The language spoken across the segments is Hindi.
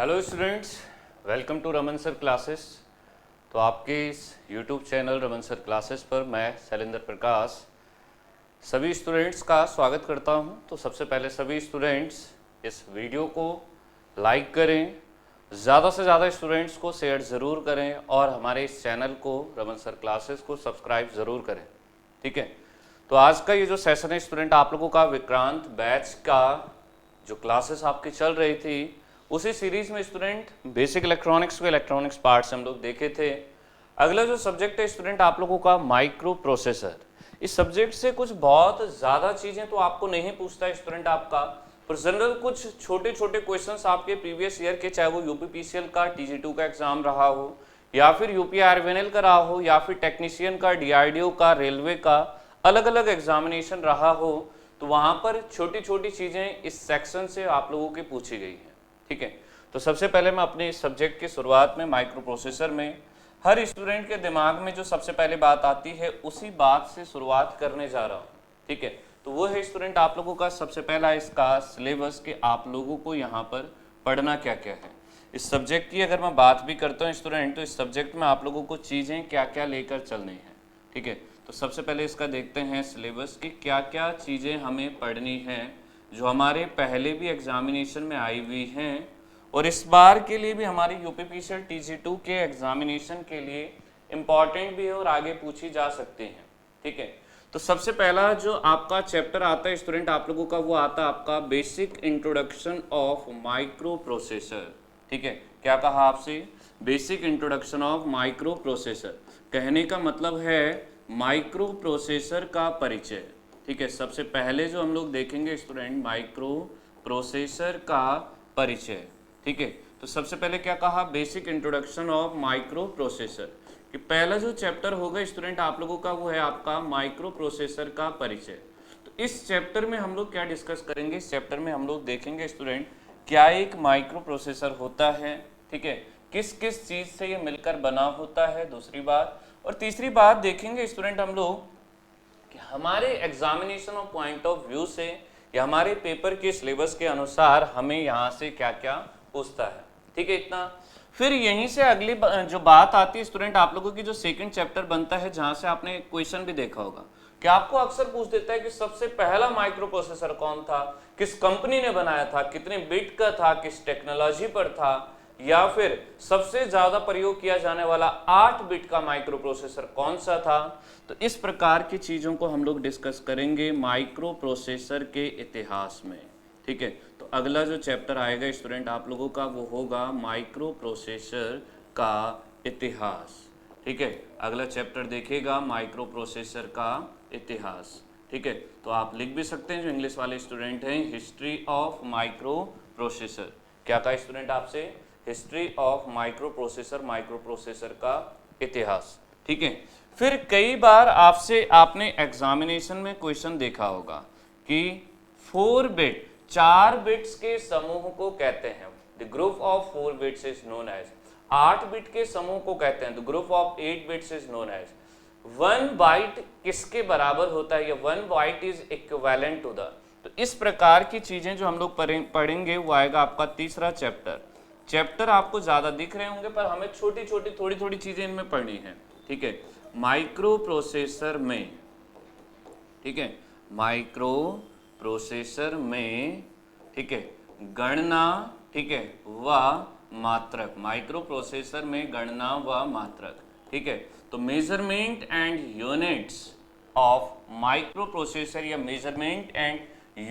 Hello students, welcome to Raman sir classes. तो आपके इस YouTube channel Raman sir classes पर मैं शैलेंद्र प्रकाश सभी स्टूडेंट्स का स्वागत करता हूं। तो सबसे पहले सभी स्टूडेंट्स इस वीडियो को लाइक करें, ज़्यादा से ज़्यादा स्टूडेंट्स को शेयर ज़रूर करें और हमारे इस चैनल को रमन सर क्लासेस को सब्सक्राइब ज़रूर करें। ठीक है, तो आज का ये जो सेशन है स्टूडेंट, आप लोगों का विक्रांत बैच का जो क्लासेस आपकी चल रही थी उसी सीरीज में स्टूडेंट बेसिक इलेक्ट्रॉनिक्स को इलेक्ट्रॉनिक्स पार्ट से हम लोग देखे थे। अगला जो सब्जेक्ट है स्टूडेंट आप लोगों का माइक्रो प्रोसेसर। इस सब्जेक्ट से कुछ बहुत ज़्यादा चीज़ें तो आपको नहीं पूछता है स्टूडेंट आपका, पर जनरल कुछ छोटे छोटे क्वेश्चंस आपके प्रीवियस ईयर के, चाहे वो यूपीपीसीएल का TG2 का एग्जाम रहा हो या फिर यूपीआरवीएनएल का रहा हो या फिर टेक्नीशियन का, DRDO का, रेलवे का, अलग अलग एग्जामिनेशन रहा हो, तो वहाँ पर छोटी छोटी चीज़ें इस सेक्शन से आप लोगों की पूछी गई हैं। ठीक है, तो सबसे पहले मैं अपने इस सब्जेक्ट की शुरुआत में माइक्रो प्रोसेसर में हर स्टूडेंट के दिमाग में जो सबसे पहले बात आती है उसी बात से शुरुआत करने जा रहा हूँ। ठीक है, तो वो है स्टूडेंट आप लोगों का सबसे पहला इसका सिलेबस के आप लोगों को यहाँ पर पढ़ना क्या क्या है। इस सब्जेक्ट की अगर मैं बात भी करता हूँ स्टूडेंट, तो इस सब्जेक्ट में आप लोगों को चीज़ें क्या क्या लेकर चलनी है। ठीक है, तो सबसे पहले इसका देखते हैं सिलेबस की क्या क्या चीज़ें हमें पढ़नी है जो हमारे पहले भी एग्जामिनेशन में आई हुई हैं और इस बार के लिए भी हमारी यूपीपीसीएल TG2 के एग्जामिनेशन के लिए इम्पॉर्टेंट भी है और आगे पूछी जा सकती हैं। ठीक है, तो सबसे पहला जो आपका चैप्टर आता है स्टूडेंट आप लोगों का, वो आता है आपका basic introduction of micro processor. ठीक है, क्या कहा आपसे? Basic introduction of micro processor. कहने का मतलब है माइक्रो प्रोसेसर का परिचय। ठीक है, सबसे पहले जो हम लोग देखेंगे स्टूडेंट माइक्रो प्रोसेसर का परिचय। ठीक है, तो सबसे पहले क्या कहा? Basic introduction of micro processor. कि पहला जो चैप्टर होगा स्टूडेंट आप लोगों का वो है आपका माइक्रो प्रोसेसर का परिचय। तो इस चैप्टर में हम लोग क्या डिस्कस करेंगे? इस चैप्टर में हम लोग देखेंगे स्टूडेंट क्या एक माइक्रो प्रोसेसर होता है, ठीक है, किस किस चीज़ से ये मिलकर बना होता है, दूसरी बात, और तीसरी बात देखेंगे स्टूडेंट हम लोग कि हमारे examination of point of view से या हमारे पेपर के सिलेबस के अनुसार हमें यहाँ से क्या क्या पूछता है। ठीक है, इतना। फिर यहीं से अगली जो बात आती है स्टूडेंट आप लोगों की, जो सेकंड चैप्टर बनता है जहाँ से आपने क्वेश्चन भी देखा होगा कि आपको अक्सर पूछ देता है कि सबसे पहला माइक्रो प्रोसेसर कौन था, किस कंपनी ने बनाया था, कितने बिट का था, किस टेक्नोलॉजी पर था, या फिर सबसे ज्यादा प्रयोग किया जाने वाला 8 बिट का माइक्रो प्रोसेसर कौन सा था। तो इस प्रकार की चीजों को हम लोग डिस्कस करेंगे माइक्रो प्रोसेसर के इतिहास में। ठीक है, तो अगला जो चैप्टर आएगा स्टूडेंट आप लोगों का वो होगा माइक्रो प्रोसेसर का इतिहास। ठीक है, अगला चैप्टर देखेगा माइक्रो प्रोसेसर का इतिहास। ठीक है, तो आप लिख भी सकते हैं जो इंग्लिश वाले स्टूडेंट हैं, हिस्ट्री ऑफ माइक्रो प्रोसेसर। क्या कहा स्टूडेंट आपसे? हिस्ट्री ऑफ माइक्रो प्रोसेसर का इतिहास। ठीक है, फिर कई बार आपसे आपने एग्जामिनेशन में क्वेश्चन देखा होगा कि 4 बिट 4 बिट्स के समूह को कहते हैं, the group of 4 bits is known as, 8 bit के समूह को कहते हैं, the group of 8 bits is known as. 1 byte किसके बराबर होता है, या 1 byte is equivalent to the. तो इस प्रकार की चीजें जो हम लोग पढ़ेंगे वो आएगा आपका तीसरा चैप्टर। चैप्टर आपको ज्यादा दिख रहे होंगे पर हमें छोटी छोटी थोड़ी थोड़ी चीजें इनमें पढ़नी है। ठीक है, माइक्रो प्रोसेसर में, ठीक है, माइक्रो प्रोसेसर में, ठीक है, गणना, ठीक है, व मात्रक, माइक्रो प्रोसेसर में गणना व मात्रक। ठीक है, तो measurement and units of micro processor या measurement and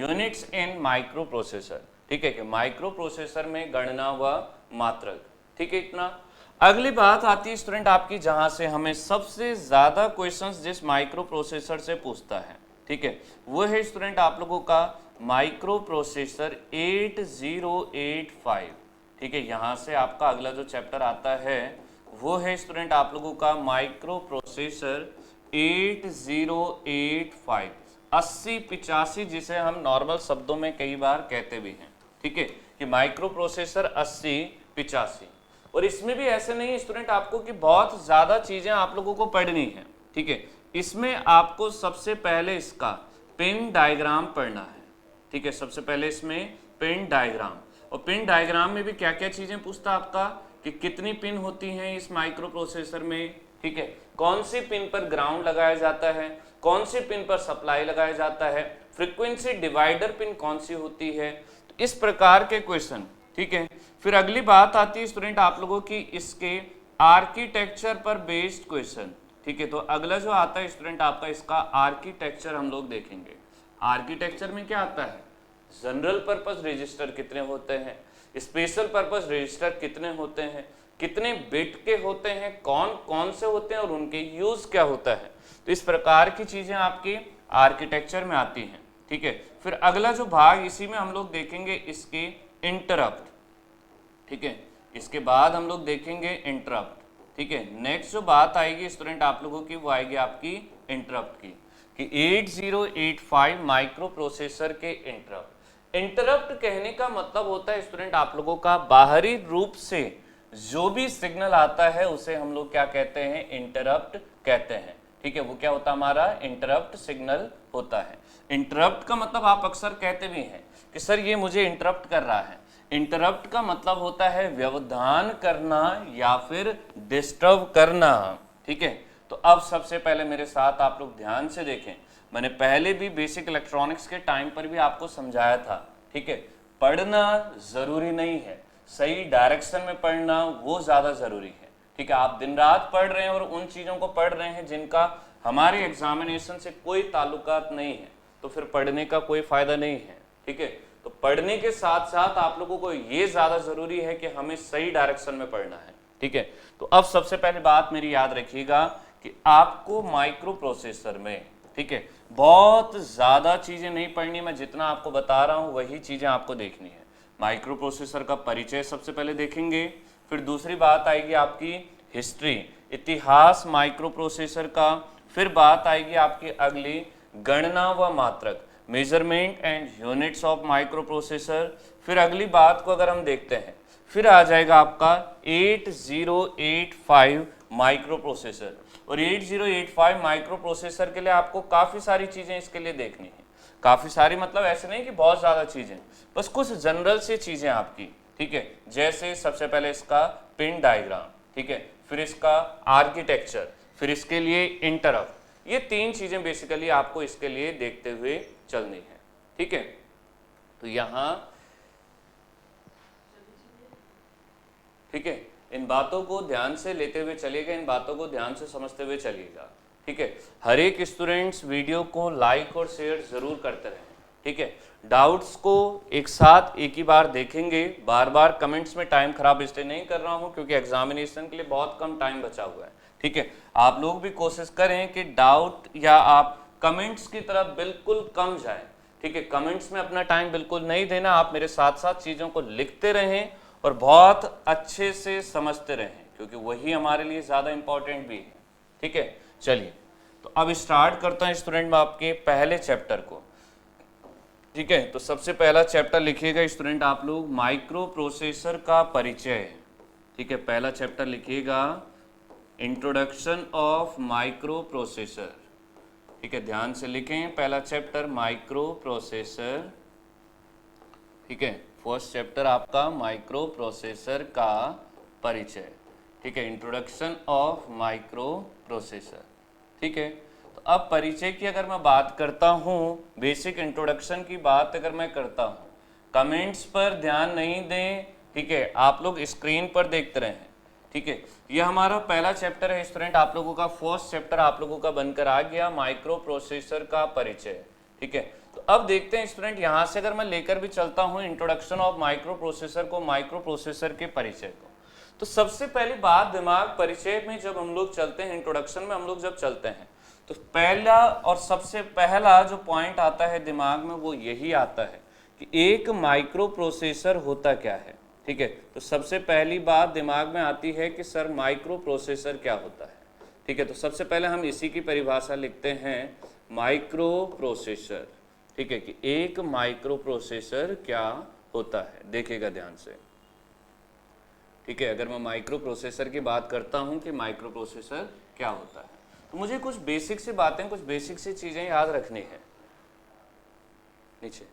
units in micro processor. ठीक है, कि माइक्रो प्रोसेसर में गणना व मात्रक। ठीक है, इतना। अगली बात आती है स्टूडेंट आपकी जहां से हमें सबसे ज्यादा क्वेश्चंस जिस माइक्रो प्रोसेसर से पूछता है, ठीक है, वो है स्टूडेंट आप लोगों का माइक्रो प्रोसेसर 8085। ठीक है, यहां से आपका अगला जो चैप्टर आता है वो है स्टूडेंट आप लोगों का माइक्रो प्रोसेसर 8085, 8085, जिसे हम नॉर्मल शब्दों में कई बार कहते भी हैं। ठीक है, कि माइक्रो प्रोसेसर 8085। और इसमें भी ऐसे नहीं स्टूडेंट आपको कि बहुत ज्यादा चीजें आप लोगों को पढ़नी है। ठीक है, इसमें आपको सबसे पहले इसका पिन डायग्राम पढ़ना है। ठीक है, सबसे पहले इसमें पिन डायग्राम। और पिन डायग्राम में भी क्या क्या चीजें पूछता आपका कि कितनी पिन होती हैं इस माइक्रो प्रोसेसर में, ठीक है, कौन सी पिन पर ग्राउंड लगाया जाता है, कौन सी पिन पर सप्लाई लगाया जाता है, फ्रीक्वेंसी डिवाइडर पिन कौन सी होती है, तो इस प्रकार के क्वेश्चन, ठीक है। फिर अगली बात आती है स्टूडेंट आप लोगों की इसके आर्किटेक्चर पर बेस्ड क्वेश्चन, ठीक है। तो अगला जो आता है स्टूडेंट आपका इसका आर्किटेक्चर हम लोग देखेंगे। आर्किटेक्चर में क्या आता है, जनरल पर्पस रजिस्टर कितने होते हैं, स्पेशल पर्पस रजिस्टर कितने होते हैं, कितने बिट के होते हैं, कौन कौन से होते हैं और उनके यूज क्या होता है। तो इस प्रकार की चीजें आपकी आर्किटेक्चर में आती हैं, ठीक है। फिर अगला जो भाग इसी में हम लोग देखेंगे इसके इंटरप्ट, ठीक है। इसके बाद हम लोग देखेंगे इंटरप्ट, ठीक है। नेक्स्ट जो बात आएगी स्टूडेंट आप लोगों की वो आएगी आपकी इंटरप्ट की, कि 8085 माइक्रो प्रोसेसर के इंटरप्ट। इंटरप्ट कहने का मतलब होता है स्टूडेंट आप लोगों का बाहरी रूप से जो भी सिग्नल आता है उसे हम लोग क्या कहते हैं, इंटरप्ट कहते हैं, ठीक है। वो क्या होता है हमारा इंटरप्ट सिग्नल होता है। इंटरप्ट का मतलब आप अक्सर कहते भी हैं कि सर ये मुझे इंटरप्ट कर रहा है। इंटरप्ट का मतलब होता है व्यवधान करना या फिर डिस्टर्ब करना, ठीक है। तो अब सबसे पहले मेरे साथ आप लोग ध्यान से देखें, मैंने पहले भी बेसिक इलेक्ट्रॉनिक्स के टाइम पर भी आपको समझाया था, ठीक है। पढ़ना जरूरी नहीं है, सही डायरेक्शन में पढ़ना वो ज्यादा जरूरी है, ठीक है। आप दिन रात पढ़ रहे हैं और उन चीजों को पढ़ रहे हैं जिनका हमारे एग्जामिनेशन से कोई ताल्लुकात नहीं है, तो फिर पढ़ने का कोई फायदा नहीं है, ठीक है। तो पढ़ने के साथ साथ आप लोगों को ये ज्यादा जरूरी है कि हमें सही डायरेक्शन में पढ़ना है, ठीक है। तो अब सबसे पहले बात मेरी याद रखिएगा कि आपको माइक्रो प्रोसेसर में, ठीक है, बहुत ज्यादा चीजें नहीं पढ़नी, मैं जितना आपको बता रहा हूं वही चीजें आपको देखनी है। माइक्रो प्रोसेसर का परिचय सबसे पहले देखेंगे, फिर दूसरी बात आएगी आपकी हिस्ट्री, इतिहास माइक्रो प्रोसेसर का, फिर बात आएगी आपकी अगली गणना व मात्रक, measurement and units of micro processor. फिर अगली बात को अगर हम देखते हैं फिर आ जाएगा आपका 8085 माइक्रो प्रोसेसर। और 8085 माइक्रो प्रोसेसर के लिए आपको काफी सारी चीजें इसके लिए देखनी है, काफी सारी मतलब ऐसे नहीं कि बहुत ज्यादा चीजें, बस कुछ जनरल सी चीजें आपकी, ठीक है। जैसे सबसे पहले इसका पिन डायग्राम, ठीक है, फिर इसका आर्किटेक्चर, फिर इसके लिए इंटरप्ट, ये तीन चीजें बेसिकली आपको इसके लिए देखते हुए चलनी है, ठीक है। तो यहां, ठीक है, इन बातों को ध्यान से लेते हुए चलिएगा, इन बातों को ध्यान से समझते हुए चलिएगा, ठीक है। हर एक स्टूडेंट्स वीडियो को लाइक और शेयर जरूर करते रहें, ठीक है। डाउट्स को एक साथ एक ही बार देखेंगे, बार बार कमेंट्स में टाइम खराब इसलिए नहीं कर रहा हूं क्योंकि एग्जामिनेशन के लिए बहुत कम टाइम बचा हुआ है, ठीक है। आप लोग भी कोशिश करें कि डाउट या आप कमेंट्स की तरफ बिल्कुल कम जाएं, ठीक है। कमेंट्स में अपना टाइम बिल्कुल नहीं देना, आप मेरे साथ साथ चीज़ों को लिखते रहें और बहुत अच्छे से समझते रहें क्योंकि वही हमारे लिए ज़्यादा इंपॉर्टेंट भी है, ठीक है। चलिए तो अब स्टार्ट करता हूँ स्टूडेंट में आपके पहले चैप्टर को, ठीक है। तो सबसे पहला चैप्टर लिखिएगा स्टूडेंट आप लोग, माइक्रो प्रोसेसर का परिचय, ठीक है। पहला चैप्टर लिखिएगा इंट्रोडक्शन ऑफ माइक्रो प्रोसेसर, ठीक है। ध्यान से लिखें, पहला चैप्टर माइक्रो प्रोसेसर, ठीक है। फर्स्ट चैप्टर आपका माइक्रो प्रोसेसर का परिचय, ठीक है, इंट्रोडक्शन ऑफ माइक्रो प्रोसेसर, ठीक है। तो अब परिचय की अगर मैं बात करता हूँ, बेसिक इंट्रोडक्शन की बात अगर मैं करता हूँ, कमेंट्स पर ध्यान नहीं दें, ठीक है, आप लोग स्क्रीन पर देखते रहें, ठीक है। यह हमारा पहला चैप्टर है स्टूडेंट आप लोगों का, फर्स्ट चैप्टर आप लोगों का बनकर आ गया, माइक्रो प्रोसेसर का परिचय, ठीक है। तो अब देखते हैं स्टूडेंट, यहां से अगर मैं लेकर भी चलता हूं इंट्रोडक्शन ऑफ माइक्रो प्रोसेसर को, माइक्रो प्रोसेसर के परिचय को, तो सबसे पहली बात दिमाग परिचय में जब हम लोग चलते हैं, इंट्रोडक्शन में हम लोग जब चलते हैं तो पहला और सबसे पहला जो पॉइंट आता है दिमाग में वो यही आता है कि एक माइक्रो प्रोसेसर होता क्या है, ठीक है। तो सबसे पहली बात दिमाग में आती है कि सर माइक्रो प्रोसेसर क्या होता है, ठीक है। तो सबसे पहले हम इसी की परिभाषा लिखते हैं, माइक्रो प्रोसेसर, ठीक है, कि एक माइक्रो प्रोसेसर क्या होता है, देखिएगा ध्यान से, ठीक है। अगर मैं माइक्रो प्रोसेसर की बात करता हूं कि माइक्रो प्रोसेसर क्या होता है, तो मुझे कुछ बेसिक सी बातें, कुछ बेसिक सी चीजें याद रखनी है। नीचे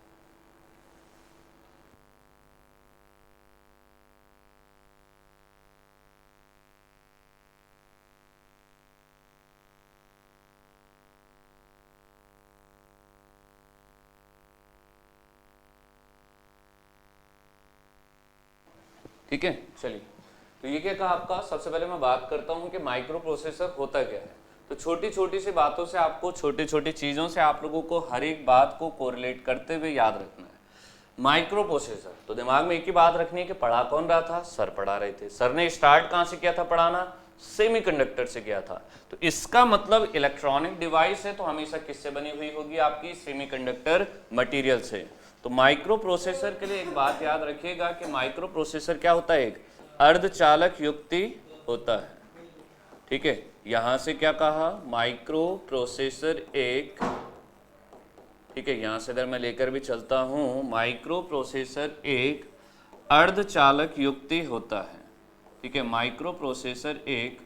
ठीक है। चलिए, तो ये क्या कहा आपका, सबसे पहले मैं बात करता हूँ कि माइक्रो प्रोसेसर होता क्या है। तो छोटी छोटी सी बातों से आपको, छोटी छोटी चीज़ों से आप लोगों को हर एक बात को कोरिलेट करते हुए याद रखना है। माइक्रो प्रोसेसर, तो दिमाग में एक ही बात रखनी है कि पढ़ा कौन रहा था, सर पढ़ा रहे थे। सर ने स्टार्ट कहाँ से किया था पढ़ाना, सेमीकंडक्टर से किया था। तो इसका मतलब इलेक्ट्रॉनिक डिवाइस है तो हमेशा किससे बनी हुई होगी, आपकी सेमीकंडक्टर मटेरियल से। तो माइक्रो प्रोसेसर के लिए एक बात याद रखिएगा कि माइक्रो प्रोसेसर क्या होता है, एक अर्धचालक युक्ति होता है। ठीक है, यहां से क्या कहा, माइक्रो प्रोसेसर एक, ठीक है, यहां से इधर मैं लेकर भी चलता हूं, माइक्रो प्रोसेसर एक अर्धचालक युक्ति होता है। ठीक है, माइक्रो प्रोसेसर एक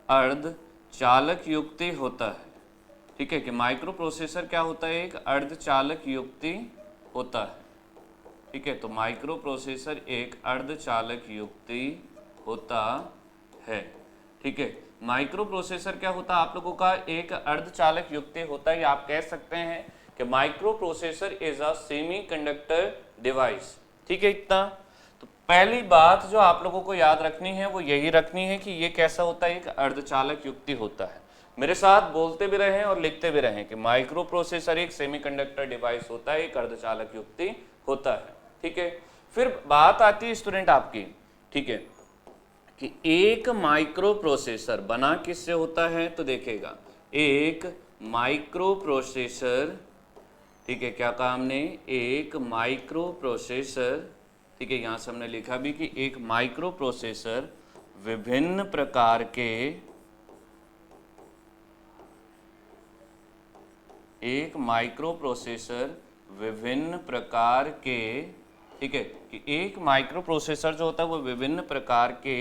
अर्धचालक युक्ति होता है। ठीक है, कि माइक्रो प्रोसेसर क्या होता है, एक अर्धचालक युक्ति होता है। ठीक है, तो माइक्रो प्रोसेसर एक अर्धचालक युक्ति होता है। ठीक है, माइक्रो प्रोसेसर क्या होता है आप लोगों का, एक अर्धचालक युक्ति होता है, या आप कह सकते हैं कि micro processor is a semiconductor device. ठीक है, इतना। तो पहली बात जो आप लोगों को याद रखनी है वो यही रखनी है कि ये कैसा होता है, एक अर्धचालक युक्ति होता है। मेरे साथ बोलते भी रहें और लिखते भी रहें कि माइक्रो प्रोसेसर एक सेमीकंडक्टर डिवाइस होता है, एक अर्धचालक युक्ति होता है। ठीक है, फिर बात आती है स्टूडेंट आपकी, ठीक है, कि एक माइक्रो प्रोसेसर बना किससे होता है, तो देखिएगा एक माइक्रो प्रोसेसर, ठीक है, क्या कहा हमने, एक माइक्रो प्रोसेसर, ठीक है, यहां से हमने लिखा भी कि एक माइक्रो प्रोसेसर विभिन्न प्रकार के, एक माइक्रो प्रोसेसर विभिन्न प्रकार के, ठीक है, कि एक माइक्रो प्रोसेसर जो होता है वो विभिन्न प्रकार के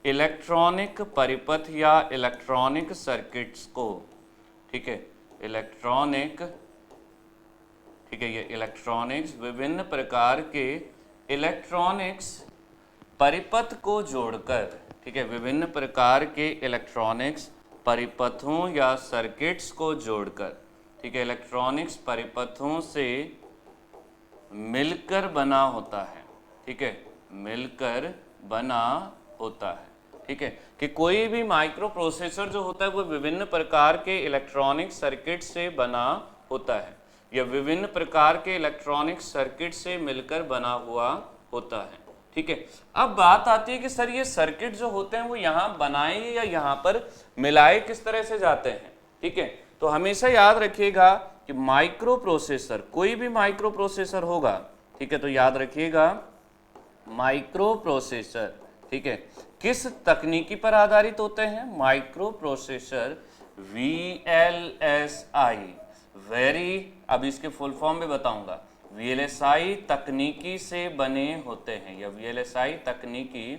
इलेक्ट्रॉनिक परिपथ या इलेक्ट्रॉनिक सर्किट्स को, ठीक है, इलेक्ट्रॉनिक, ठीक है, ये इलेक्ट्रॉनिक्स, विभिन्न प्रकार के इलेक्ट्रॉनिक्स परिपथ को जोड़कर, ठीक है, विभिन्न प्रकार के इलेक्ट्रॉनिक्स परिपथों या सर्किट्स को जोड़कर, ठीक है, इलेक्ट्रॉनिक्स परिपथों से मिलकर बना होता है। ठीक है, मिलकर बना होता है। ठीक है, कि कोई भी माइक्रो प्रोसेसर जो होता है वो विभिन्न प्रकार के इलेक्ट्रॉनिक सर्किट से बना होता है, या विभिन्न प्रकार के इलेक्ट्रॉनिक सर्किट से मिलकर बना हुआ होता है। ठीक है, अब बात आती है कि सर ये सर्किट जो होते हैं वो यहाँ बनाए या यहाँ पर मिलाए किस तरह से जाते हैं। ठीक है, तो हमेशा याद रखिएगा कि माइक्रो प्रोसेसर, कोई भी माइक्रो प्रोसेसर होगा, ठीक है, तो याद रखिएगा माइक्रो प्रोसेसर, ठीक है, किस तकनीकी पर आधारित होते हैं, माइक्रो प्रोसेसर VLSI, वेरी, अब इसके फुल फॉर्म में बताऊंगा, VLSI तकनीकी से बने होते हैं, या VLSI तकनीकी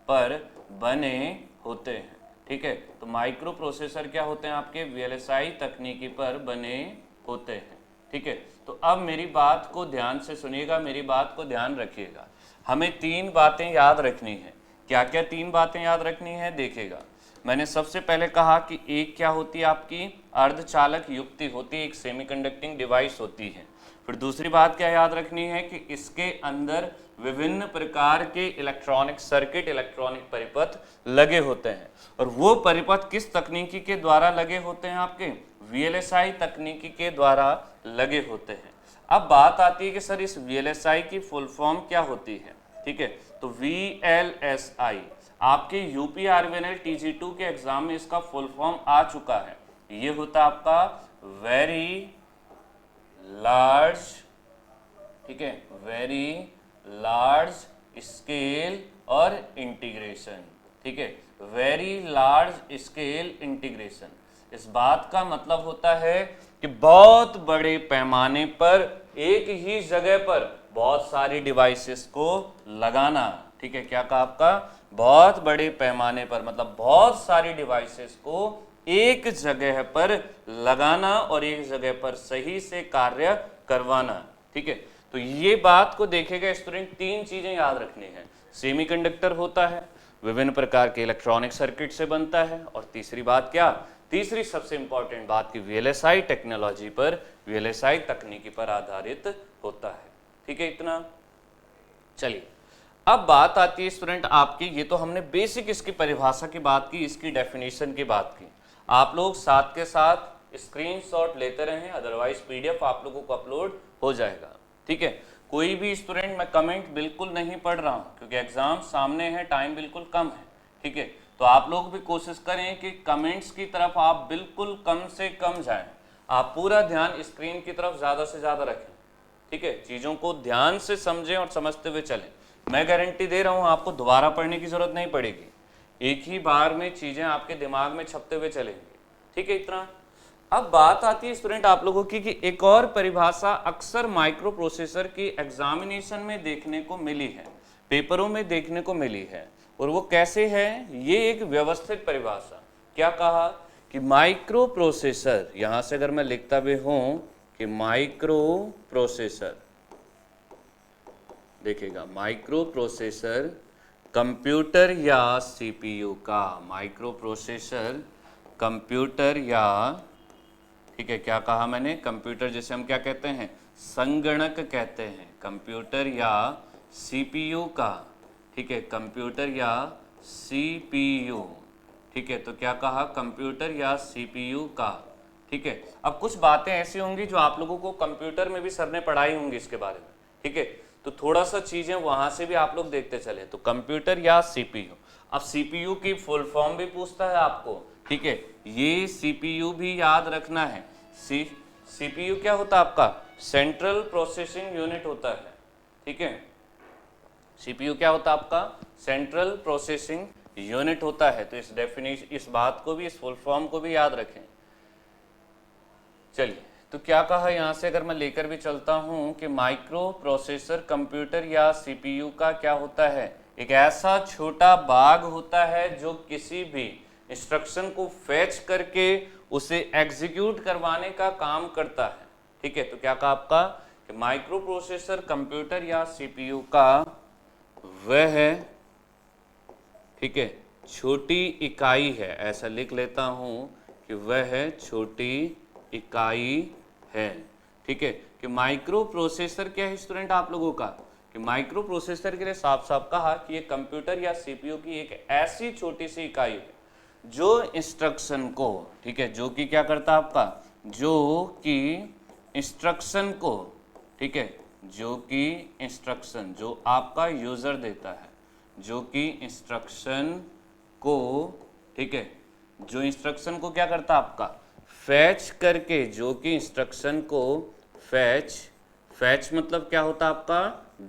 पर बने होते हैं। ठीक है, तो माइक्रो प्रोसेसर क्या होते हैं आपके, VLSI तकनीकी पर बने होते हैं। ठीक है, तो अब मेरी बात को ध्यान से सुनिएगा, मेरी बात को ध्यान रखिएगा। हमें तीन बातें याद रखनी है। क्या क्या तीन बातें याद रखनी है, देखिएगा। मैंने सबसे पहले कहा कि एक क्या होती है आपकी, अर्धचालक युक्ति होती है, एक सेमीकंडक्टिंग डिवाइस होती है। फिर दूसरी बात क्या याद रखनी है कि इसके अंदर विभिन्न प्रकार के इलेक्ट्रॉनिक सर्किट, इलेक्ट्रॉनिक परिपथ लगे होते हैं, और वो परिपथ किस तकनीकी के द्वारा लगे होते हैं आपके, VLSI तकनीकी के द्वारा लगे होते हैं। अब बात आती है कि सर इस VLSI की फुल फॉर्म क्या होती है। ठीक है, तो VLSI आपके UPRVNL TG2 के एग्जाम में इसका फुल फॉर्म आ चुका है। ये होता है आपका वेरी लार्ज, ठीक है, वेरी लार्ज स्केल और इंटीग्रेशन। ठीक है, वेरी लार्ज स्केल इंटीग्रेशन, इस बात का मतलब होता है कि बहुत बड़े पैमाने पर एक ही जगह पर बहुत सारी डिवाइसेस को लगाना। ठीक है, क्या कहा आपका, बहुत बड़े पैमाने पर, मतलब बहुत सारी डिवाइसेस को एक जगह पर लगाना और एक जगह पर सही से कार्य करवाना। ठीक है, तो ये बात को देखेगा स्टूडेंट, तीन चीजें याद रखनी है, सेमीकंडक्टर होता है, विभिन्न प्रकार के इलेक्ट्रॉनिक सर्किट से बनता है, और तीसरी बात क्या, तीसरी सबसे इंपॉर्टेंट बात की VLSI टेक्नोलॉजी पर, VLSI तकनीकी पर आधारित होता है। ठीक है, इतना। चलिए अब बात आती है स्टूडेंट आपकी, ये तो हमने बेसिक इसकी परिभाषा की बात की, इसकी डेफिनेशन की बात की। आप लोग साथ के साथ स्क्रीनशॉट लेते रहें, अदरवाइज पीडीएफ आप लोगों को अपलोड हो जाएगा। ठीक है, कोई भी स्टूडेंट, मैं कमेंट बिल्कुल नहीं पढ़ रहा हूँ क्योंकि एग्जाम सामने है, टाइम बिल्कुल कम है। ठीक है, तो आप लोग भी कोशिश करें कि कमेंट्स की तरफ आप बिल्कुल कम से कम जाएं, आप पूरा ध्यान स्क्रीन की तरफ ज़्यादा से ज़्यादा रखें। ठीक है, चीज़ों को ध्यान से समझें और समझते हुए चलें। मैं गारंटी दे रहा हूँ आपको दोबारा पढ़ने की ज़रूरत नहीं पड़ेगी, एक ही बार में चीज़ें आपके दिमाग में छपते हुए चलेंगी। ठीक है, इतना। अब बात आती है स्टूडेंट आप लोगों की कि एक और परिभाषा अक्सर माइक्रो प्रोसेसर की एग्जामिनेशन में देखने को मिली है, पेपरों में देखने को मिली है, और वो कैसे है, ये एक व्यवस्थित परिभाषा। क्या कहा कि माइक्रो प्रोसेसर, यहां से अगर मैं लिखता भी हूं कि माइक्रो प्रोसेसर, देखिएगा माइक्रो प्रोसेसर कंप्यूटर या सीपीयू का, माइक्रो प्रोसेसर कंप्यूटर या, ठीक है, क्या कहा मैंने, कंप्यूटर जिसे हम क्या कहते हैं, संगणक कहते हैं, कंप्यूटर या सीपीयू का। ठीक है, कंप्यूटर या सीपीयू। ठीक है, तो क्या कहा, कंप्यूटर या सीपीयू का। ठीक है, अब कुछ बातें ऐसी होंगी जो आप लोगों को कंप्यूटर में भी सर ने पढ़ाई होंगी इसके बारे में। ठीक है, तो थोड़ा सा चीजें वहां से भी आप लोग देखते चले। तो कंप्यूटर या सीपीयू, अब सीपीयू की फुल फॉर्म भी पूछता है आपको। ठीक है, ये सीपीयू भी याद रखना है। सीपीयू क्या होता है आपका, सेंट्रल प्रोसेसिंग यूनिट होता है। ठीक है, सीपीयू क्या होता है आपका, सेंट्रल प्रोसेसिंग यूनिट होता है। तो इस डेफिनेशन, इस बात को भी, इस फुल फॉर्म को भी याद रखें। चलिए, तो क्या कहा यहां से अगर मैं लेकर भी चलता हूं कि माइक्रो प्रोसेसर कंप्यूटर या सीपीयू का क्या होता है, एक ऐसा छोटा बाग होता है जो किसी भी इंस्ट्रक्शन को फैच करके उसे एग्जीक्यूट करवाने का काम करता है। ठीक है, तो क्या कहा आपका कि माइक्रो प्रोसेसर कंप्यूटर या सीपीयू का वह है, ठीक है, छोटी इकाई है, ऐसा लिख लेता हूं कि वह है छोटी इकाई है। ठीक है, कि माइक्रो प्रोसेसर क्या है स्टूडेंट आप लोगों का, कि माइक्रो प्रोसेसर के लिए साफ साफ कहा कि ये कंप्यूटर या सीपीयू की एक ऐसी छोटी सी इकाई है जो इंस्ट्रक्शन को, ठीक है, जो कि क्या करता है आपका, जो कि इंस्ट्रक्शन को, ठीक है, जो कि इंस्ट्रक्शन जो आपका यूजर देता है, जो कि इंस्ट्रक्शन को, ठीक है, जो इंस्ट्रक्शन को क्या करता है आपका, फैच करके, जो कि इंस्ट्रक्शन को फैच मतलब क्या होता है आपका,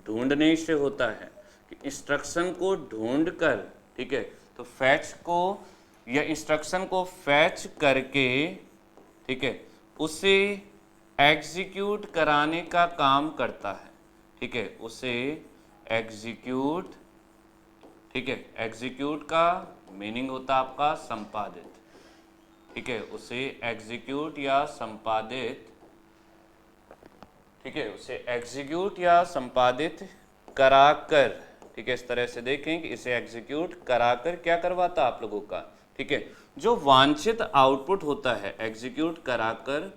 ढूंढने से होता है, कि इंस्ट्रक्शन को ढूंढ कर, ठीक है, तो फैच को या इंस्ट्रक्शन को फैच करके, ठीक है, उसे एग्जीक्यूट कराने का काम करता है। ठीक है, उसे एग्जीक्यूट, ठीक है, एग्जीक्यूट का मीनिंग होता है आपका संपादित। ठीक है, उसे एग्जीक्यूट या संपादित, ठीक है, उसे एग्जीक्यूट या संपादित कराकर, ठीक है, इस तरह से देखें कि इसे एग्जीक्यूट कराकर क्या करवाता आप लोगों का, ठीक है, जो वांछित आउटपुट होता है, एग्जीक्यूट कराकर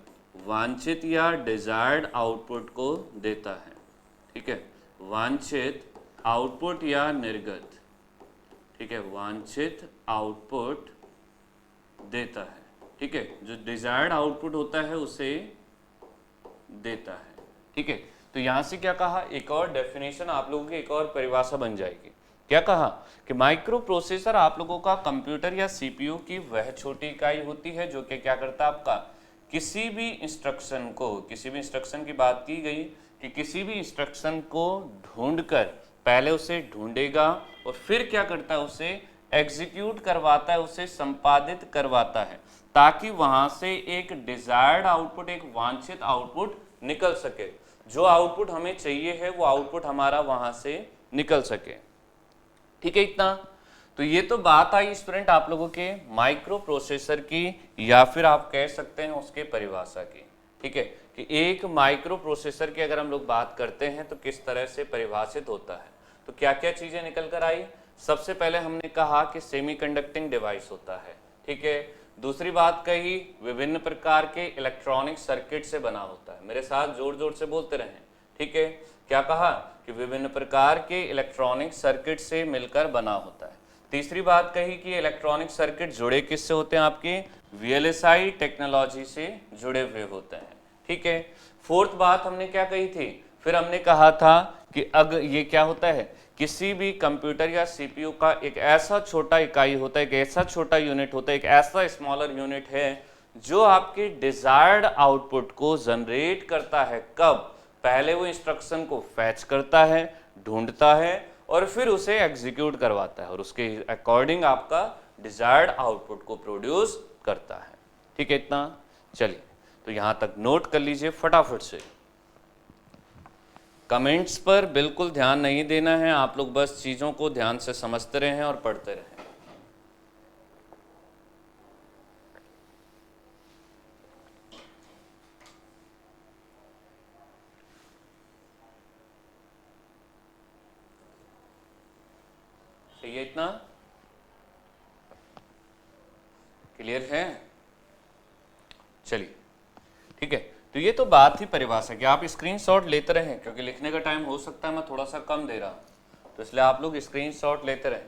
वांछित या डिजायर्ड आउटपुट को देता है। ठीक है, वांछित आउटपुट या निर्गत, ठीक है, वांछित आउटपुट देता है। ठीक है, जो डिजायर्ड आउटपुट होता है उसे देता है। ठीक है, तो यहां से क्या कहा, एक और डेफिनेशन आप लोगों की, एक और परिभाषा बन जाएगी। क्या कहा कि माइक्रो प्रोसेसर आप लोगों का कंप्यूटर या सीपीयू की वह छोटी इकाई होती है जो कि क्या करता है आपका, किसी भी इंस्ट्रक्शन को, किसी भी इंस्ट्रक्शन की बात की गई कि किसी भी इंस्ट्रक्शन को ढूंढकर पहले उसे ढूंढेगा और फिर क्या करता है, उसे एग्जीक्यूट करवाता है, उसे संपादित करवाता है, ताकि वहां से एक डिजायर्ड आउटपुट, एक वांछित आउटपुट निकल सके। जो आउटपुट हमें चाहिए है वो आउटपुट हमारा वहां से निकल सके। ठीक है, इतना। तो ये तो बात आई स्टूडेंट आप लोगों के माइक्रो प्रोसेसर की, या फिर आप कह सकते हैं उसके परिभाषा की। ठीक है, कि एक माइक्रो प्रोसेसर की अगर हम लोग बात करते हैं तो किस तरह से परिभाषित होता है, तो क्या क्या चीजें निकल कर आई। सबसे पहले हमने कहा कि सेमीकंडक्टिंग डिवाइस होता है। ठीक है, दूसरी बात कही विभिन्न प्रकार के इलेक्ट्रॉनिक सर्किट से बना होता है। मेरे साथ जोर जोर से बोलते रहें। ठीक है, क्या कहा कि विभिन्न प्रकार के इलेक्ट्रॉनिक सर्किट से मिलकर बना होता है। तीसरी बात कही कि इलेक्ट्रॉनिक सर्किट जुड़े किससे होते हैं, आपके वीएलएसआई टेक्नोलॉजी से जुड़े हुए होते हैं। ठीक है, फोर्थ बात हमने क्या कही थी, फिर हमने कहा था कि अगर ये क्या होता है, किसी भी कंप्यूटर या सीपीयू का एक ऐसा छोटा इकाई होता है, एक ऐसा छोटा यूनिट होता है, एक ऐसा स्मॉलर यूनिट है जो आपके डिजायर्ड आउटपुट को जनरेट करता है। कब, पहले वो इंस्ट्रक्शन को फैच करता है, ढूंढता है और फिर उसे एग्जीक्यूट करवाता है और उसके अकॉर्डिंग आपका डिजायर्ड आउटपुट को प्रोड्यूस करता है। ठीक है, इतना चलिए तो यहां तक नोट कर लीजिए फटाफट से। कमेंट्स पर बिल्कुल ध्यान नहीं देना है, आप लोग बस चीजों को ध्यान से समझते रहें और पढ़ते रहें। ये इतना क्लियर है? चलिए ठीक है, तो ये तो बात ही परिभाषा की, आप स्क्रीनशॉट लेते रहें क्योंकि लिखने का टाइम हो सकता है मैं थोड़ा सा कम दे रहा हूं, तो इसलिए आप लोग स्क्रीनशॉट लेते रहें।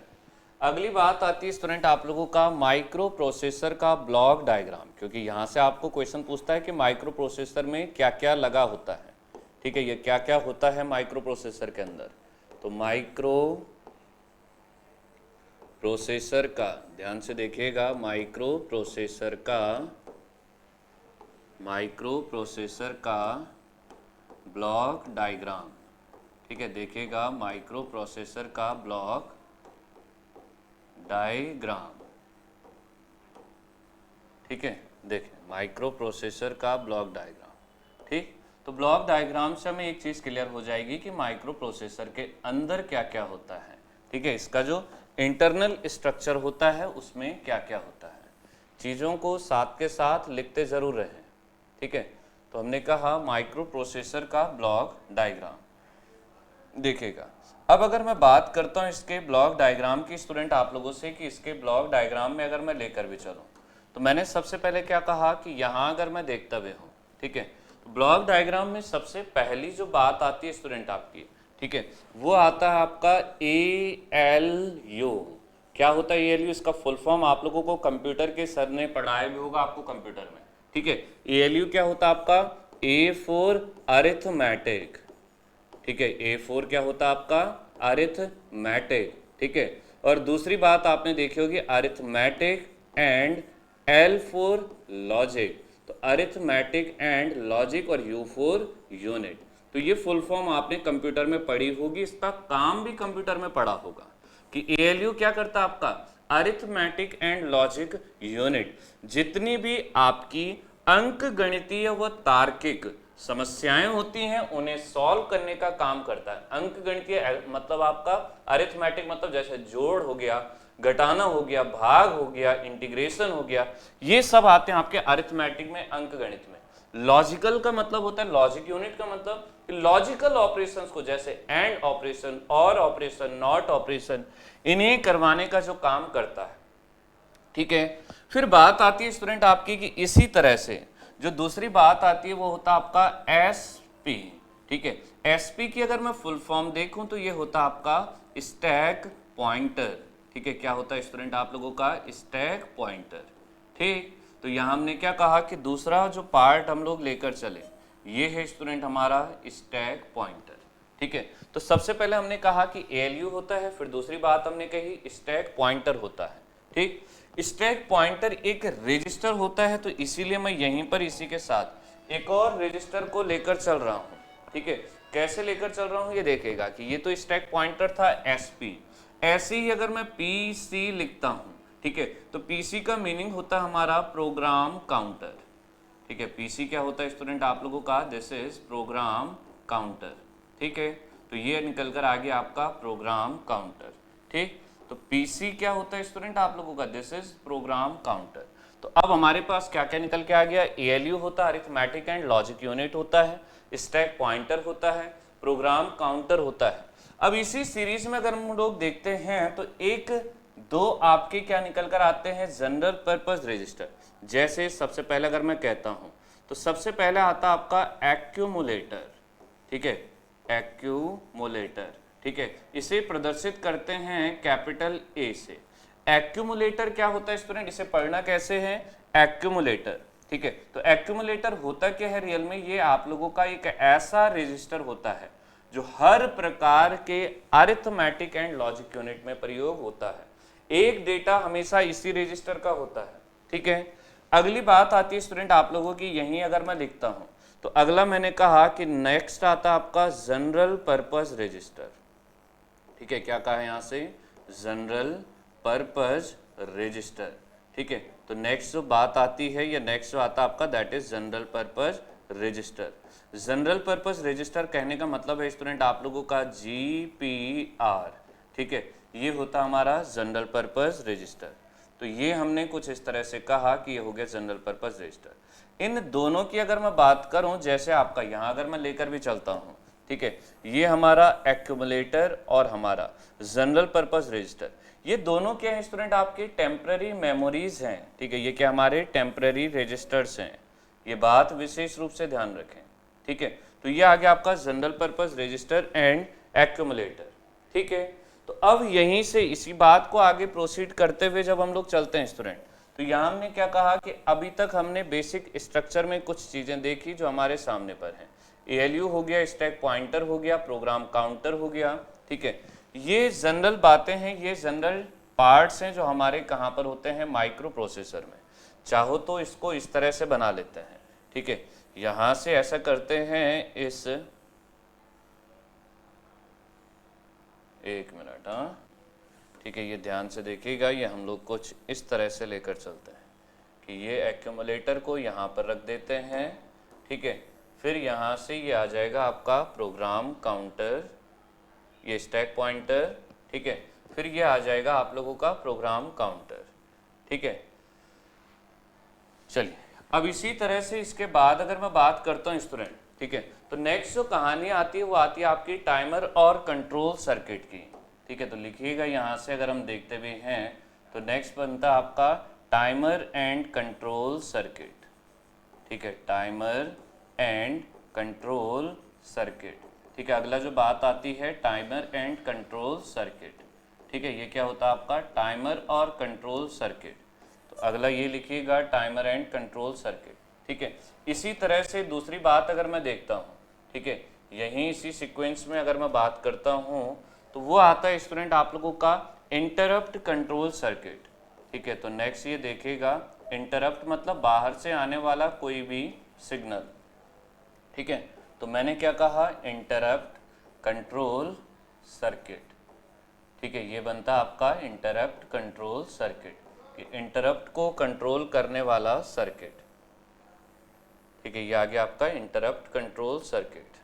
अगली बात आती है स्टूडेंट आप लोगों का माइक्रो प्रोसेसर का ब्लॉक डायग्राम, क्योंकि यहाँ से आपको क्वेश्चन पूछता है कि माइक्रो प्रोसेसर में क्या क्या लगा होता है। ठीक है, ये क्या क्या होता है माइक्रो प्रोसेसर के अंदर, तो माइक्रो प्रोसेसर का, ध्यान से देखिएगा, माइक्रो प्रोसेसर का ब्लॉक डायग्राम। ठीक है, देखिएगा माइक्रो प्रोसेसर का ब्लॉक डायग्राम। ठीक है, देखिए माइक्रो प्रोसेसर का ब्लॉक डायग्राम। ठीक, तो ब्लॉक डायग्राम से हमें एक चीज क्लियर हो जाएगी कि माइक्रो प्रोसेसर के अंदर क्या क्या होता है। ठीक है, इसका जो इंटरनल स्ट्रक्चर होता है उसमें क्या क्या होता है, चीज़ों को साथ के साथ लिखते ज़रूर रहें। ठीक है, तो हमने कहा माइक्रो प्रोसेसर का ब्लॉक डायग्राम। देखिएगा, अब अगर मैं बात करता हूँ इसके ब्लॉक डायग्राम की स्टूडेंट आप लोगों से कि इसके ब्लॉक डायग्राम में अगर मैं लेकर भी चलूँ, तो मैंने सबसे पहले क्या कहा कि यहाँ अगर मैं देखता हुए हूँ, ठीक है, तो ब्लॉक डायग्राम में सबसे पहली जो बात आती है स्टूडेंट आपकी, ठीक है, वो आता है आपका ALU। क्या होता है ALU? इसका फुल फॉर्म आप लोगों को कंप्यूटर के सर ने पढ़ाया भी होगा आपको कंप्यूटर में। ठीक है, ALU क्या होता है आपका? A for arithmetic. ठीक है, A फॉर क्या होता है आपका? अरिथमेटिक। ठीक है, और दूसरी बात आपने देखी होगी arithmetic and L for logic, तो अरिथमेटिक एंड लॉजिक और U फॉर यूनिट। तो ये फुल फॉर्म आपने कंप्यूटर में पढ़ी होगी, इसका काम भी कंप्यूटर में पढ़ा होगा कि ALU क्या करता है आपका? Arithmetic and logic unit. जितनी भी आपकी अंक गणितीय व तार्किक समस्याएं होती हैं उन्हें सॉल्व करने का काम करता है। अंक गणितीय मतलब आपका अरिथमेटिक मतलब जैसे जोड़ हो गया, घटाना हो गया, भाग हो गया, इंटीग्रेशन हो गया, ये सब आते हैं आपके अरिथमेटिक में, अंक गणित में। लॉजिकल का मतलब होता है, लॉजिक यूनिट का मतलब लॉजिकल ऑपरेशंस को, जैसे एंड ऑपरेशन, और ऑपरेशन, नॉट ऑपरेशन, इन्हें करवाने का जो काम करता है। ठीक है, फिर बात आती है स्टूडेंट आपकी कि इसी तरह से जो दूसरी बात आती है वो होता है आपका SP। ठीक है, SP की अगर मैं फुल फॉर्म देखूं तो ये होता आपका स्टैक पॉइंटर। ठीक है, क्या होता है स्टूडेंट आप लोगों का? Stack pointer. ठीक, तो यहाँ हमने क्या कहा कि दूसरा जो पार्ट हम लोग लेकर चले ये है स्टूडेंट हमारा स्टैक पॉइंटर। ठीक है, तो सबसे पहले हमने कहा कि ALU होता है, फिर दूसरी बात हमने कही स्टैक पॉइंटर होता है। ठीक, स्टैक पॉइंटर एक रजिस्टर होता है, तो इसीलिए मैं यहीं पर इसी के साथ एक और रजिस्टर को लेकर चल रहा हूँ। ठीक है, कैसे लेकर चल रहा हूँ ये देखेगा कि ये तो स्टैक पॉइंटर था SP, ऐसे ही अगर मैं PC लिखता हूँ, ठीक है, तो PC का मीनिंग होता है हमारा प्रोग्राम काउंटर। ठीक है, PC क्या होता है स्टूडेंट आप लोगों का? This is program counter. ठीक है, तो ये निकल कर आ गया आपका प्रोग्राम काउंटर। ठीक, तो PC क्या होता है स्टूडेंट आप लोगों का? This is program counter. तो अब हमारे पास क्या क्या निकल के आ गया? ALU होता है, अरिथमेटिक एंड लॉजिक यूनिट होता है, स्टैक पॉइंटर होता है, प्रोग्राम काउंटर होता है। अब इसी सीरीज में अगर हम लोग देखते हैं तो एक दो आपके क्या निकल कर आते हैं? General purpose register. जैसे सबसे पहले अगर मैं कहता हूं तो सबसे पहले आता आपका एक्यूमुलेटर। ठीक है, एक्यूमुलेटर, ठीक है, इसे प्रदर्शित करते हैं कैपिटल ए से। एक्यूमुलेटर क्या होता है स्टूडेंट, इसे पढ़ना कैसे है, एक्यूमुलेटर, ठीक है। तो एक्यूमुलेटर होता क्या है रियल में, ये आप लोगों का एक ऐसा रजिस्टर होता है जो हर प्रकार के अरिथमेटिक एंड लॉजिक यूनिट में प्रयोग होता है। एक डेटा हमेशा इसी रजिस्टर का होता है, ठीक है। अगली बात आती है स्टूडेंट आप लोगों की, यहीं अगर मैं लिखता हूं तो अगला मैंने कहा कि नेक्स्ट आता आपका जनरल पर्पस रजिस्टर, ठीक है। क्या कहा है यहां से, जनरल पर्पस रजिस्टर, ठीक है। तो नेक्स्ट जो बात आती है या नेक्स्ट जो आता आपका that is general purpose register. General purpose register कहने का मतलब है स्टूडेंट आप लोगों का GPR, ठीक है, ये होता हमारा जनरल पर्पस रजिस्टर। तो ये हमने कुछ इस तरह से कहा कि ये हो गया जनरल पर्पस रजिस्टर। इन दोनों की अगर मैं बात करूं, जैसे आपका यहाँ अगर मैं लेकर भी चलता हूँ, ठीक है, ये हमारा एक्यूमुलेटर और हमारा जनरल पर्पस रजिस्टर, ये दोनों क्या है स्टूडेंट, आपके टेम्पररी मेमोरीज हैं, ठीक है। ये क्या हमारे टेम्पररी रजिस्टर्स हैं, ये बात विशेष रूप से ध्यान रखें, ठीक है। तो ये आ गया आपका general purpose register and accumulator, ठीक है। तो अब यहीं से इसी बात को आगे प्रोसीड करते हुए जब हम लोग चलते हैं स्टूडेंट, तो यहाँ हमने क्या कहा कि अभी तक हमने बेसिक स्ट्रक्चर में कुछ चीजें देखी जो हमारे सामने पर हैं। ALU हो गया, स्टैक पॉइंटर हो गया, प्रोग्राम काउंटर हो गया, ठीक है। ये जनरल बातें हैं, ये जनरल पार्ट्स हैं जो हमारे कहाँ पर होते हैं, माइक्रो प्रोसेसर में। चाहो तो इसको इस तरह से बना लेते हैं, ठीक है। यहाँ से ऐसा करते हैं, इस एक मिनट, हाँ ठीक है, ये ध्यान से देखिएगा, ये हम लोग कुछ इस तरह से लेकर चलते हैं कि ये एक्यूमुलेटर को यहाँ पर रख देते हैं, ठीक है। फिर यहाँ से ये आ जाएगा आपका प्रोग्राम काउंटर, ये स्टैक पॉइंटर, ठीक है। फिर ये आ जाएगा आप लोगों का प्रोग्राम काउंटर, ठीक है। चलिए अब इसी तरह से इसके बाद अगर मैं बात करता हूँ स्टूडेंट, ठीक है, तो नेक्स्ट जो कहानी आती है वो आती है आपकी टाइमर और कंट्रोल सर्किट की, ठीक है। तो लिखिएगा यहाँ से अगर हम देखते भी हैं तो नेक्स्ट बनता है आपका टाइमर एंड कंट्रोल सर्किट, ठीक है, टाइमर एंड कंट्रोल सर्किट, ठीक है। अगला जो बात आती है टाइमर एंड कंट्रोल सर्किट, ठीक है, ये क्या होता है आपका टाइमर और कंट्रोल सर्किट। तो अगला ये लिखिएगा टाइमर एंड कंट्रोल सर्किट, ठीक है। इसी तरह से दूसरी बात अगर मैं देखता हूँ, ठीक है, यहीं इसी सीक्वेंस में अगर मैं बात करता हूँ तो वो आता है स्टूडेंट आप लोगों का इंटरप्ट कंट्रोल सर्किट, ठीक है। तो नेक्स्ट ये देखिएगा, इंटरप्ट मतलब बाहर से आने वाला कोई भी सिग्नल, ठीक है। तो मैंने क्या कहा, इंटरप्ट कंट्रोल सर्किट, ठीक है, ये बनता आपका इंटरप्ट कंट्रोल सर्किट, इंटरप्ट को कंट्रोल करने वाला सर्किट, ठीक है। ये आ गया आपका इंटरप्ट कंट्रोल सर्किट,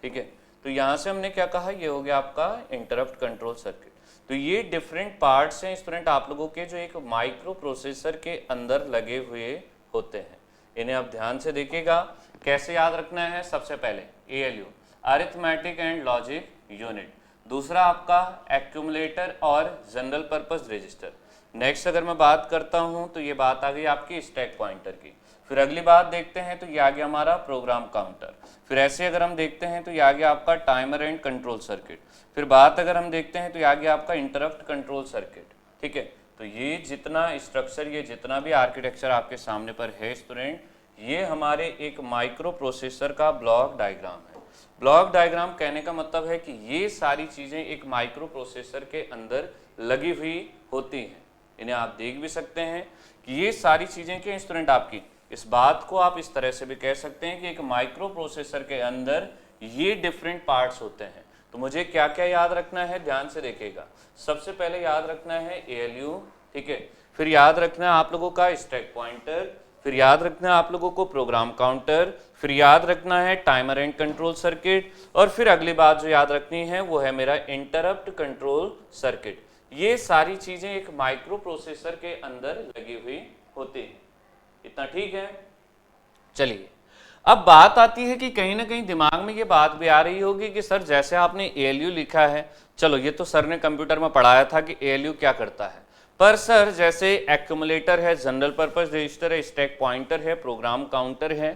ठीक है। तो यहाँ से हमने क्या कहा, ये हो गया आपका इंटरप्ट कंट्रोल सर्किट। तो ये डिफरेंट पार्ट्स हैं स्टूडेंट आप लोगों के जो एक माइक्रो प्रोसेसर के अंदर लगे हुए होते हैं। इन्हें आप ध्यान से देखिएगा, कैसे याद रखना है। सबसे पहले ALU arithmetic and logic unit, दूसरा आपका एक्यूमुलेटर और जनरल पर्पस रजिस्टर। नेक्स्ट अगर मैं बात करता हूं तो ये बात आ गई आपकी स्टैक पॉइंटर की। फिर अगली बात देखते हैं तो ये आ गया हमारा प्रोग्राम काउंटर। फिर ऐसे अगर हम देखते हैं तो ये आ गया आपका टाइमर एंड कंट्रोल सर्किट। फिर बात अगर हम देखते हैं तो ये आ गया आपका इंटरप्ट कंट्रोल सर्किट, ठीक है। तो ये जितना स्ट्रक्चर, ये जितना भी आर्किटेक्चर आपके सामने पर है स्टूडेंट, ये हमारे एक माइक्रो प्रोसेसर का ब्लॉक डायग्राम है। ब्लॉक डायग्राम कहने का मतलब है कि ये सारी चीज़ें एक माइक्रो प्रोसेसर के अंदर लगी हुई होती हैं। इन्हें आप देख भी सकते हैं कि ये सारी चीज़ें क्या स्टूडेंट आपकी, इस बात को आप इस तरह से भी कह सकते हैं कि एक माइक्रो प्रोसेसर के अंदर ये डिफरेंट पार्ट्स होते हैं। तो मुझे क्या क्या याद रखना है, ध्यान से देखिएगा। सबसे पहले याद रखना है ALU, ठीक है। फिर याद रखना है आप लोगों का स्टैक पॉइंटर, फिर याद रखना है आप लोगों को प्रोग्राम काउंटर, फिर याद रखना है टाइमर एंड कंट्रोल सर्किट, और फिर अगली बात जो याद रखनी है वो है मेरा इंटरप्ट कंट्रोल सर्किट। ये सारी चीजें एक माइक्रो प्रोसेसर के अंदर लगी हुई होती है। इतना ठीक है। चलिए अब बात आती है कि कहीं ना कहीं दिमाग में ये बात भी आ रही होगी कि सर जैसे आपने ALU लिखा है, चलो ये तो सर ने कंप्यूटर में पढ़ाया था कि ALU क्या करता है, पर सर जैसे एक्यूमुलेटर है, जनरल पर्पस रजिस्टर है, स्टैक पॉइंटर है, प्रोग्राम काउंटर है,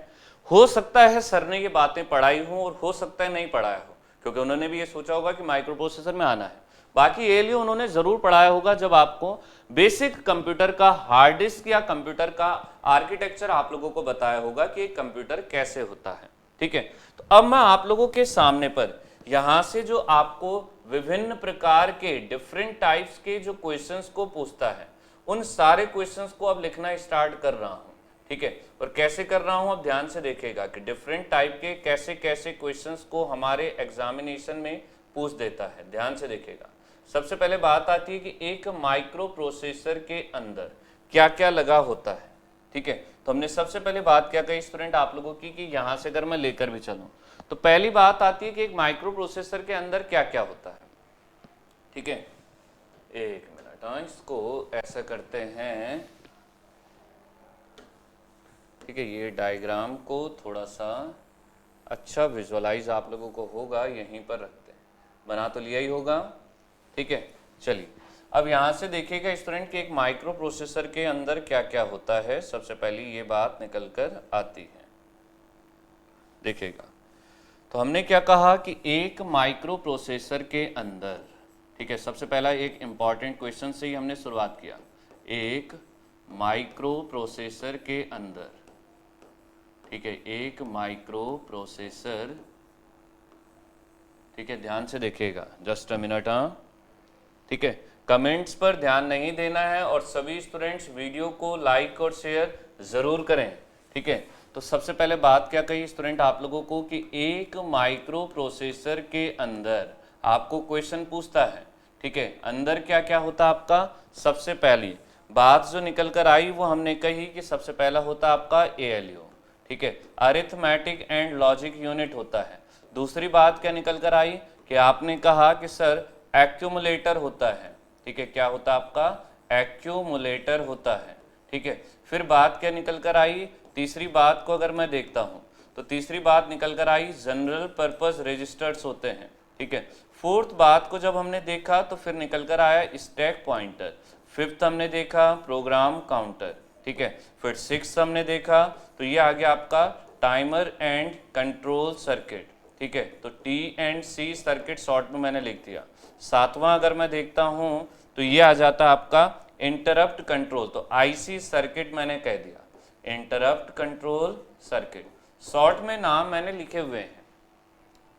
हो सकता है सर ने ये बातें पढ़ाई हो और हो सकता है नहीं पढ़ाया हो, क्योंकि उन्होंने भी ये सोचा होगा कि माइक्रो प्रोसेसर में आना है। बाकी एएलयू उन्होंने जरूर पढ़ाया होगा जब आपको बेसिक कंप्यूटर का हार्ड डिस्क या कंप्यूटर का आर्किटेक्चर आप लोगों को बताया होगा कि एक कंप्यूटर कैसे होता है। ठीक है, तो अब मैं आप लोगों के सामने पर यहां से जो आपको विभिन्न प्रकार के डिफरेंट टाइप्स के जो क्वेश्चंस को पूछता है, उन सारे क्वेश्चंस को अब लिखना स्टार्ट कर रहा हूं। ठीक है, और कैसे कर रहा हूं अब ध्यान से देखिएगा कि डिफरेंट टाइप के कैसे कैसे क्वेश्चंस को हमारे एग्जामिनेशन में पूछ देता है। ध्यान से देखिएगा, सबसे पहले बात आती है कि एक माइक्रो प्रोसेसर के अंदर क्या क्या लगा होता है। ठीक है, तो हमने सबसे पहले बात क्या कही स्टूडेंट आप लोगों की कि यहां से अगर मैं लेकर भी चलूं तो पहली बात आती है कि एक माइक्रो प्रोसेसर के अंदर क्या क्या होता है। ठीक है, एक मिनट, इसको ऐसा करते हैं। ठीक है, ये डायग्राम को थोड़ा सा अच्छा विजुअलाइज आप लोगों को होगा, यहीं पर रखते हैं, बना तो लिया ही होगा। ठीक है, चलिए अब यहां से देखिएगा स्टूडेंट कि एक माइक्रो प्रोसेसर के अंदर क्या क्या होता है। सबसे पहले ये बात निकल कर आती है, देखिएगा। तो हमने क्या कहा कि एक माइक्रो प्रोसेसर के अंदर, ठीक है, सबसे पहला एक इंपॉर्टेंट क्वेश्चन से ही हमने शुरुआत किया। एक माइक्रो प्रोसेसर के अंदर, ठीक है, एक माइक्रो प्रोसेसर, ठीक है, ध्यान से देखिएगा, जस्ट अ मिनट। हाँ, ठीक है, कमेंट्स पर ध्यान नहीं देना है और सभी स्टूडेंट्स वीडियो को लाइक और शेयर जरूर करें। ठीक है, तो सबसे पहले बात क्या कही स्टूडेंट आप लोगों को कि एक माइक्रो प्रोसेसर के अंदर आपको क्वेश्चन पूछता है। ठीक है, अंदर क्या क्या होता है आपका, सबसे पहली बात जो निकल कर आई वो हमने कही कि सबसे पहला होता आपका एएलयू। ठीक है, अरिथमेटिक एंड लॉजिक यूनिट होता है। दूसरी बात क्या निकल कर आई कि आपने कहा कि सर एक्यूमुलेटर होता है। ठीक है, क्या होता है आपका, एक्यूमुलेटर होता है। ठीक है, फिर बात क्या निकल कर आई, तीसरी बात को अगर मैं देखता हूं तो तीसरी बात निकल कर आई जनरल पर्पस रजिस्टर्स होते हैं। ठीक है, फोर्थ बात को जब हमने देखा तो फिर निकल कर आया स्टैक पॉइंटर। फिफ्थ हमने देखा प्रोग्राम काउंटर। ठीक है, फिर सिक्स हमने देखा तो ये आ गया आपका टाइमर एंड कंट्रोल सर्किट। ठीक है, तो T and C circuit short में मैंने लिख दिया। सातवां अगर मैं देखता हूं तो ये आ जाता आपका इंटरप्ट कंट्रोल, तो आईसी सर्किट मैंने कह दिया, इंटरप्ट कंट्रोल सर्किट, शॉर्ट में नाम मैंने लिखे हुए हैं।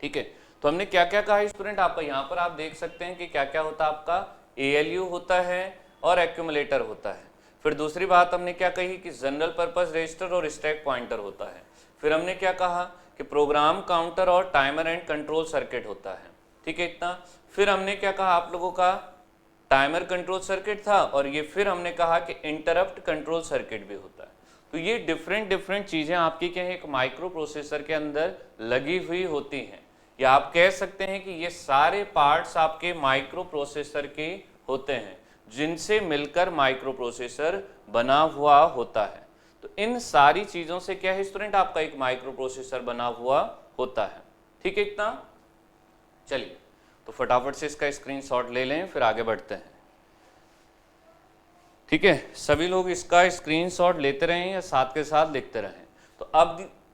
ठीक है, तो हमने क्या क्या कहा स्टूडेंट आपका, यहाँ पर आप देख सकते हैं कि क्या क्या होता है आपका, एएलयू होता है और एक्यूमुलेटर होता है। फिर दूसरी बात हमने क्या कही कि जनरल पर्पस रजिस्टर और स्टैक पॉइंटर होता है। फिर हमने क्या कहा कि प्रोग्राम काउंटर और टाइमर एंड कंट्रोल सर्किट होता है। ठीक है, इतना। फिर हमने क्या कहा आप लोगों का, टाइमर कंट्रोल सर्किट था, और ये फिर हमने कहा कि इंटरप्ट कंट्रोल सर्किट भी होता है। तो ये डिफरेंट चीजें आपकी क्या है, एक माइक्रो प्रोसेसर के अंदर लगी हुई होती हैं, या आप कह सकते हैं कि ये सारे पार्ट्स आपके माइक्रो प्रोसेसर के होते हैं जिनसे मिलकर माइक्रो प्रोसेसर बना हुआ होता है। तो इन सारी चीजों से क्या है स्टूडेंट, आपका एक माइक्रो प्रोसेसर बना हुआ होता है। ठीक है, इतना। चलिए, तो फटाफट से इसका स्क्रीनशॉट ले लें, फिर आगे बढ़ते हैं। ठीक है, सभी लोग इसका स्क्रीनशॉट लेते रहें या साथ के साथ लिखते रहें। तो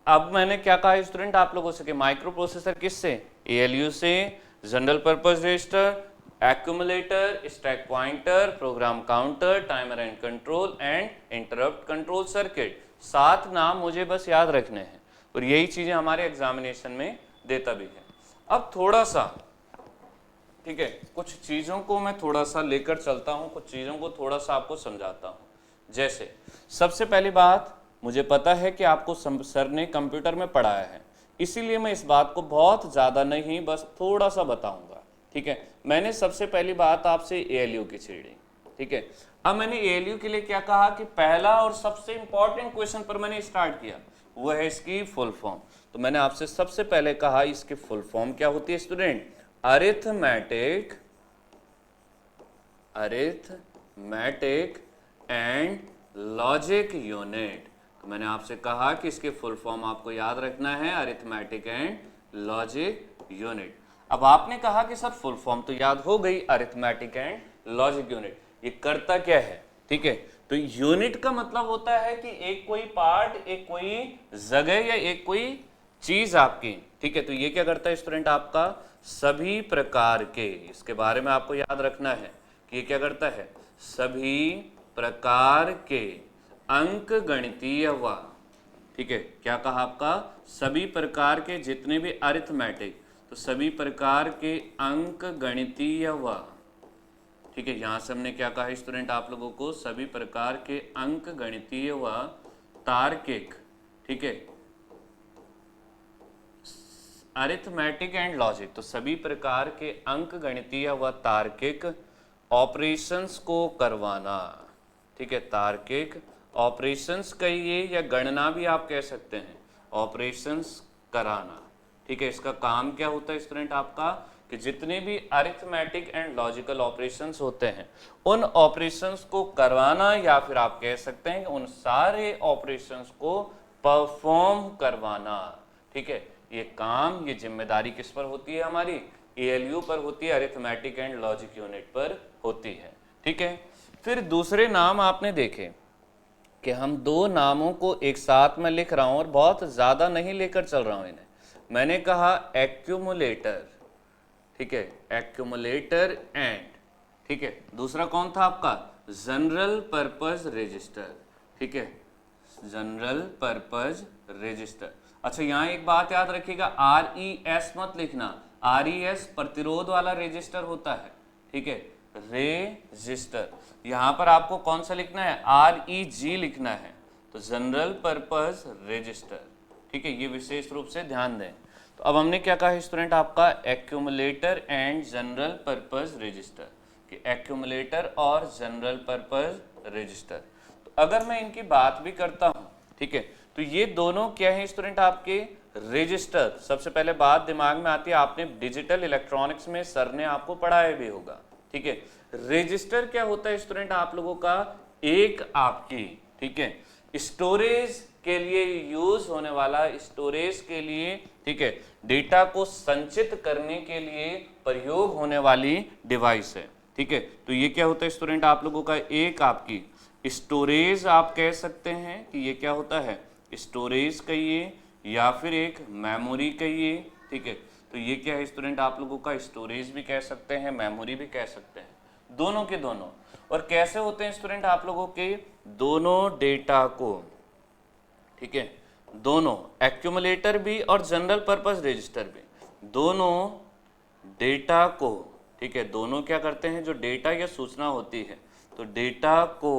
अब मैंने क्या कहा स्टूडेंट आप लोगों से कि माइक्रो प्रोसेसर किससे, एएलयू से, general purpose register, accumulator, stack pointer, program counter, timer and control and interrupt control circuit. 7 नाम मुझे बस याद रखने हैं और यही चीजें हमारे एग्जामिनेशन में देता भी है। अब थोड़ा सा, ठीक है, कुछ चीजों को मैं थोड़ा सा लेकर चलता हूं, कुछ चीजों को थोड़ा सा आपको समझाता हूं। जैसे सबसे पहली बात, मुझे पता है कि आपको सर ने कंप्यूटर में पढ़ाया है, इसीलिए मैं इस बात को बहुत ज्यादा नहीं बस थोड़ा सा बताऊंगा। ठीक है, मैंने सबसे पहली बात आपसे एएलयू की छेड़ी। ठीक है, अब मैंने एएलयू के लिए क्या कहा कि पहला और सबसे इंपॉर्टेंट क्वेश्चन पर मैंने स्टार्ट किया, वो है इसकी फुल फॉर्म। तो मैंने आपसे सबसे पहले कहा इसकी फुल फॉर्म क्या होती है student, arithmetic and logic unit. तो मैंने आपसे कहा कि इसकी फुल फॉर्म आपको याद रखना है, अरिथमेटिक एंड लॉजिक यूनिट। अब आपने कहा कि सर फुल फॉर्म तो याद हो गई, अरिथमेटिक एंड लॉजिक यूनिट, ये करता क्या है। ठीक है, तो यूनिट का मतलब होता है कि एक कोई पार्ट, एक कोई जगह या एक कोई चीज आपकी, ठीक है। तो ये क्या करता है स्टूडेंट, आपका सभी प्रकार के, इसके बारे में आपको याद रखना है कि ये क्या करता है, सभी प्रकार के अंक गणितीय व, ठीक है, क्या कहा आपका, सभी प्रकार के जितने भी अरिथमेटिक, तो सभी प्रकार के अंक गणितीय व, ठीक है, यहां से हमने क्या कहा स्टूडेंट आप लोगों को, सभी प्रकार के अंक गणितीय व तार्किक, ठीक है, अरिथमेटिक एंड लॉजिक, तो सभी प्रकार के अंक गणितीय व तार्किक ऑपरेशंस को करवाना, ठीक है, तार्किक ऑपरेशंस कहिए या गणना भी आप कह सकते हैं, ऑपरेशंस कराना, ठीक है। इसका काम क्या होता है स्टूडेंट आपका, कि जितने भी अरिथमेटिक एंड लॉजिकल ऑपरेशंस होते हैं उन ऑपरेशंस को करवाना, या फिर आप कह सकते हैं कि उन सारे ऑपरेशंस को परफॉर्म करवाना, ठीक है। ये काम, ये जिम्मेदारी किस पर होती है हमारी, एएलयू पर होती है, अरिथमेटिक एंड लॉजिक यूनिट पर होती है, ठीक है। फिर दूसरे नाम आपने देखे कि हम दो नामों को एक साथ में लिख रहा हूं और बहुत ज्यादा नहीं लेकर चल रहा हूं इन्हें। मैंने कहा एक्यूमुलेटर, ठीक है, एक्यूमुलेटर एंड, ठीक है, दूसरा कौन था आपका, जनरल पर्पस रजिस्टर, ठीक है, जनरल पर्पस रजिस्टर। अच्छा, यहाँ एक बात याद रखिएगा, RES मत लिखना, RES प्रतिरोध वाला रजिस्टर होता है, ठीक है, रजिस्टर। यहाँ पर आपको कौन सा लिखना है, REG लिखना है, तो जनरल पर्पस रजिस्टर, ठीक है, ये विशेष रूप से ध्यान दें। तो अब हमने क्या कहा स्टूडेंट आपका, accumulator and general purpose register, कि एक्यूमुलेटर और जनरल पर्पस रजिस्टर। तो अगर मैं इनकी बात भी करता हूँ, ठीक है, तो ये दोनों क्या है स्टूडेंट आपके, रजिस्टर। सबसे पहले बात दिमाग में आती है, आपने डिजिटल इलेक्ट्रॉनिक्स में सर ने आपको पढ़ाया भी होगा, ठीक है। रजिस्टर क्या होता है स्टूडेंट आप लोगों का, एक आपकी, ठीक है, स्टोरेज के लिए यूज होने वाला, स्टोरेज के लिए, ठीक है, डेटा को संचित करने के लिए प्रयोग होने वाली डिवाइस है, ठीक है। तो ये क्या होता है स्टूडेंट आप लोगों का, एक आपकी स्टोरेज आप कह सकते हैं कि ये क्या होता है, स्टोरेज कहिए या फिर एक मेमोरी कहिए, ठीक है। तो ये क्या है स्टूडेंट आप लोगों का, स्टोरेज भी कह सकते हैं, मेमोरी भी कह सकते हैं, दोनों के दोनों। और कैसे होते हैं स्टूडेंट आप लोगों के, दोनों डेटा को, ठीक है, दोनों एक्यूमुलेटर भी और जनरल पर्पस रजिस्टर भी, दोनों डेटा को, ठीक है, दोनों क्या करते हैं, जो डेटा या सूचना होती है, तो डेटा को,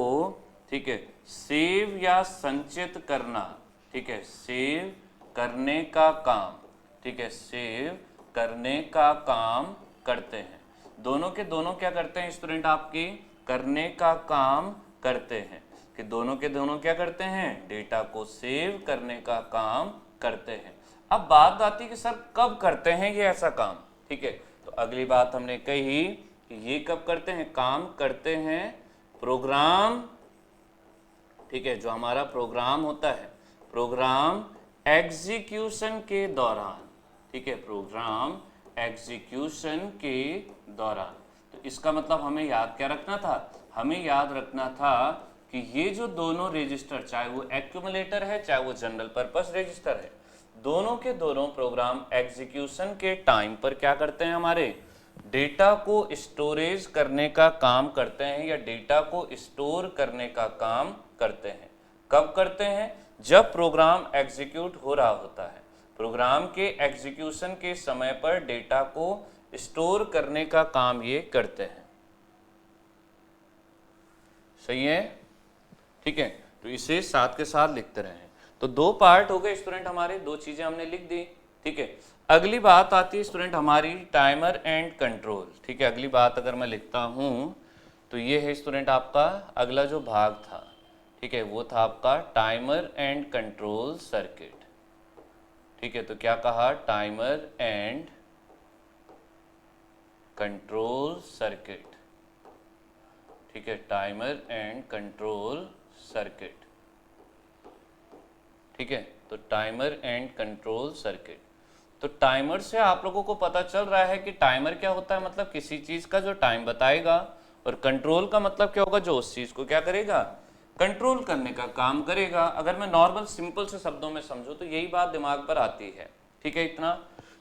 ठीक है, सेव या संचित करना, ठीक है, सेव करने का काम, ठीक है, सेव करने का काम करते हैं। दोनों के दोनों क्या करते हैं स्टूडेंट आपके, करने का काम करते हैं, कि दोनों के दोनों क्या करते हैं, डेटा को सेव करने का काम करते हैं। अब बात आती है कि सर कब करते हैं ये ऐसा काम, ठीक है। तो अगली बात हमने कही कि ये कब करते हैं, काम करते हैं प्रोग्राम, ठीक है, जो हमारा प्रोग्राम होता है, प्रोग्राम एग्जीक्यूशन के दौरान, ठीक है, प्रोग्राम एग्जीक्यूशन के दौरान। तो इसका मतलब हमें याद क्या रखना था, हमें याद रखना था कि ये जो दोनों रजिस्टर, चाहे वो एक्यूमुलेटर है चाहे वो जनरल पर्पस रजिस्टर है, दोनों के दोनों प्रोग्राम एग्जीक्यूशन के टाइम पर क्या करते हैं, हमारे डेटा को स्टोरेज करने का काम करते हैं या डेटा को स्टोर करने का काम करते हैं। कब करते हैं, जब प्रोग्राम एग्जीक्यूट हो रहा होता है, प्रोग्राम के एग्जीक्यूशन के समय पर डेटा को स्टोर करने का काम ये करते हैं। सही है, ठीक है। तो इसे साथ के साथ लिखते रहें। तो दो पार्ट हो गए स्टूडेंट हमारे, दो चीजें हमने लिख दी, ठीक है। अगली बात आती है स्टूडेंट हमारी टाइमर एंड कंट्रोल, ठीक है। अगली बात अगर मैं लिखता हूं तो ये है स्टूडेंट आपका अगला जो भाग था, ठीक है, वो था आपका टाइमर एंड कंट्रोल सर्किट, ठीक है। तो क्या कहा, टाइमर एंड कंट्रोल सर्किट, ठीक है, टाइमर एंड कंट्रोल सर्किट, ठीक है। तो टाइमर एंड कंट्रोल सर्किट, तो टाइमर से आप लोगों को पता चल रहा है कि टाइमर क्या होता है, मतलब किसी चीज का जो टाइम बताएगा, और कंट्रोल का मतलब क्या होगा, जो उस चीज को क्या करेगा, कंट्रोल करने का काम करेगा। अगर मैं नॉर्मल सिंपल से शब्दों में समझूं तो यही बात दिमाग पर आती है, ठीक है इतना।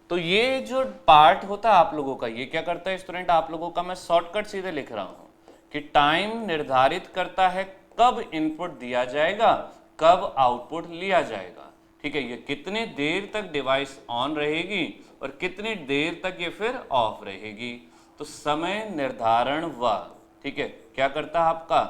तो ये जो पार्ट होता है आप लोगों का, ये क्या करता है स्टूडेंट आप लोगों का, मैं शॉर्टकट सीधे लिख रहा हूं कि टाइम निर्धारित करता है कब इनपुट दिया जाएगा, कब आउटपुट लिया जाएगा, ठीक है। ये कितने देर तक डिवाइस ऑन रहेगी और कितनी देर तक ये फिर ऑफ रहेगी। तो समय निर्धारण व, ठीक है, क्या करता है आपका,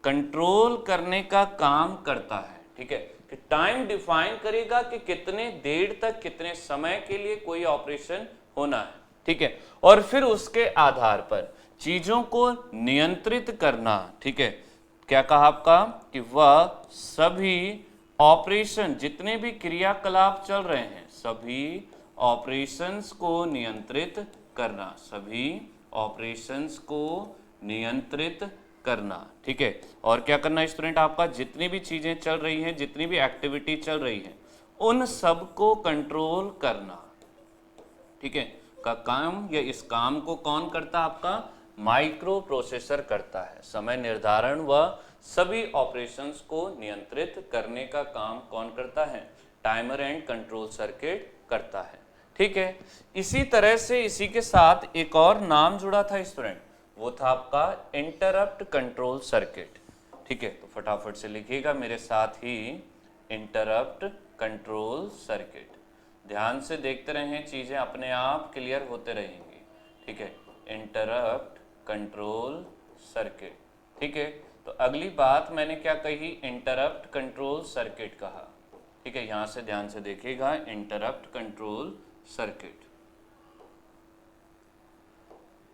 कंट्रोल करने का काम करता है, ठीक है, कि टाइम डिफाइन करेगा कि कितने देर तक कितने समय के लिए कोई ऑपरेशन होना है, ठीक है। और फिर उसके आधार पर चीजों को नियंत्रित करना, ठीक है। क्या कहा आपका कि वह सभी ऑपरेशन, जितने भी क्रियाकलाप चल रहे हैं, सभी ऑपरेशंस को नियंत्रित करना, सभी ऑपरेशंस को नियंत्रित करना, ठीक है। और क्या करना स्टूडेंट आपका, जितनी भी चीजें चल रही हैं, जितनी भी एक्टिविटी चल रही है, उन सब को कंट्रोल करना, ठीक है, का काम, या इस काम को कौन करता है आपका, माइक्रो प्रोसेसर करता है। समय निर्धारण व सभी ऑपरेशंस को नियंत्रित करने का काम कौन करता है, टाइमर एंड कंट्रोल सर्किट करता है, ठीक है। इसी तरह से इसी के साथ एक और नाम जुड़ा था स्टूडेंट, वो था आपका इंटरप्ट कंट्रोल सर्किट, ठीक है। तो फटाफट से लिखिएगा मेरे साथ ही, इंटरप्ट कंट्रोल सर्किट। ध्यान से देखते रहें, चीजें अपने आप क्लियर होते रहेंगी, ठीक है। इंटरप्ट कंट्रोल सर्किट, ठीक है। तो अगली बात मैंने क्या कही, इंटरप्ट कंट्रोल सर्किट कहा, ठीक है। यहां से ध्यान से देखिएगा, इंटरप्ट कंट्रोल सर्किट,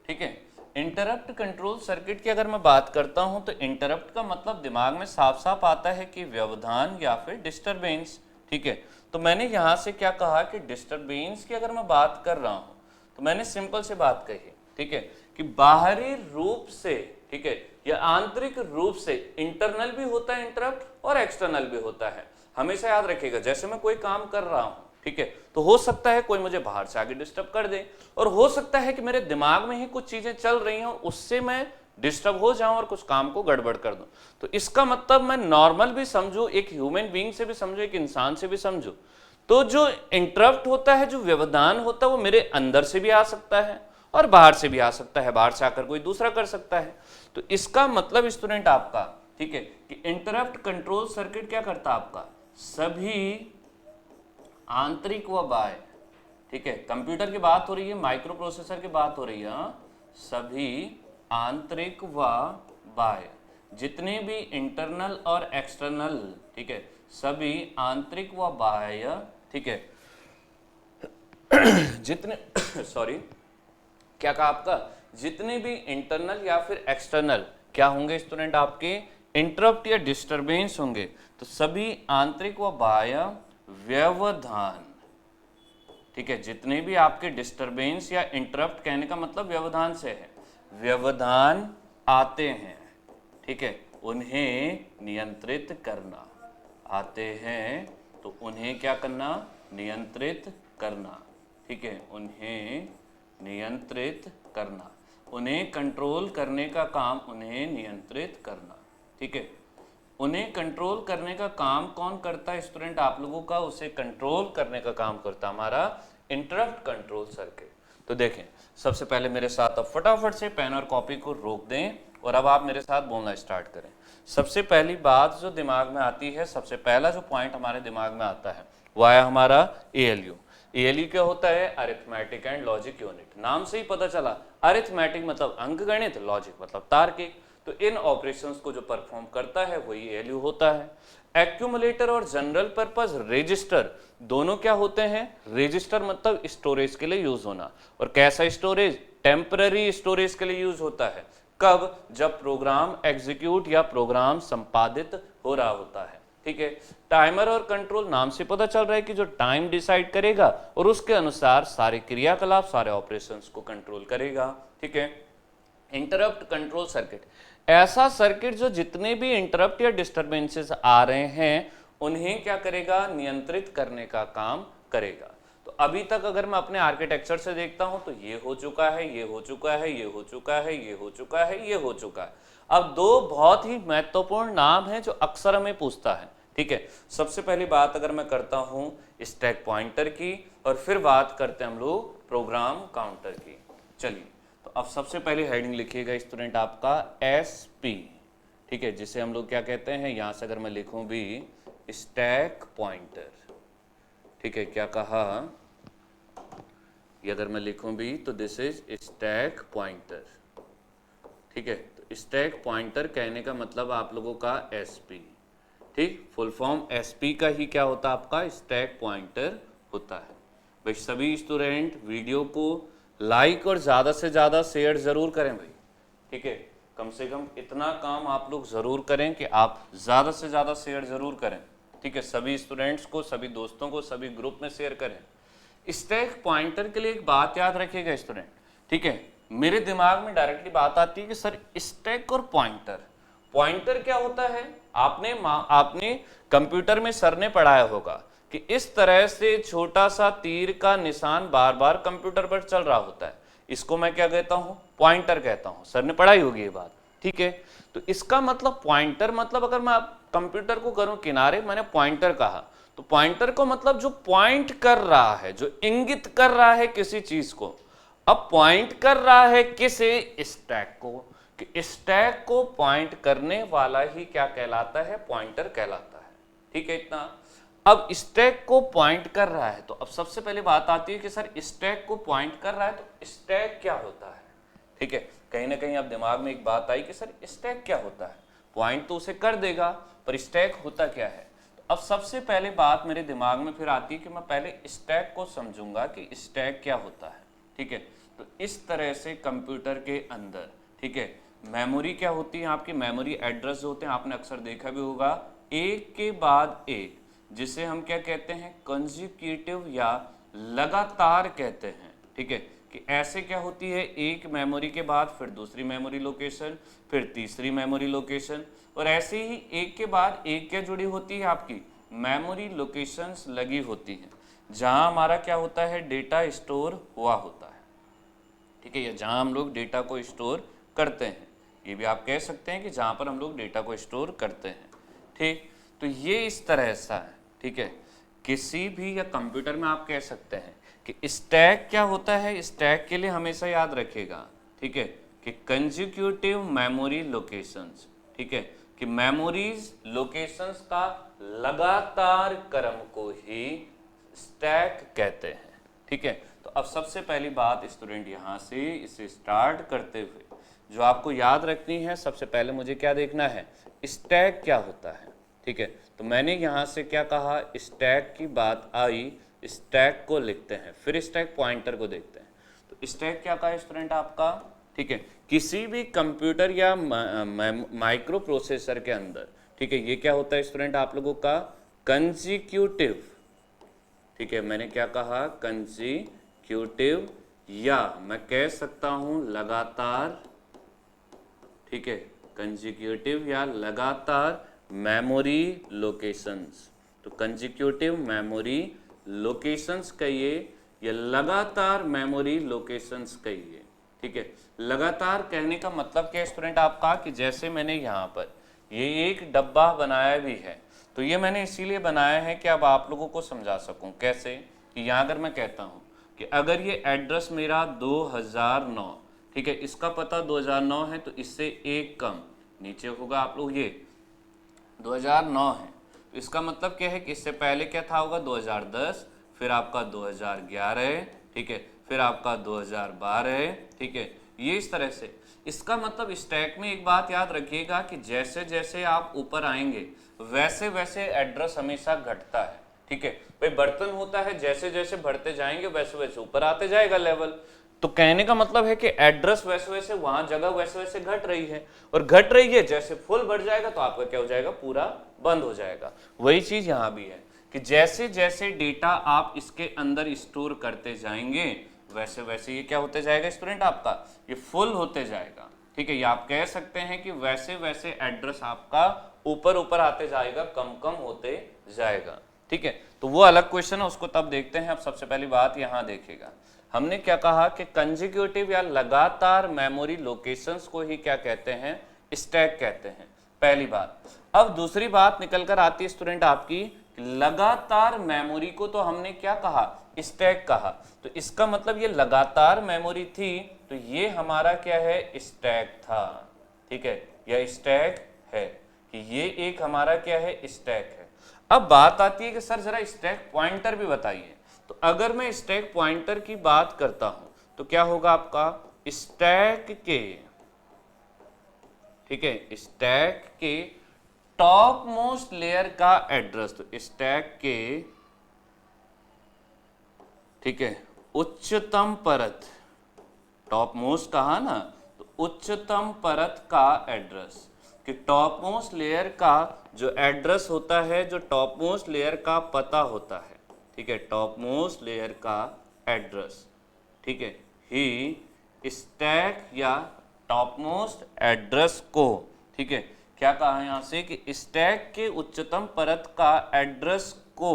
ठीक है। इंटरप्ट कंट्रोल सर्किट की अगर मैं बात करता हूं तो इंटरप्ट का मतलब दिमाग में साफ साफ आता है कि व्यवधान या फिर डिस्टरबेंस, ठीक है। तो मैंने यहां से क्या कहा कि डिस्टरबेंस की अगर मैं बात कर रहा हूं तो मैंने सिंपल से बात कही, ठीक है, कि बाहरी रूप से, ठीक है, या आंतरिक रूप से, इंटरनल भी होता है इंटरप्ट और एक्सटर्नल भी होता है। हमेशा याद रखिएगा, जैसे मैं कोई काम कर रहा हूं, ठीक है, तो हो सकता है कोई मुझे बाहर से आगे डिस्टर्ब कर दे, और हो सकता है कि मेरे दिमाग में ही कुछ चीजें चल रही हों, उससे मैं डिस्टर्ब हो जाऊं और कुछ काम को गड़बड़ कर दूं। तो इसका मतलब मैं नॉर्मल भी समझूं, एक ह्यूमन बीइंग से भी समझूं, एक इंसान से भी समझूं, तो जो इंटरप्ट होता है, जो व्यवधान होता है, वो मेरे अंदर से भी आ सकता है और बाहर से भी आ सकता है, बाहर से आकर कोई दूसरा कर सकता है। तो इसका मतलब स्टूडेंट आपका, ठीक है, कि इंटरप्ट कंट्रोल सर्किट क्या करता है आपका, सभी आंतरिक व बाह्य, ठीक है, कंप्यूटर की बात हो रही है, माइक्रो प्रोसेसर की बात हो रही है, सभी आंतरिक व बाह्य, जितने भी इंटरनल और एक्सटर्नल, ठीक है, सभी आंतरिक व बाह्य, ठीक है, जितने सॉरी क्या कहा आपका, जितने भी इंटरनल या फिर एक्सटर्नल क्या होंगे स्टूडेंट आपके, इंटरप्ट या डिस्टरबेंस होंगे, तो सभी आंतरिक व बाह्य व्यवधान, ठीक है, जितने भी आपके डिस्टरबेंस या इंटरप्ट, कहने का मतलब व्यवधान से है, व्यवधान आते हैं, ठीक है, उन्हें नियंत्रित करना, आते हैं तो उन्हें क्या करना, नियंत्रित करना, ठीक है, उन्हें नियंत्रित करना, उन्हें कंट्रोल करने का काम, उन्हें नियंत्रित करना, ठीक है। उन्हें कंट्रोल करने का काम कौन करता है स्टूडेंट आप लोगों का, उसे कंट्रोल करने का काम करता हमारा इंटरप्ट कंट्रोल सर्किट। तो देखें, सबसे पहले मेरे साथ अब फटाफट से पेन और कॉपी को रोक दें और अब आप मेरे साथ बोलना स्टार्ट करें। सबसे पहली बात जो दिमाग में आती है, सबसे पहला जो पॉइंट हमारे दिमाग में आता है वो आया हमारा ALU। ALU क्या होता है, अरिथमेटिक एंड लॉजिक यूनिट। नाम से ही पता चला, अरिथमेटिक मतलब अंकगणित, लॉजिक मतलब तार्किक। तो इन ऑपरेशंस को जो परफॉर्म करता है वही ALU होता है। एक्यूमुलेटर और जनरल पर्पस रजिस्टर दोनों क्या होते हैं, रजिस्टर मतलब स्टोरेज के लिए यूज होना, और कैसा स्टोरेज, टेम्पररी स्टोरेज के लिए यूज होता है। कब, जब प्रोग्राम एग्जीक्यूट या प्रोग्राम संपादित हो रहा होता है, ठीक है। टाइमर और कंट्रोल, नाम से पता चल रहा है कि जो टाइम डिसाइड करेगा और उसके अनुसार सारे क्रियाकलाप, सारे ऑपरेशंस को कंट्रोल करेगा, ठीक है। इंटरप्ट कंट्रोल सर्किट, ऐसा सर्किट जो जितने भी इंटरप्ट या डिस्टरबेंसेस आ रहे हैं उन्हें क्या करेगा, नियंत्रित करने का काम करेगा। तो तो अभी तक अगर मैं अपने आर्किटेक्चर से देखता हूं तो ये हो चुका है, ये हो चुका है, ये हो चुका है, ये हो चुका है, ये हो चुका है। अब दो बहुत ही महत्वपूर्ण नाम हैं जो अक्सर हमें पूछता है, ठीक है। सबसे पहली बात अगर मैं करता हूं स्टैक पॉइंटर की, और फिर बात करते हैं हम लोग प्रोग्राम काउंटर की। चलिए, तो अब सबसे पहले हेडिंग लिखिएगा स्टूडेंट आपका SP, ठीक है, जिसे हम लोग क्या कहते हैं, यहां से अगर मैं लिखूं भी स्टैक पॉइंटर, ठीक है, क्या कहा, ये अगर मैं लिखूं भी तो दिस इज स्टैक पॉइंटर, ठीक है। तो स्टैक पॉइंटर कहने का मतलब आप लोगों का SP, ठीक, फुल फॉर्म SP का ही क्या होता है आपका स्टैक पॉइंटर होता है। भाई सभी स्टूडेंट वीडियो को लाइक और ज़्यादा से ज़्यादा शेयर ज़रूर करें भाई, ठीक है। कम से कम इतना काम आप लोग ज़रूर करें कि आप ज़्यादा से ज़्यादा शेयर ज़रूर करें, ठीक है। सभी स्टूडेंट्स को, सभी दोस्तों को, सभी ग्रुप में शेयर करें। स्टैक पॉइंटर के लिए एक बात याद रखिएगा स्टूडेंट, ठीक है। मेरे दिमाग में डायरेक्टली बात आती है कि सर स्टैक और पॉइंटर, पॉइंटर क्या होता है, आपने कंप्यूटर में सर ने पढ़ाया होगा कि इस तरह से छोटा सा तीर का निशान बार बार कंप्यूटर पर चल रहा होता है, इसको मैं क्या कहता हूं, पॉइंटर कहता हूं। सर ने पढ़ाई होगी ये बात, ठीक है। तो इसका मतलब पॉइंटर मतलब अगर मैं कंप्यूटर को करूं किनारे, मैंने पॉइंटर कहा, तो पॉइंटर को मतलब जो पॉइंट कर रहा है, जो इंगित कर रहा है किसी चीज को। अब पॉइंट कर रहा है किसे, स्टैक को, कि स्टैक को पॉइंट करने वाला ही क्या कहलाता है, पॉइंटर कहलाता है, ठीक है इतना। अब स्टैक को पॉइंट कर रहा है, तो अब सबसे पहले बात आती है कि सर स्टैक को पॉइंट कर रहा है तो स्टैक क्या होता है, ठीक है। कहीं ना कहीं अब दिमाग में एक बात आई कि सर स्टैक क्या होता है, पॉइंट तो उसे कर देगा पर स्टैक होता क्या है। तो अब सबसे पहले बात मेरे दिमाग में फिर आती है कि मैं पहले स्टैक को समझूंगा कि स्टैक क्या होता है, ठीक है। तो इस तरह से कंप्यूटर के अंदर, ठीक है, मेमोरी क्या होती है आपकी, मेमोरी एड्रेस जो होते हैं आपने अक्सर देखा भी होगा, एक के बाद एक, जिसे हम क्या कहते हैं, कंसेक्यूटिव या लगातार कहते हैं, ठीक है। कि ऐसे क्या होती है, एक मेमोरी के बाद फिर दूसरी मेमोरी लोकेशन, फिर तीसरी मेमोरी लोकेशन, और ऐसे ही एक के बाद एक क्या जुड़ी होती है आपकी, मेमोरी लोकेशंस लगी होती हैं, जहां हमारा क्या होता है, डेटा स्टोर हुआ होता है, ठीक है, या जहां हम लोग डेटा को स्टोर करते हैं, ये भी आप कह सकते हैं कि जहां पर हम लोग डेटा को स्टोर करते हैं, ठीक। तो ये इस तरह सा है, ठीक है। किसी भी या कंप्यूटर में आप कह सकते हैं कि स्टैक क्या होता है, स्टैक के लिए हमेशा याद रखिएगा, ठीक है, कि कंसेक्यूटिव मेमोरी लोकेशंस, ठीक है, कि मेमोरीज लोकेशंस का लगातार क्रम को ही स्टैक कहते हैं, ठीक है। तो अब सबसे पहली बात स्टूडेंट यहाँ से इसे स्टार्ट करते हुए जो आपको याद रखनी है, सबसे पहले मुझे क्या देखना है, स्टैक क्या होता है, ठीक है। तो मैंने यहाँ से क्या कहा, स्टैक की बात आई, स्टैक को लिखते हैं, फिर स्टैक पॉइंटर को देखते हैं। तो स्टैक क्या कहा स्टूडेंट आपका, ठीक है, किसी भी कंप्यूटर या माइक्रो प्रोसेसर के अंदर, ठीक है, ये क्या होता है स्टूडेंट आप लोगों का, कंसेक्यूटिव, ठीक है, मैंने क्या कहा, कंसेक्यूटिव, या मैं कह सकता हूं लगातार, ठीक है, कंसेक्यूटिव या लगातार मेमोरी लोकेशंस। तो कंसेक्यूटिव मेमोरी लोकेशंस कहिए या लगातार मेमोरी लोकेशंस कहिए, ठीक है। लगातार कहने का मतलब क्या स्टूडेंट आपका, कि जैसे मैंने यहाँ पर ये एक डब्बा बनाया भी है, तो ये मैंने इसीलिए बनाया है कि अब आप लोगों को समझा सकूं कैसे, कि यहाँ अगर मैं कहता हूँ कि अगर ये एड्रेस मेरा 2009, ठीक है, इसका पता 2009 है, तो इससे एक कम नीचे होगा, आप लोग ये 2009 है, तो इसका मतलब क्या है कि इससे पहले क्या था होगा 2010, फिर आपका 2011, ठीक है, फिर आपका 2012, ठीक है, ये इस तरह से। इसका मतलब स्टैक में एक बात याद रखिएगा कि जैसे जैसे आप ऊपर आएंगे वैसे वैसे एड्रेस हमेशा घटता है, ठीक है। भाई बर्तन होता है, जैसे जैसे बढ़ते जाएंगे वैसे वैसे ऊपर आते जाएगा लेवल, तो कहने का मतलब है कि एड्रेस वैसे वैसे वहां जगह वैसे वैसे घट रही है, और घट रही है, जैसे फुल बढ़ जाएगा तो आपका क्या हो जाएगा, पूरा बंद हो जाएगा। वही चीज यहां भी है कि जैसे जैसे डेटा आप इसके अंदर स्टोर करते जाएंगे वैसे वैसे ये क्या होते जाएगा स्टूडेंट आपका, ये फुल होते जाएगा, ठीक है। ये आप कह सकते हैं कि वैसे वैसे एड्रेस आपका ऊपर ऊपर आते जाएगा, कम कम होते जाएगा, ठीक है। तो वो अलग क्वेश्चन है, उसको तब देखते हैं। अब सबसे पहली बात यहाँ देखिएगा, हमने क्या कहा कि कंजिक्यूटिव या लगातार मेमोरी लोकेशंस को ही क्या कहते हैं, स्टैक कहते हैं, पहली बात। अब दूसरी बात निकल कर आती है स्टूडेंट आपकी, लगातार मेमोरी को तो हमने क्या कहा, स्टैक कहा। तो इसका मतलब ये लगातार मेमोरी थी, तो ये हमारा क्या है, स्टैक था, ठीक है, यह स्टैक है, कि ये एक हमारा क्या है, स्टैक है। अब बात आती है कि सर जरा स्टैक पॉइंटर भी बताइए। तो अगर मैं स्टैक पॉइंटर की बात करता हूं तो क्या होगा आपका, स्टैक के, ठीक है, स्टैक के टॉप मोस्ट लेयर का एड्रेस, तो स्टैक के, ठीक है, उच्चतम परत, टॉप मोस्ट कहा ना, तो उच्चतम परत का एड्रेस, कि टॉप मोस्ट लेयर का जो एड्रेस होता है, जो टॉप मोस्ट लेयर का पता होता है, ठीक है, टॉप मोस्ट लेयर का एड्रेस, ठीक है, ही स्टैक या टॉप मोस्ट एड्रेस को, ठीक है, क्या कहा यहां से कि स्टैक के उच्चतम परत का एड्रेस को,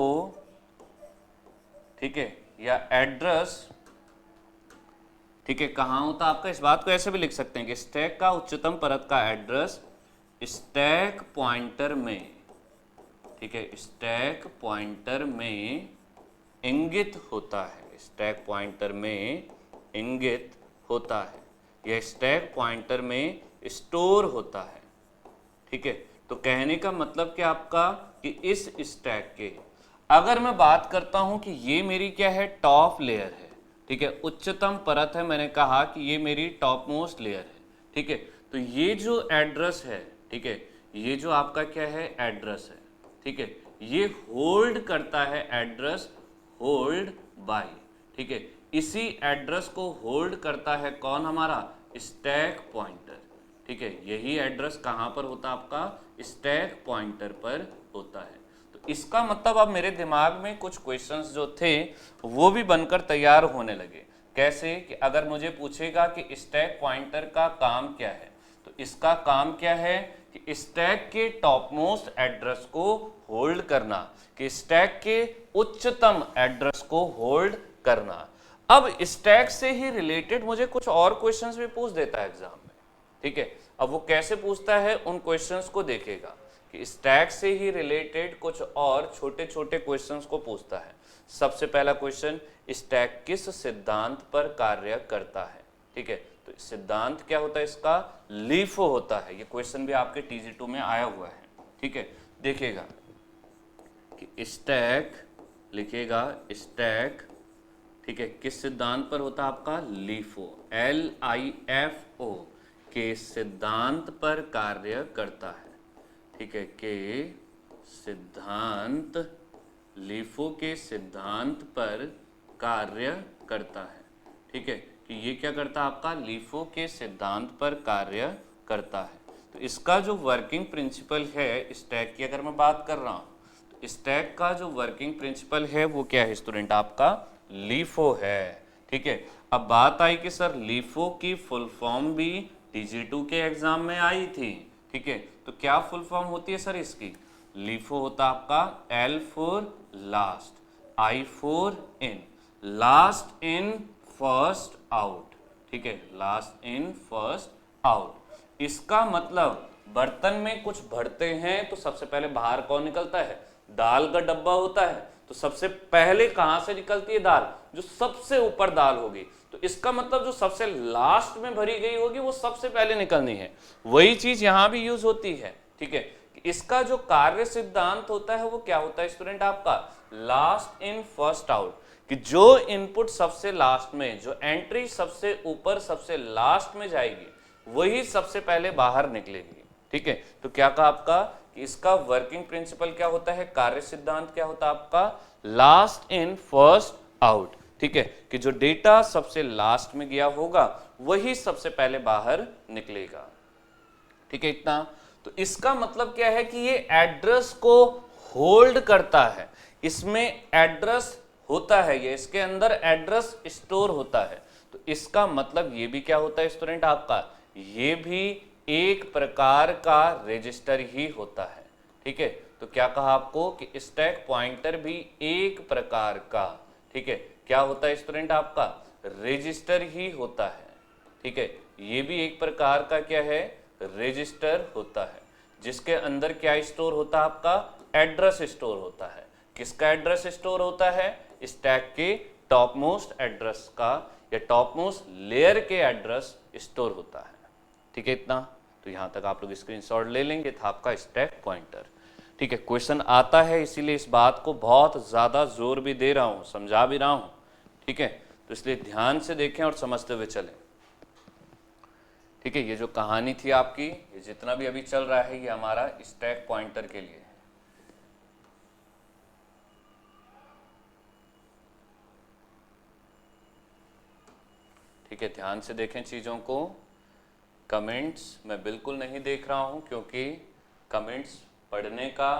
ठीक है, या एड्रेस, ठीक है, कहाँ होता आपका, इस बात को ऐसे भी लिख सकते हैं कि स्टैक का उच्चतम परत का एड्रेस स्टैक पॉइंटर में, ठीक है, स्टैक पॉइंटर में इंगित होता है, स्टैक पॉइंटर में इंगित होता है, यह स्टैक पॉइंटर में स्टोर होता है, ठीक है। तो कहने का मतलब क्या आपका, कि इस स्टैक के, अगर मैं बात करता हूं कि ये मेरी क्या है, टॉप लेयर है, ठीक है, उच्चतम परत है, मैंने कहा कि ये मेरी टॉप मोस्ट लेयर है, ठीक है, तो ये जो एड्रेस है, ठीक है, ये जो आपका क्या है, एड्रेस है, ठीक है, ये होल्ड करता है एड्रेस, होल्ड बाय, ठीक है, इसी एड्रेस को होल्ड करता है कौन, हमारा स्टैक पॉइंटर, ठीक है, यही एड्रेस कहां पर होता है आपका, स्टैक पॉइंटर पर होता है। तो इसका मतलब अब मेरे दिमाग में कुछ क्वेश्चंस जो थे वो भी बनकर तैयार होने लगे। कैसे, कि अगर मुझे पूछेगा कि स्टैक पॉइंटर का काम क्या है, तो इसका काम क्या है कि स्टैक के टॉप मोस्ट एड्रेस को होल्ड करना, कि स्टैक के उच्चतम एड्रेस को होल्ड करना। अब स्टैक से ही रिलेटेड मुझे कुछ और क्वेश्चंस भी पूछ देता है एग्जाम में, ठीक है। अब वो कैसे पूछता है, उन क्वेश्चंस को देखेगा कि स्टैक से ही रिलेटेड कुछ और छोटे छोटे क्वेश्चंस को पूछता है। सबसे पहला क्वेश्चन, स्टैक किस सिद्धांत पर कार्य करता है, ठीक है, तो सिद्धांत क्या होता है इसका, लीफो होता है। ये क्वेश्चन भी आपके TG2 में आया हुआ है, ठीक है। देखिएगा कि स्टैक, लिखिएगा स्टैक, ठीक है, किस सिद्धांत पर होता है आपका, लीफो, LIFO के सिद्धांत पर कार्य करता है, ठीक है, के सिद्धांत, लीफो के सिद्धांत पर कार्य करता है, ठीक है, कि ये क्या करता है आपका, लीफो के सिद्धांत पर कार्य करता है। तो इसका जो वर्किंग प्रिंसिपल है स्टैक की, अगर मैं बात कर रहा हूँ, तो स्टैक का जो वर्किंग प्रिंसिपल है वो क्या है स्टूडेंट, आपका लीफो है, ठीक है। अब बात आई कि सर लीफो की फुल फॉर्म भी TG2 के एग्जाम में आई थी, ठीक है, तो क्या फुल फॉर्म होती है सर इसकी, लीफो होता आपका L for last, I for in, last in first out, ठीक है, लास्ट इन फर्स्ट आउट। इसका मतलब बर्तन में कुछ भरते हैं तो सबसे पहले बाहर कौन निकलता है, दाल का डब्बा होता है, तो सबसे पहले कहां से निकलती है दाल, जो सबसे ऊपर दाल होगी, तो इसका मतलब जो सबसे लास्ट में भरी गई होगी वो सबसे पहले निकलनी है। वही चीज यहां भी यूज होती है, ठीक है। इसका जो कार्य सिद्धांत होता है वो क्या होता है स्टूडेंट आपका, लास्ट इन फर्स्ट आउट, कि जो इनपुट सबसे लास्ट में, जो एंट्री सबसे ऊपर सबसे लास्ट में जाएगी वही सबसे पहले बाहर निकलेगी, ठीक है। तो क्या कहा आपका कि इसका वर्किंग प्रिंसिपल क्या होता है, कार्य सिद्धांत क्या होता है आपका, लास्ट इन फर्स्ट आउट, ठीक है, कि जो डेटा सबसे लास्ट में गया होगा वही सबसे पहले बाहर निकलेगा, ठीक है, इतना। तो इसका मतलब क्या है कि ये एड्रेस को होल्ड करता है, इसमें एड्रेस होता है, ये इसके अंदर एड्रेस स्टोर होता है। तो इसका मतलब ये भी क्या होता है स्टूडेंट आपका, ये भी एक प्रकार का रजिस्टर ही होता है, ठीक है। तो क्या कहा आपको कि स्टैक पॉइंटर भी एक प्रकार का, ठीक है, क्या होता है स्टूडेंट, आपका रजिस्टर ही होता है, ठीक है, ये भी एक प्रकार का क्या है, रजिस्टर होता है, जिसके अंदर क्या स्टोर होता है, आपका एड्रेस स्टोर होता है। किसका एड्रेस स्टोर होता है, स्टैक के टॉप मोस्ट एड्रेस का या टॉप मोस्ट लेयर के एड्रेस स्टोर होता है, ठीक है इतना। तो यहां तक आप लोग स्क्रीनशॉट ले लेंगे, था आपका स्टैक पॉइंटर, ठीक है। क्वेश्चन आता है इसीलिए इस बात को बहुत ज्यादा जोर भी दे रहा हूं, समझा भी रहा हूं, ठीक है, तो इसलिए ध्यान से देखें और समझते हुए चलें, ठीक है। ये जो कहानी थी आपकी, ये जितना भी अभी चल रहा है, ये हमारा स्टैक पॉइंटर के लिए है। ठीक है, ध्यान से देखें चीजों को। कमेंट्स मैं बिल्कुल नहीं देख रहा हूं, क्योंकि कमेंट्स पढ़ने का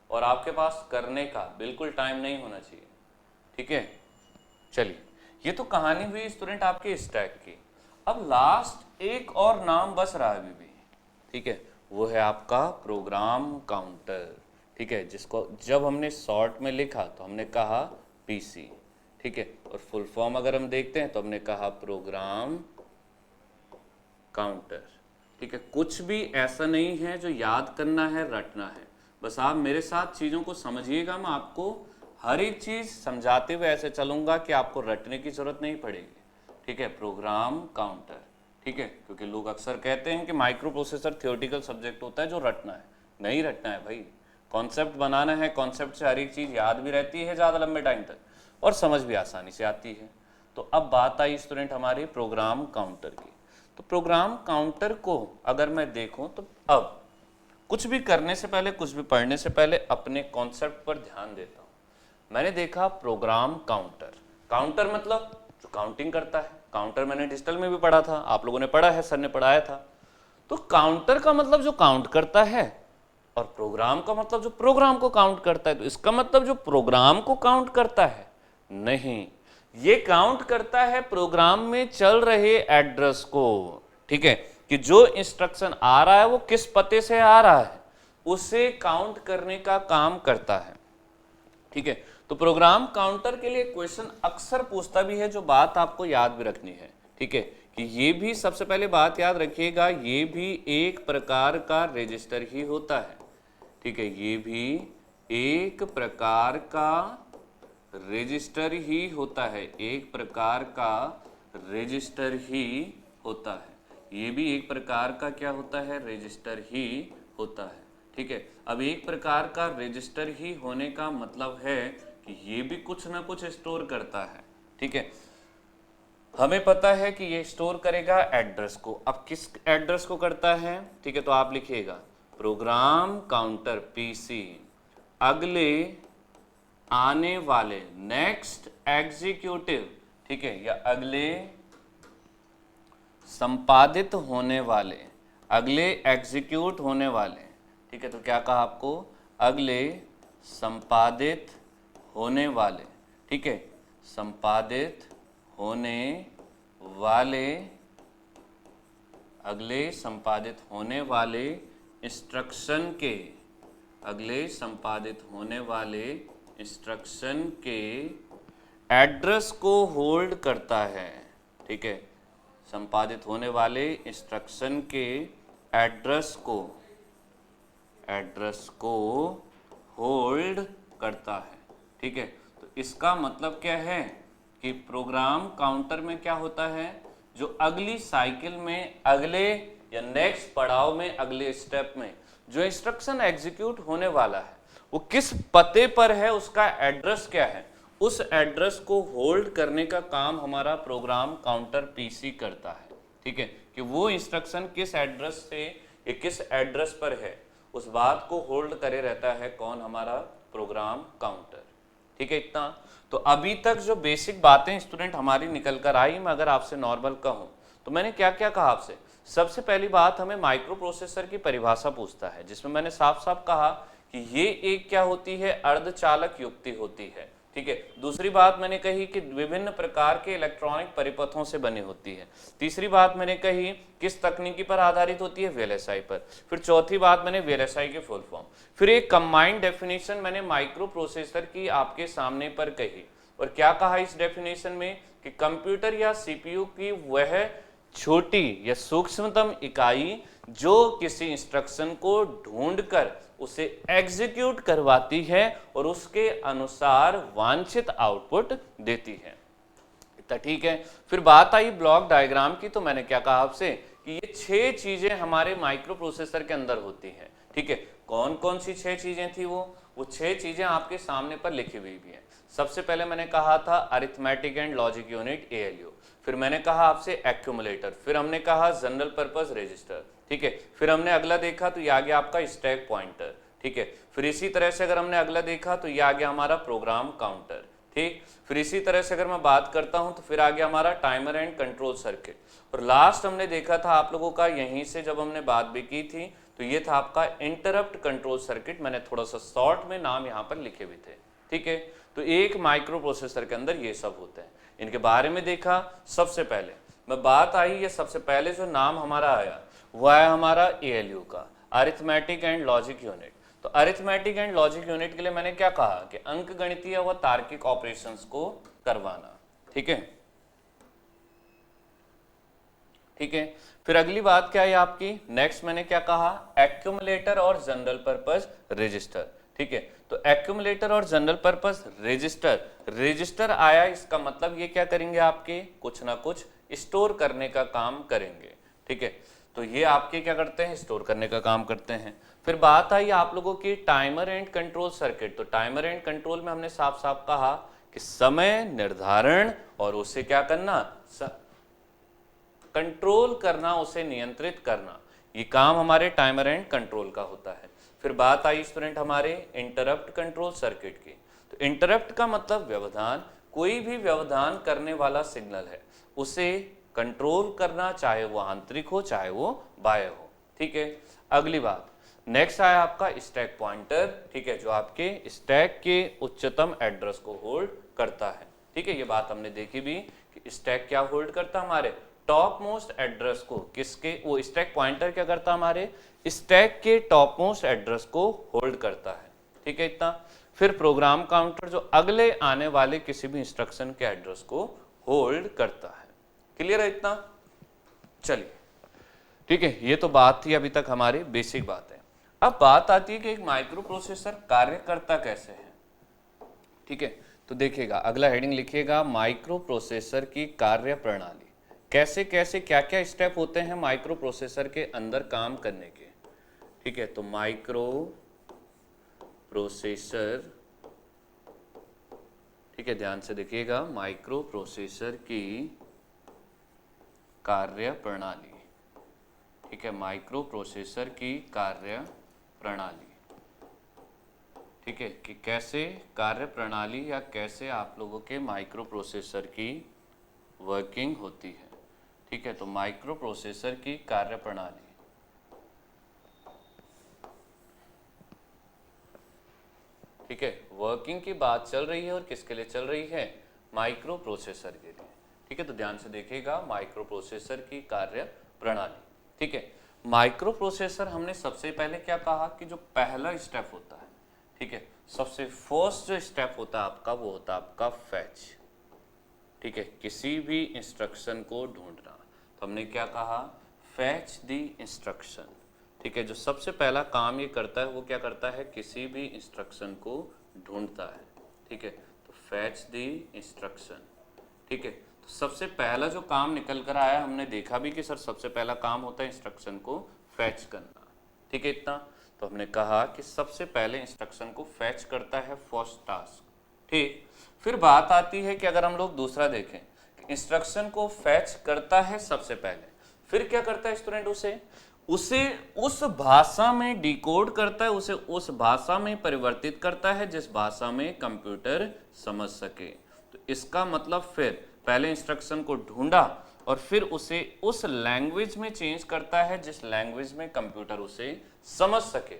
और आपके पास करने का बिल्कुल टाइम नहीं होना चाहिए, ठीक है। चलिए, ये तो कहानी हुई स्टूडेंट आपके स्टैक की। अब लास्ट एक और नाम बच रहा है अभी भी, ठीक है, वो है आपका प्रोग्राम काउंटर, ठीक है, जिसको जब हमने शॉर्ट में लिखा तो हमने कहा पीसी, ठीक है, और फुल फॉर्म अगर हम देखते हैं तो हमने कहा प्रोग्राम काउंटर, ठीक है। कुछ भी ऐसा नहीं है जो याद करना है, रटना है, बस आप मेरे साथ चीज़ों को समझिएगा। मैं आपको हर एक चीज़ समझाते हुए ऐसे चलूंगा कि आपको रटने की जरूरत नहीं पड़ेगी, ठीक है। प्रोग्राम काउंटर, ठीक है, क्योंकि लोग अक्सर कहते हैं कि माइक्रो प्रोसेसर थियोरेटिकल सब्जेक्ट होता है जो रटना है, नहीं रटना है भाई, कॉन्सेप्ट बनाना है, कॉन्सेप्ट से हर एक चीज़ याद भी रहती है ज़्यादा लंबे टाइम तक और समझ भी आसानी से आती है। तो अब बात आई स्टूडेंट हमारे प्रोग्राम काउंटर की। तो प्रोग्राम काउंटर को अगर मैं देखूं तो अब कुछ भी करने से पहले, कुछ भी पढ़ने से पहले अपने कॉन्सेप्ट पर ध्यान देता हूं। मैंने देखा प्रोग्राम काउंटर, काउंटर मतलब जो काउंटिंग करता है। काउंटर मैंने डिजिटल में भी पढ़ा था, आप लोगों ने पढ़ा है, सर ने पढ़ाया था। तो काउंटर का मतलब जो काउंट करता है और प्रोग्राम का मतलब जो प्रोग्राम को काउंट करता है। तो इसका मतलब जो प्रोग्राम को काउंट करता है नहीं, ये काउंट करता है प्रोग्राम में चल रहे एड्रेस को, ठीक है, कि जो इंस्ट्रक्शन आ रहा है वो किस पते से आ रहा है, उसे काउंट करने का काम करता है, ठीक है। तो प्रोग्राम काउंटर के लिए क्वेश्चन अक्सर पूछता भी है, जो बात आपको याद भी रखनी है, ठीक है, कि ये भी सबसे पहले बात याद रखिएगा, ये भी एक प्रकार का रजिस्टर ही होता है, ठीक है, ये भी एक प्रकार का रजिस्टर ही होता है, एक प्रकार का रजिस्टर ही होता है, ये भी एक प्रकार का क्या होता है, रजिस्टर ही होता है, ठीक है। अब एक प्रकार का रजिस्टर ही होने का मतलब है कि ये भी कुछ ना कुछ स्टोर करता है, ठीक है। हमें पता है कि ये स्टोर करेगा एड्रेस को। अब किस एड्रेस को करता है, ठीक है, तो आप लिखिएगा प्रोग्राम काउंटर पीसी अगले आने वाले, नेक्स्ट एग्जीक्यूटिव, ठीक है, या अगले संपादित होने वाले, अगले एग्जीक्यूट होने वाले, ठीक है। तो क्या कहा आपको, अगले संपादित होने वाले, ठीक है, संपादित होने वाले, अगले संपादित होने वाले इंस्ट्रक्शन के, अगले संपादित होने वाले इंस्ट्रक्शन के एड्रेस को होल्ड करता है, ठीक है, संपादित होने वाले इंस्ट्रक्शन के एड्रेस को होल्ड करता है, ठीक है। तो इसका मतलब क्या है कि प्रोग्राम काउंटर में क्या होता है, जो अगली साइकिल में, अगले या नेक्स्ट पड़ाव में, अगले स्टेप में जो इंस्ट्रक्शन एग्जीक्यूट होने वाला है वो किस पते पर है, उसका एड्रेस क्या है, उस एड्रेस को होल्ड करने का काम हमारा प्रोग्राम काउंटर पीसी करता है, ठीक है, कि वो इंस्ट्रक्शन किस एड्रेस से या किस एड्रेस पर है, उस बात को होल्ड करे रहता है कौन, हमारा प्रोग्राम काउंटर, ठीक है इतना। तो अभी तक जो बेसिक बातें स्टूडेंट हमारी निकल कर आई, मैं अगर आपसे नॉर्मल कहूँ तो मैंने क्या क्या कहा आपसे। सबसे पहली बात, हमें माइक्रो प्रोसेसर की परिभाषा पूछता है, जिसमें मैंने साफ साफ कहा कि ये एक क्या होती है, अर्धचालक युक्ति होती है, ठीक है। दूसरी बात मैंने कही कि विभिन्न प्रकार के इलेक्ट्रॉनिक परिपथों से बनी होती है। तीसरी बात मैंने कही किस तकनीकी पर आधारित होती है, वीएलएसआई पर। फिर चौथी बात मैंने वीएलएसआई के फुल फॉर्म। फिर एक कंबाइंड डेफिनेशन मैंने माइक्रो प्रोसेसर की आपके सामने पर कही, और क्या कहा इस डेफिनेशन में कि कंप्यूटर या सीपीयू की वह छोटी या सूक्ष्मतम इकाई जो किसी इंस्ट्रक्शन को ढूंढकर उसे एग्जीक्यूट करवाती है और उसके अनुसार वांछित आउटपुट देती है। इतना ठीक है। फिर बात आई ब्लॉक डायग्राम की, तो मैंने क्या कहा आपसे कि ये 6 चीजें हमारे माइक्रो प्रोसेसर के अंदर होती हैं। ठीक है, कौन कौन सी 6 चीजें थी वो 6 चीजें आपके सामने पर लिखी हुई भी हैं। सबसे पहले मैंने कहा था arithmetic and logic unit, ALU. फिर मैंने कहा आपसे एक्यूमुलेटर। फिर हमने कहा जनरल पर्पस रजिस्टर। ठीक है, फिर हमने अगला देखा तो ये आ गया आपका स्टैक पॉइंटर। ठीक है, फिर इसी तरह से अगर हमने अगला देखा तो ये आ गया हमारा प्रोग्राम काउंटर। ठीक, फिर इसी तरह से अगर मैं बात करता हूं तो फिर आ गया हमारा टाइमर एंड कंट्रोल सर्किट। और लास्ट हमने देखा था आप लोगों का, यहीं से जब हमने बात भी की थी, तो ये था आपका इंटरप्ट कंट्रोल सर्किट। मैंने थोड़ा सा शॉर्ट में नाम यहाँ पर लिखे भी थे। ठीक है, तो एक माइक्रो प्रोसेसर के अंदर ये सब होते हैं। इनके बारे में देखा। सबसे पहले मैं बात आई, ये सबसे पहले जो नाम हमारा आया वह है हमारा एएलयू का, अरिथमेटिक एंड लॉजिक यूनिट। तो अरिथमेटिक एंड लॉजिक यूनिट के लिए मैंने क्या कहा कि अंक गणितीय व तार्किक ऑपरेशंस को करवाना। ठीक है, ठीक है। फिर अगली बात क्या है आपकी, नेक्स्ट मैंने क्या कहा, एक्यूमुलेटर और जनरल पर्पस रजिस्टर। ठीक है, तो एक्यूमुलेटर और जनरल पर्पस रजिस्टर आया, इसका मतलब ये क्या करेंगे आपके कुछ ना कुछ स्टोर करने का काम करेंगे। ठीक है, तो ये आपके क्या करते हैं, स्टोर करने का काम करते हैं। फिर बात आई आप लोगों की टाइमर एंड कंट्रोल सर्किट। तो टाइमर एंड कंट्रोल में हमने साफ साफ कहा कि समय निर्धारण और उसे क्या करना, कंट्रोल करना, उसे नियंत्रित करना, ये काम हमारे टाइमर एंड कंट्रोल का होता है। फिर बात आई स्टूडेंट हमारे इंटरप्ट कंट्रोल सर्किट की। तो इंटरप्ट का मतलब व्यवधान, कोई भी व्यवधान करने वाला सिग्नल है उसे कंट्रोल करना, चाहे वो आंतरिक हो चाहे वो बाह्य हो। ठीक है, अगली बात नेक्स्ट आया आपका स्टैक पॉइंटर। ठीक है, जो आपके स्टैक के उच्चतम एड्रेस को होल्ड करता है। ठीक है, ये बात हमने देखी भी कि स्टैक क्या होल्ड करता है, हमारे टॉप मोस्ट एड्रेस को, किसके, वो स्टैक पॉइंटर क्या करता है, हमारे स्टैक के टॉप मोस्ट एड्रेस को होल्ड करता है। ठीक है, इतना। फिर प्रोग्राम काउंटर जो अगले आने वाले किसी भी इंस्ट्रक्शन के एड्रेस को होल्ड करता है। क्लियर है इतना? चलिए, ठीक है, ये तो बात थी अभी तक हमारी बेसिक बात है। अब बात आती है कि एक माइक्रो प्रोसेसर कार्य करता कैसे है। ठीक है, तो देखिएगा, अगला हेडिंग लिखिएगा माइक्रो प्रोसेसर की कार्य प्रणाली। कैसे कैसे क्या क्या स्टेप होते हैं माइक्रो प्रोसेसर के अंदर काम करने के। ठीक है, तो माइक्रो प्रोसेसर, ठीक है, ध्यान से देखिएगा, माइक्रो प्रोसेसर की कार्य प्रणाली। ठीक है, माइक्रो प्रोसेसर की कार्य प्रणाली। ठीक है, कि कैसे कार्य प्रणाली या कैसे आप लोगों के माइक्रो प्रोसेसर की वर्किंग होती है। ठीक है, तो माइक्रो प्रोसेसर की कार्य प्रणाली। ठीक है, वर्किंग की बात चल रही है और किसके लिए चल रही है, माइक्रो प्रोसेसर के लिए। ठीक है, तो ध्यान से देखिएगा, माइक्रो प्रोसेसर की कार्य प्रणाली। ठीक है, माइक्रो प्रोसेसर हमने सबसे पहले क्या कहा कि जो पहला स्टेप होता है, ठीक है, सबसे फर्स्ट जो स्टेप होता है आपका वो होता है आपका फैच। ठीक है, किसी भी इंस्ट्रक्शन को ढूंढना, तो हमने क्या कहा, फैच द इंस्ट्रक्शन। ठीक है, जो सबसे पहला काम ये करता है वो क्या करता है, किसी भी इंस्ट्रक्शन को ढूंढता है। ठीक है, तो फैच द इंस्ट्रक्शन। ठीक है, तो सबसे पहला जो काम निकल कर आया, हमने देखा भी कि सर सबसे पहला काम होता है इंस्ट्रक्शन को फैच करना। ठीक है, इतना। तो हमने कहा कि सबसे पहले इंस्ट्रक्शन को फैच करता है फर्स्ट टास्क। ठीक, फिर बात आती है कि अगर हम लोग दूसरा देखें, इंस्ट्रक्शन को फैच करता है सबसे पहले, फिर क्या करता है स्टूडेंट, उसे उस भाषा में डिकोड करता है, उसे उस भाषा में परिवर्तित करता है जिस भाषा में कंप्यूटर समझ सके। तो इसका मतलब फिर पहले इंस्ट्रक्शन को ढूंढा और फिर उसे उस लैंग्वेज में चेंज करता है जिस लैंग्वेज में कंप्यूटर उसे समझ सके।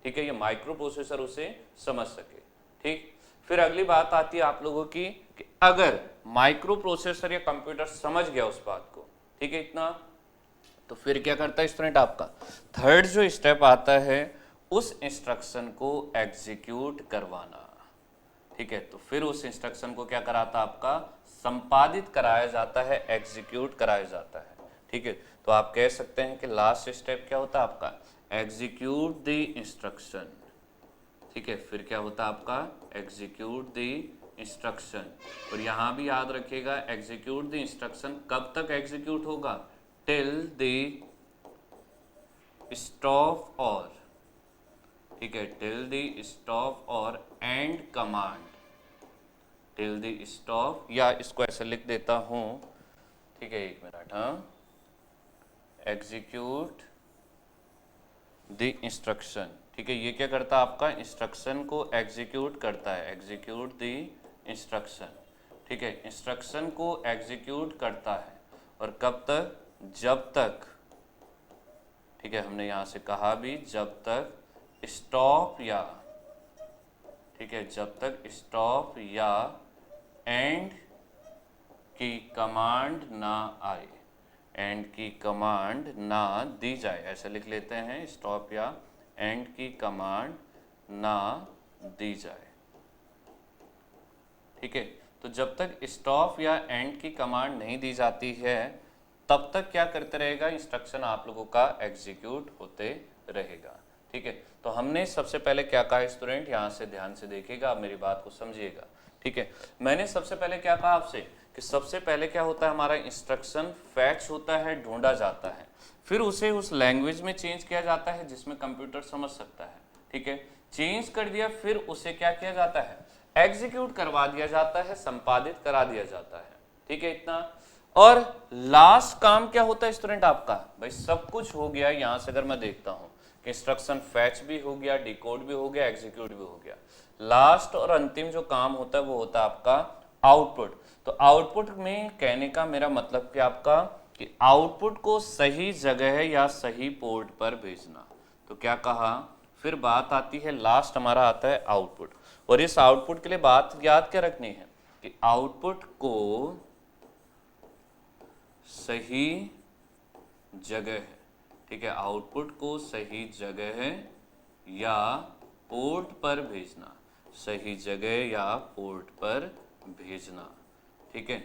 ठीक है, ये माइक्रो प्रोसेसर उसे समझ सके। ठीक, फिर अगली बात आती है आप लोगों की कि अगर माइक्रो प्रोसेसर या कंप्यूटर समझ गया उस बात को, ठीक है इतना, तो फिर क्या करता है स्टूडेंट आपका थर्ड जो स्टेप आता है उस इंस्ट्रक्शन को एग्जीक्यूट करवाना, ठीक है। तो फिर उस इंस्ट्रक्शन को क्या कराता आपका संपादित कराया जाता है, एग्जीक्यूट कराया जाता है, ठीक है। तो आप कह सकते हैं कि लास्ट स्टेप क्या होता है आपका एग्जीक्यूट द इंस्ट्रक्शन, ठीक है। फिर क्या होता है आपका एग्जीक्यूट द इंस्ट्रक्शन, और यहां भी याद रखिएगा एग्जीक्यूट द इंस्ट्रक्शन कब तक एग्जीक्यूट होगा, टिल द स्टॉप और, ठीक है, टिल द स्टॉप और and command, till the stop, या इसको ऐसे लिख देता हूं, ठीक है, एक मिनट, हाँ, एग्जीक्यूट द इंस्ट्रक्शन, ठीक है। ये क्या करता है आपका इंस्ट्रक्शन को एग्जीक्यूट करता है, एग्जीक्यूट द इंस्ट्रक्शन, ठीक है। इंस्ट्रक्शन को एग्जीक्यूट करता है और कब तक, जब तक, ठीक है, हमने यहां से कहा भी जब तक स्टॉप या, ठीक है, जब तक स्टॉप या एंड की कमांड ना आए, एंड की कमांड ना दी जाए, ऐसे लिख लेते हैं, स्टॉप या एंड की कमांड ना दी जाए, ठीक है। तो जब तक स्टॉप या एंड की कमांड नहीं दी जाती है तब तक क्या करते रहेगा इंस्ट्रक्शन आप लोगों का एग्जीक्यूट होते रहेगा, ठीक है। तो हमने सबसे पहले क्या कहा स्टूडेंट, यहाँ से ध्यान से देखिएगा, आप मेरी बात को समझिएगा, ठीक है। मैंने सबसे पहले क्या कहा आपसे कि सबसे पहले क्या होता है हमारा इंस्ट्रक्शन फैच होता है, ढूंढा जाता है, फिर उसे उस लैंग्वेज में चेंज किया जाता है जिसमें कंप्यूटर समझ सकता है, ठीक है। चेंज कर दिया फिर उसे क्या किया जाता है एग्जीक्यूट करवा दिया जाता है, संपादित करा दिया जाता है, ठीक है इतना। और लास्ट काम क्या होता है स्टूडेंट आपका, भाई सब कुछ हो गया, यहां से अगर मैं देखता हूं कि इंस्ट्रक्शन फैच भी हो गया, डिकोड भी हो गया, एग्जीक्यूट भी हो गया, लास्ट और अंतिम जो काम होता है वो होता है आपका आउटपुट। तो आउटपुट में कहने का मेरा मतलब कि आपका कि आउटपुट को सही जगह या सही पोर्ट पर भेजना। तो क्या कहा, फिर बात आती है लास्ट हमारा आता है आउटपुट, और इस आउटपुट के लिए बात याद क्या रखनी है कि आउटपुट को सही जगह है, ठीक है, आउटपुट को सही जगह या पोर्ट पर भेजना, सही जगह या पोर्ट पर भेजना, ठीक है,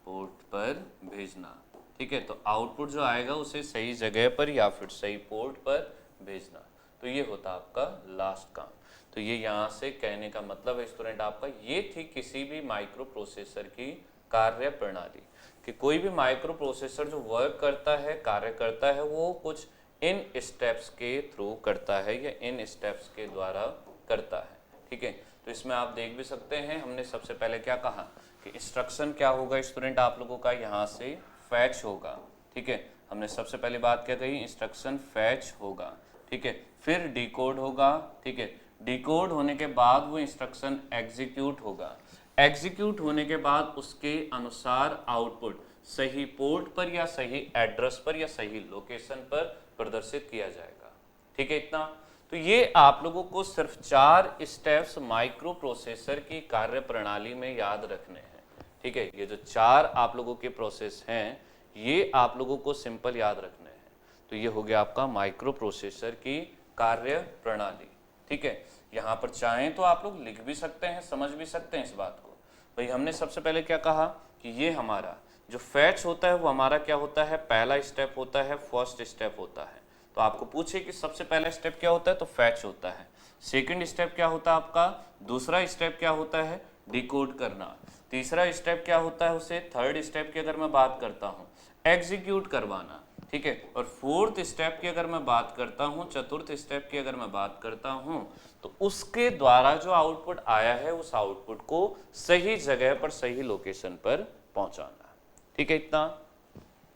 पोर्ट पर भेजना, ठीक है। तो आउटपुट जो आएगा उसे सही जगह पर या फिर सही पोर्ट पर भेजना, तो ये होता आपका लास्ट काम। तो ये यहाँ से कहने का मतलब है स्टूडेंट आपका, ये थी किसी भी माइक्रो प्रोसेसर की कार्य प्रणाली कि कोई भी माइक्रो प्रोसेसर जो वर्क करता है, कार्य करता है, वो कुछ इन स्टेप्स के थ्रू करता है या इन स्टेप्स के द्वारा करता है, ठीक है। तो इसमें आप देख भी सकते हैं हमने सबसे पहले क्या कहा कि इंस्ट्रक्शन क्या होगा स्टूडेंट आप लोगों का, यहाँ से फैच होगा, ठीक है। हमने सबसे पहले बात क्या कही, इंस्ट्रक्शन फैच होगा, ठीक है, फिर डिकोड होगा, ठीक है, डिकोड होने के बाद वो इंस्ट्रक्शन एग्जीक्यूट होगा, एग्जीक्यूट होने के बाद उसके अनुसार आउटपुट सही पोर्ट पर या सही एड्रेस पर या सही लोकेशन पर प्रदर्शित किया जाएगा, ठीक है इतना। तो ये आप लोगों को सिर्फ 4 स्टेप्स माइक्रो प्रोसेसर की कार्य प्रणाली में याद रखने हैं, ठीक है। ये जो 4 आप लोगों के प्रोसेस हैं ये आप लोगों को सिंपल याद रखने हैं। तो ये हो गया आपका माइक्रो प्रोसेसर की कार्य प्रणाली, ठीक है। यहाँ पर चाहें तो आप लोग लिख भी सकते हैं, समझ भी सकते हैं इस बात को। भाई हमने सबसे पहले क्या कहा कि ये हमारा जो फैच होता है वो हमारा क्या होता है, पहला स्टेप होता है, फर्स्ट स्टेप होता है। तो आपको पूछे कि सबसे पहला स्टेप क्या होता है, तो फैच होता है। सेकंड स्टेप क्या होता है आपका, दूसरा स्टेप क्या होता है, डिकोड करना। तीसरा स्टेप क्या होता है उसे, थर्ड स्टेप की अगर मैं बात करता हूँ एग्जीक्यूट करवाना, ठीक है। और फोर्थ स्टेप की अगर मैं बात करता हूँ, चतुर्थ स्टेप की अगर मैं बात करता हूँ, तो उसके द्वारा जो आउटपुट आया है उस आउटपुट को सही जगह पर सही लोकेशन पर पहुंचाना, ठीक है इतना।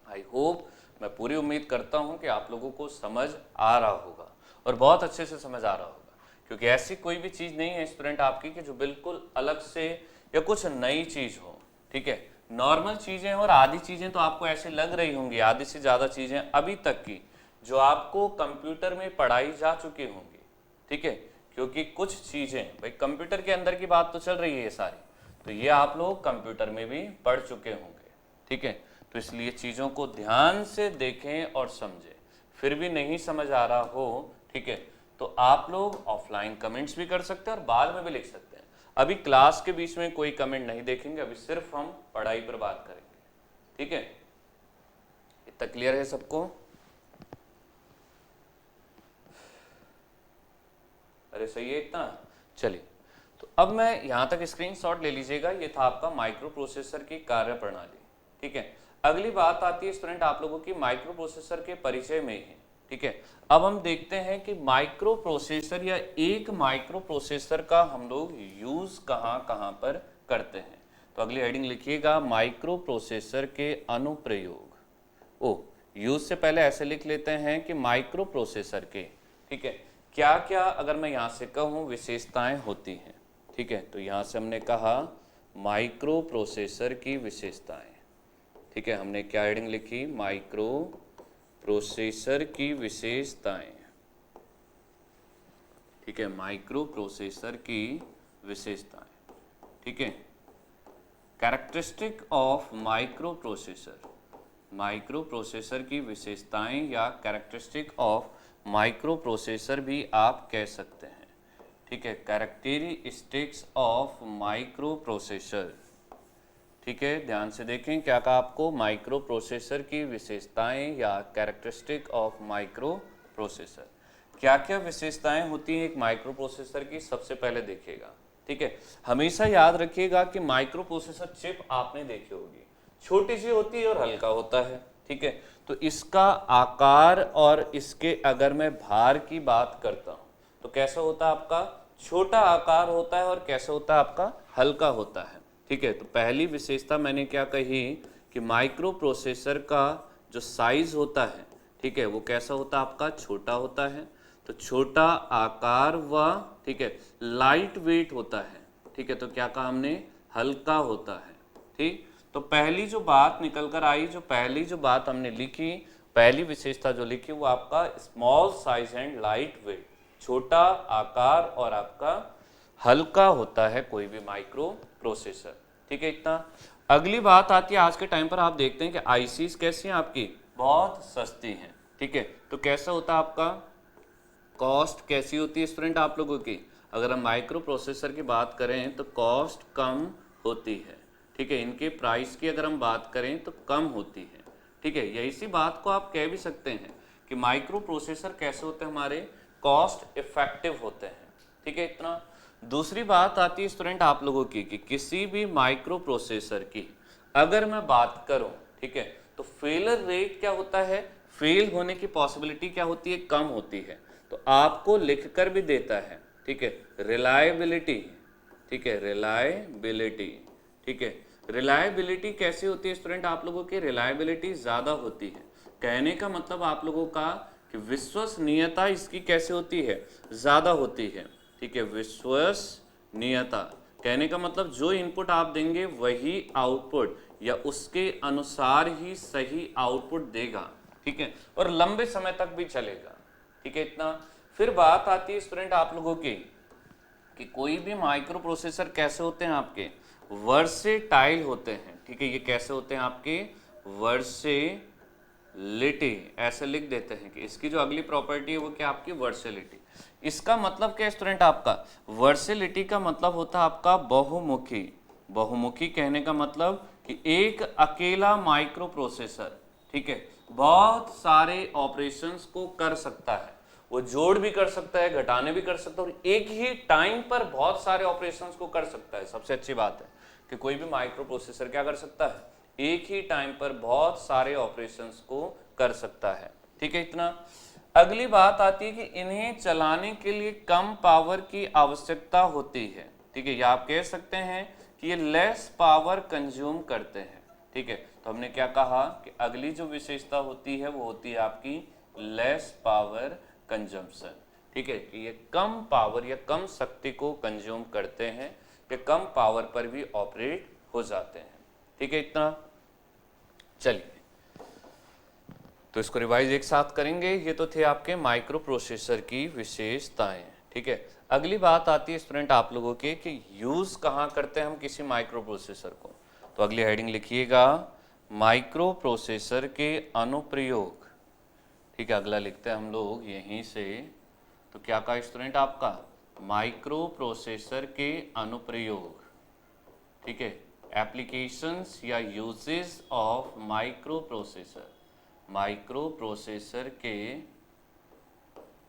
आई होप, मैं पूरी उम्मीद करता हूं कि आप लोगों को समझ आ रहा होगा और बहुत अच्छे से समझ आ रहा होगा, क्योंकि ऐसी कोई भी चीज नहीं है स्टूडेंट आपकी कि जो बिल्कुल अलग से या कुछ नई चीज हो, ठीक है। नॉर्मल चीजें और आधी चीजें तो आपको ऐसे लग रही होंगी, आधी से ज्यादा चीजें अभी तक की जो आपको कंप्यूटर में पढ़ाई जा चुकी होंगी, ठीक है। क्योंकि कुछ चीजें भाई कंप्यूटर के अंदर की बात तो चल रही है ये सारी, तो ये आप लोग कंप्यूटर में भी पढ़ चुके होंगे, ठीक है। तो इसलिए चीजों को ध्यान से देखें और समझें। फिर भी नहीं समझ आ रहा हो, ठीक है, तो आप लोग ऑफलाइन कमेंट्स भी कर सकते हैं और बाद में भी लिख सकते हैं। अभी क्लास के बीच में कोई कमेंट नहीं देखेंगे, अभी सिर्फ हम पढ़ाई पर बात करेंगे, ठीक है। इतना क्लियर है सबको? अरे सही है इतना। चलिए, तो अब मैं यहां तक स्क्रीनशॉट ले लीजिएगा। ये था आपका माइक्रो प्रोसेसर की कार्य प्रणाली, ठीक है। अगली बात आती है स्टूडेंट आप लोगों की माइक्रो प्रोसेसर के परिचय में ही, ठीक है। अब हम देखते हैं कि माइक्रो प्रोसेसर या एक माइक्रो प्रोसेसर का हम लोग यूज कहां कहां पर करते हैं। तो अगली हेडिंग लिखिएगा, माइक्रो प्रोसेसर के अनुप्रयोग। ओ, यूज से पहले ऐसे लिख लेते हैं कि माइक्रो प्रोसेसर के, ठीक है, क्या क्या अगर मैं यहां से कहूं विशेषताएं होती हैं, ठीक है। तो यहां से हमने कहा माइक्रो प्रोसेसर की विशेषताएं, ठीक है। हमने क्या हेडिंग लिखी? माइक्रो प्रोसेसर की विशेषताएं, ठीक है। माइक्रो प्रोसेसर की विशेषताएं, ठीक है। Characteristic of micro processor, micro processor की विशेषताएं या कैरेक्टरिस्टिक ऑफ माइक्रो प्रोसेसर भी आप कह सकते हैं, ठीक है। कैरेक्टरिस्टिक्स ऑफ माइक्रो प्रोसेसर, ठीक है। ध्यान से देखें क्या कहा आपको? माइक्रो प्रोसेसर की विशेषताएं या कैरेक्टरिस्टिक ऑफ माइक्रो प्रोसेसर। क्या क्या विशेषताएं होती हैं एक माइक्रो प्रोसेसर की? सबसे पहले देखिएगा, ठीक है। हमेशा याद रखिएगा कि माइक्रो प्रोसेसर चिप आपने देखी होगी, छोटी सी होती है और हल्का होता है, ठीक है। तो इसका आकार और इसके अगर मैं भार की बात करता हूं तो कैसा होता है आपका? छोटा आकार होता है और कैसा होता है आपका? हल्का होता है, ठीक है। तो पहली विशेषता मैंने क्या कही कि माइक्रो प्रोसेसर का जो साइज होता है, ठीक है, वो कैसा होता है आपका? छोटा होता है। तो छोटा आकार व, ठीक है, लाइट वेट होता है, ठीक है। तो क्या कहा हमने? हल्का होता है, ठीक। तो पहली जो बात निकल कर आई, जो पहली जो बात हमने लिखी, पहली विशेषता जो लिखी वो आपका small size and light weight, छोटा आकार और आपका हल्का होता है कोई भी माइक्रो प्रोसेसर, ठीक है। इतना। अगली बात आती है आज के टाइम पर आप देखते हैं कि आईसीज कैसी हैं आपकी? बहुत सस्ती हैं, ठीक है। तो कैसा होता है आपका? कॉस्ट कैसी होती है स्टूडेंट आप लोगों की? अगर हम माइक्रो प्रोसेसर की बात करें तो कॉस्ट कम होती है, ठीक है। इनके प्राइस की अगर हम बात करें तो कम होती है, ठीक है। यही सी बात को आप कह भी सकते हैं कि माइक्रो प्रोसेसर कैसे होते हैं हमारे? कॉस्ट इफेक्टिव होते हैं, ठीक है। इतना। दूसरी बात आती है स्टूडेंट आप लोगों की कि किसी भी माइक्रो प्रोसेसर की अगर मैं बात करूं, ठीक है, तो फेलर रेट क्या होता है? फेल होने की पॉसिबिलिटी क्या होती है? कम होती है। तो आपको लिखकर भी देता है, ठीक है, रिलायबिलिटी, ठीक है, रिलायबिलिटी, ठीक है। रिलायबिलिटी कैसी होती है स्टूडेंट आप लोगों की? रिलायबिलिटी ज़्यादा होती है। कहने का मतलब आप लोगों का कि विश्वसनीयता इसकी कैसे होती है? ज़्यादा होती है, ठीक है। विश्वसनीयता कहने का मतलब जो इनपुट आप देंगे वही आउटपुट या उसके अनुसार ही सही आउटपुट देगा, ठीक है, और लंबे समय तक भी चलेगा, ठीक है। इतना। फिर बात आती है स्टूडेंट आप लोगों की कि कोई भी माइक्रो प्रोसेसर कैसे होते हैं आपके? वर्सेटाइल होते हैं, ठीक है। ये कैसे होते हैं आपके? वर्सेलिटी, ऐसे लिख देते हैं कि इसकी जो अगली प्रॉपर्टी है वो क्या आपकी? वर्सेलिटी। इसका मतलब क्या स्टूडेंट आपका? वर्सेलिटी का मतलब होता है आपका बहुमुखी। बहुमुखी कहने का मतलब कि एक अकेला माइक्रो प्रोसेसर, ठीक है, बहुत सारे ऑपरेशंस को कर सकता है। वो जोड़ भी कर सकता है, घटाने भी कर सकता है और एक ही टाइम पर बहुत सारे ऑपरेशंस को कर सकता है। सबसे अच्छी बात है कि कोई भी माइक्रो प्रोसेसर क्या कर सकता है? एक ही टाइम पर बहुत सारे ऑपरेशंस को कर सकता है, ठीक है। इतना। अगली बात आती है कि इन्हें चलाने के लिए कम पावर की आवश्यकता होती है, ठीक है। या आप कह सकते हैं कि ये लेस पावर कंज्यूम करते हैं, ठीक है। तो हमने क्या कहा कि अगली जो विशेषता होती है वो होती है आपकी लेस पावर कंजम्पशन, ठीक है, कि ये कम पावर या कम शक्ति को कंज्यूम करते हैं, ये कम पावर पर भी ऑपरेट हो जाते हैं, ठीक है। इतना। चलिए, तो इसको रिवाइज एक साथ करेंगे। ये तो थे आपके माइक्रो प्रोसेसर की विशेषताएं, ठीक है। अगली बात आती है स्टूडेंट आप लोगों के कि यूज़ कहाँ करते हैं हम किसी माइक्रो प्रोसेसर को। तो अगली हेडिंग लिखिएगा माइक्रो प्रोसेसर के अनुप्रयोग। ठीक है, अगला लिखते हैं हम लोग यहीं से। तो क्या कहा स्टूडेंट आपका, माइक्रो प्रोसेसर के अनुप्रयोग। ठीक है, एप्लीकेशंस या uses of micro processor, micro processor के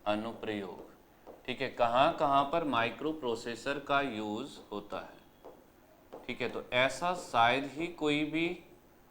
अनुप्रयोग। ठीक है, कहाँ कहाँ पर माइक्रो प्रोसेसर का यूज होता है। ठीक है, तो ऐसा शायद ही कोई भी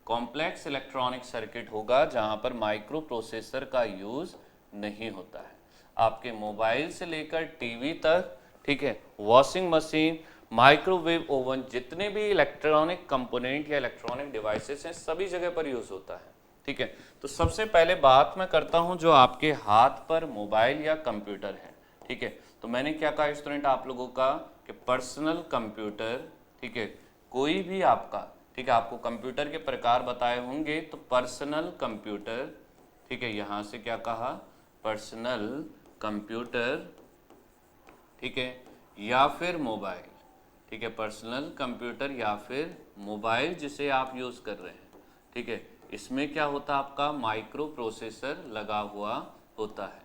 कॉम्प्लेक्स इलेक्ट्रॉनिक सर्किट होगा जहाँ पर माइक्रो प्रोसेसर का यूज नहीं होता है। आपके मोबाइल से लेकर टीवी तक, ठीक है, वॉशिंग मशीन, माइक्रोवेव ओवन, जितने भी इलेक्ट्रॉनिक कंपोनेंट या इलेक्ट्रॉनिक डिवाइसेस हैं सभी जगह पर यूज होता है। ठीक है, तो सबसे पहले बात मैं करता हूं जो आपके हाथ पर मोबाइल या कंप्यूटर है। ठीक है, तो मैंने क्या कहा स्टूडेंट आप लोगों का कि पर्सनल कंप्यूटर। ठीक है, कोई भी आपका, ठीक है, आपको कंप्यूटर के प्रकार बताए होंगे, तो पर्सनल कंप्यूटर, ठीक है, यहां से क्या कहा, पर्सनल कंप्यूटर, ठीक है, या फिर मोबाइल। ठीक है, पर्सनल कंप्यूटर या फिर मोबाइल जिसे आप यूज कर रहे हैं। ठीक है, इसमें क्या होता है आपका माइक्रो प्रोसेसर लगा हुआ होता है।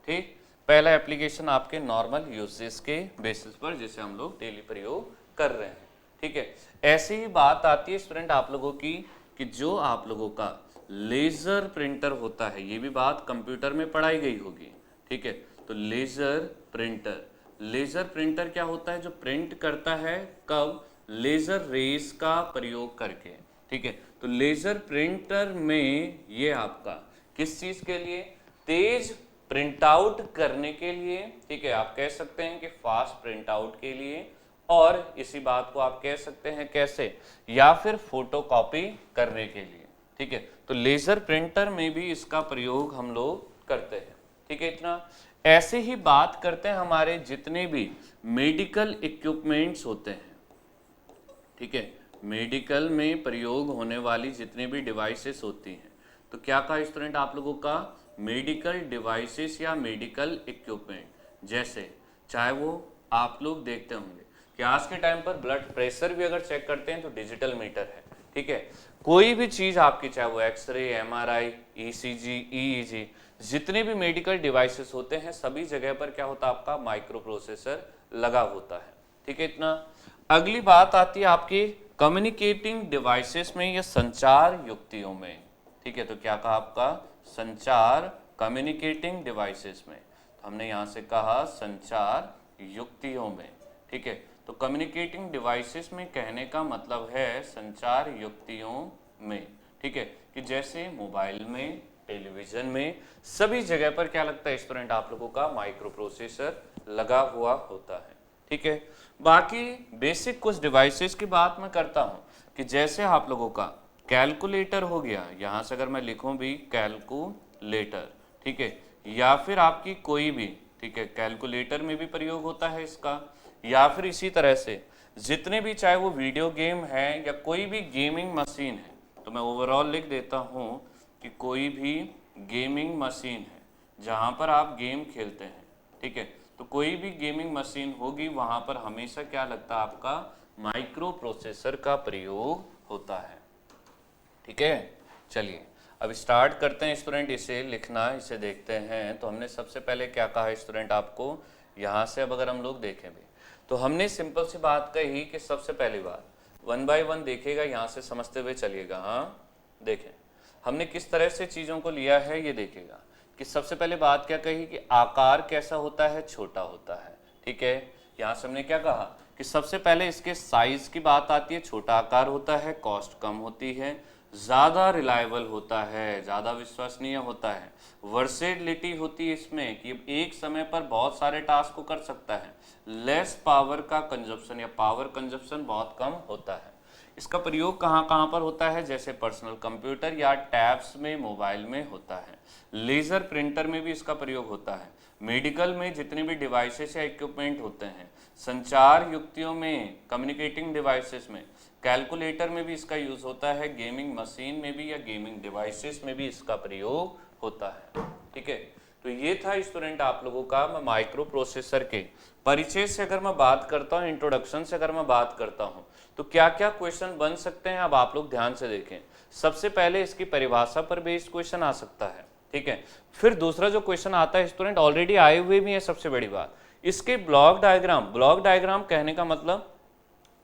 ठीक, पहला एप्लीकेशन आपके नॉर्मल यूसेज के बेसिस पर जिसे हम लोग डेली प्रयोग कर रहे हैं। ठीक है, ऐसी ही बात आती है स्टूडेंट आप लोगों की कि जो आप लोगों का लेजर प्रिंटर होता है, ये भी बात कंप्यूटर में पढ़ाई गई होगी। ठीक है, तो लेजर प्रिंटर, लेजर प्रिंटर क्या होता है, जो प्रिंट करता है कब, लेजर रेज का प्रयोग करके। ठीक है, तो लेजर प्रिंटर में ये आपका किस चीज के लिए, तेज प्रिंट आउट करने के लिए। ठीक है, आप कह सकते हैं कि फास्ट प्रिंट आउट के लिए, और इसी बात को आप कह सकते हैं कैसे, या फिर फोटोकॉपी करने के लिए। ठीक है, तो लेजर प्रिंटर में भी इसका प्रयोग हम लोग करते हैं। ठीक है, इतना। ऐसे ही बात करते हैं हमारे जितने भी मेडिकल इक्विपमेंट्स होते हैं। ठीक है, मेडिकल में प्रयोग होने वाली जितनी भी डिवाइसेस होती हैं, तो क्या कहा स्टूडेंट आप लोगों का, मेडिकल डिवाइसेस या मेडिकल इक्विपमेंट, जैसे चाहे वो आप लोग देखते होंगे कि आज के टाइम पर ब्लड प्रेशर भी अगर चेक करते हैं तो डिजिटल मीटर है। ठीक है, कोई भी चीज आपकी, चाहे वो एक्सरे, एमआरआई, ईसीजी, ईईजी, जितने भी मेडिकल डिवाइसेस होते हैं सभी जगह पर क्या होता है आपका माइक्रो प्रोसेसर लगा होता है। ठीक है, इतना। अगली बात आती है आपकी कम्युनिकेटिंग डिवाइसेस में या संचार युक्तियों में। ठीक है, तो क्या कहा आपका, संचार, कम्युनिकेटिंग डिवाइसेस में, तो हमने यहां से कहा संचार युक्तियों में। ठीक है, तो कम्युनिकेटिंग डिवाइसेस में कहने का मतलब है संचार युक्तियों में। ठीक है, कि जैसे मोबाइल में, टेलीविजन में, सभी जगह पर क्या लगता है स्टूडेंट आप लोगों का माइक्रो प्रोसेसर लगा हुआ होता है। ठीक है, बाकी बेसिक कुछ डिवाइसेस की बात मैं करता हूं कि जैसे आप लोगों का कैलकुलेटर हो गया, यहां से अगर मैं लिखूं भी कैलकुलेटर, ठीक है, या फिर आपकी कोई भी, ठीक है, कैलकुलेटर में भी प्रयोग होता है इसका, या फिर इसी तरह से जितने भी, चाहे वो वीडियो गेम है या कोई भी गेमिंग मशीन है, तो मैं ओवरऑल लिख देता हूं कि कोई भी गेमिंग मशीन है जहां पर आप गेम खेलते हैं। ठीक है, तो कोई भी गेमिंग मशीन होगी वहां पर हमेशा क्या लगता है आपका माइक्रो प्रोसेसर का प्रयोग होता है। ठीक है, चलिए अब स्टार्ट करते हैं स्टूडेंट इसे लिखना, इसे देखते हैं। तो हमने सबसे पहले क्या कहा स्टूडेंट आपको, यहाँ से अब अगर हम लोग देखें भी तो हमने सिंपल सी बात कही कि सबसे पहली बात 1 बाय 1 देखेगा, यहाँ से समझते हुए चलिएगा। हाँ देखें हमने किस तरह से चीज़ों को लिया है, ये देखेगा कि सबसे पहले बात क्या कही कि आकार कैसा होता है, छोटा होता है। ठीक है, यहाँ से हमने क्या कहा कि सबसे पहले इसके साइज की बात आती है, छोटा आकार होता है, कॉस्ट कम होती है, ज़्यादा रिलायबल होता है, ज़्यादा विश्वसनीय होता है, वर्सेटिलिटी होती है इसमें कि एक समय पर बहुत सारे टास्क को कर सकता है, लेस पावर का कंजप्शन या पावर कंजप्शन बहुत कम होता है। इसका प्रयोग कहाँ कहाँ पर होता है, जैसे पर्सनल कंप्यूटर या टैब्स में, मोबाइल में होता है, लेज़र प्रिंटर में भी इसका प्रयोग होता है, मेडिकल में जितने भी डिवाइसेस या इक्विपमेंट होते हैं, संचार युक्तियों में, कम्युनिकेटिंग डिवाइसेस में, कैलकुलेटर में भी इसका यूज होता है, गेमिंग मशीन में भी या गेमिंग डिवाइसेस में भी इसका प्रयोग होता है। ठीक है, तो ये था स्टूडेंट आप लोगों का मैं माइक्रो प्रोसेसर के परिचय से अगर मैं बात करता हूँ, इंट्रोडक्शन से अगर मैं बात करता हूँ, तो क्या क्या क्वेश्चन बन सकते हैं अब आप लोग ध्यान से देखें। सबसे पहले इसकी परिभाषा पर बेस्ड क्वेश्चन आ सकता है, ठीक है। फिर दूसरा जो क्वेश्चन आता है स्टूडेंट, ऑलरेडी आए हुए भी है, सबसे बड़ी बात इसके ब्लॉक डायग्राम कहने का मतलब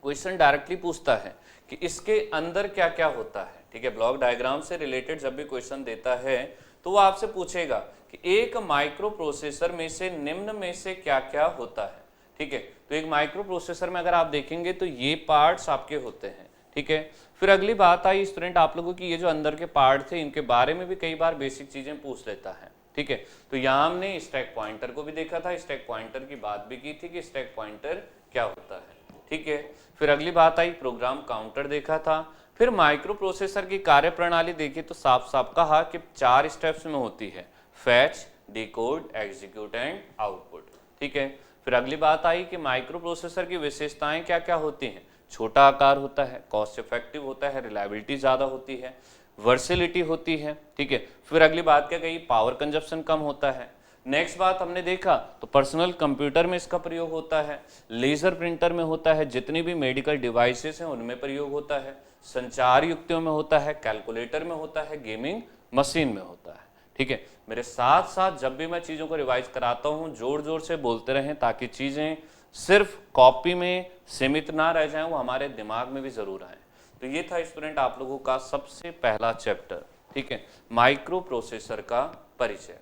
क्वेश्चन डायरेक्टली पूछता है कि इसके अंदर क्या क्या होता है, ठीक है। ब्लॉक डायग्राम से रिलेटेड जब भी क्वेश्चन देता है तो वो आपसे पूछेगा कि एक माइक्रो प्रोसेसर में से निम्न में से क्या क्या होता है, ठीक है। तो एक माइक्रो प्रोसेसर में अगर आप देखेंगे तो ये पार्ट्स आपके होते हैं, ठीक है। फिर अगली बात आई स्टूडेंट आप लोगों की, ये जो अंदर के पार्ट थे इनके बारे में भी कई बार बेसिक चीजें पूछ लेता है, ठीक है। तो यहाँ हमने स्टैक पॉइंटर को भी देखा था, स्टैक पॉइंटर की बात भी की थी कि स्टैक पॉइंटर क्या होता है, ठीक है। फिर अगली बात आई प्रोग्राम काउंटर देखा था। फिर माइक्रो प्रोसेसर की कार्य प्रणाली देखी तो साफ साफ कहा कि 4 स्टेप्स में होती है, fetch, decode, execute and output, ठीक है। फिर अगली बात आई कि माइक्रो प्रोसेसर की विशेषताएं क्या क्या होती हैं। छोटा आकार होता है, कॉस्ट इफेक्टिव होता है, रिलायबिलिटी ज़्यादा होती है, वर्सिलिटी होती है, ठीक है। फिर अगली बात क्या कही, पावर कंजप्शन कम होता है। नेक्स्ट बात हमने देखा तो पर्सनल कंप्यूटर में इसका प्रयोग होता है, लेजर प्रिंटर में होता है, जितनी भी मेडिकल डिवाइसेस हैं उनमें प्रयोग होता है, संचार युक्तियों में होता है, कैलकुलेटर में होता है, गेमिंग मशीन में होता है, ठीक है। मेरे साथ साथ जब भी मैं चीज़ों को रिवाइज कराता हूँ जोर जोर से बोलते रहें ताकि चीज़ें सिर्फ कॉपी में सीमित ना रह जाएं, वो हमारे दिमाग में भी ज़रूर आए। तो ये था स्टूडेंट आप लोगों का सबसे पहला चैप्टर, ठीक है, माइक्रो प्रोसेसर का परिचय,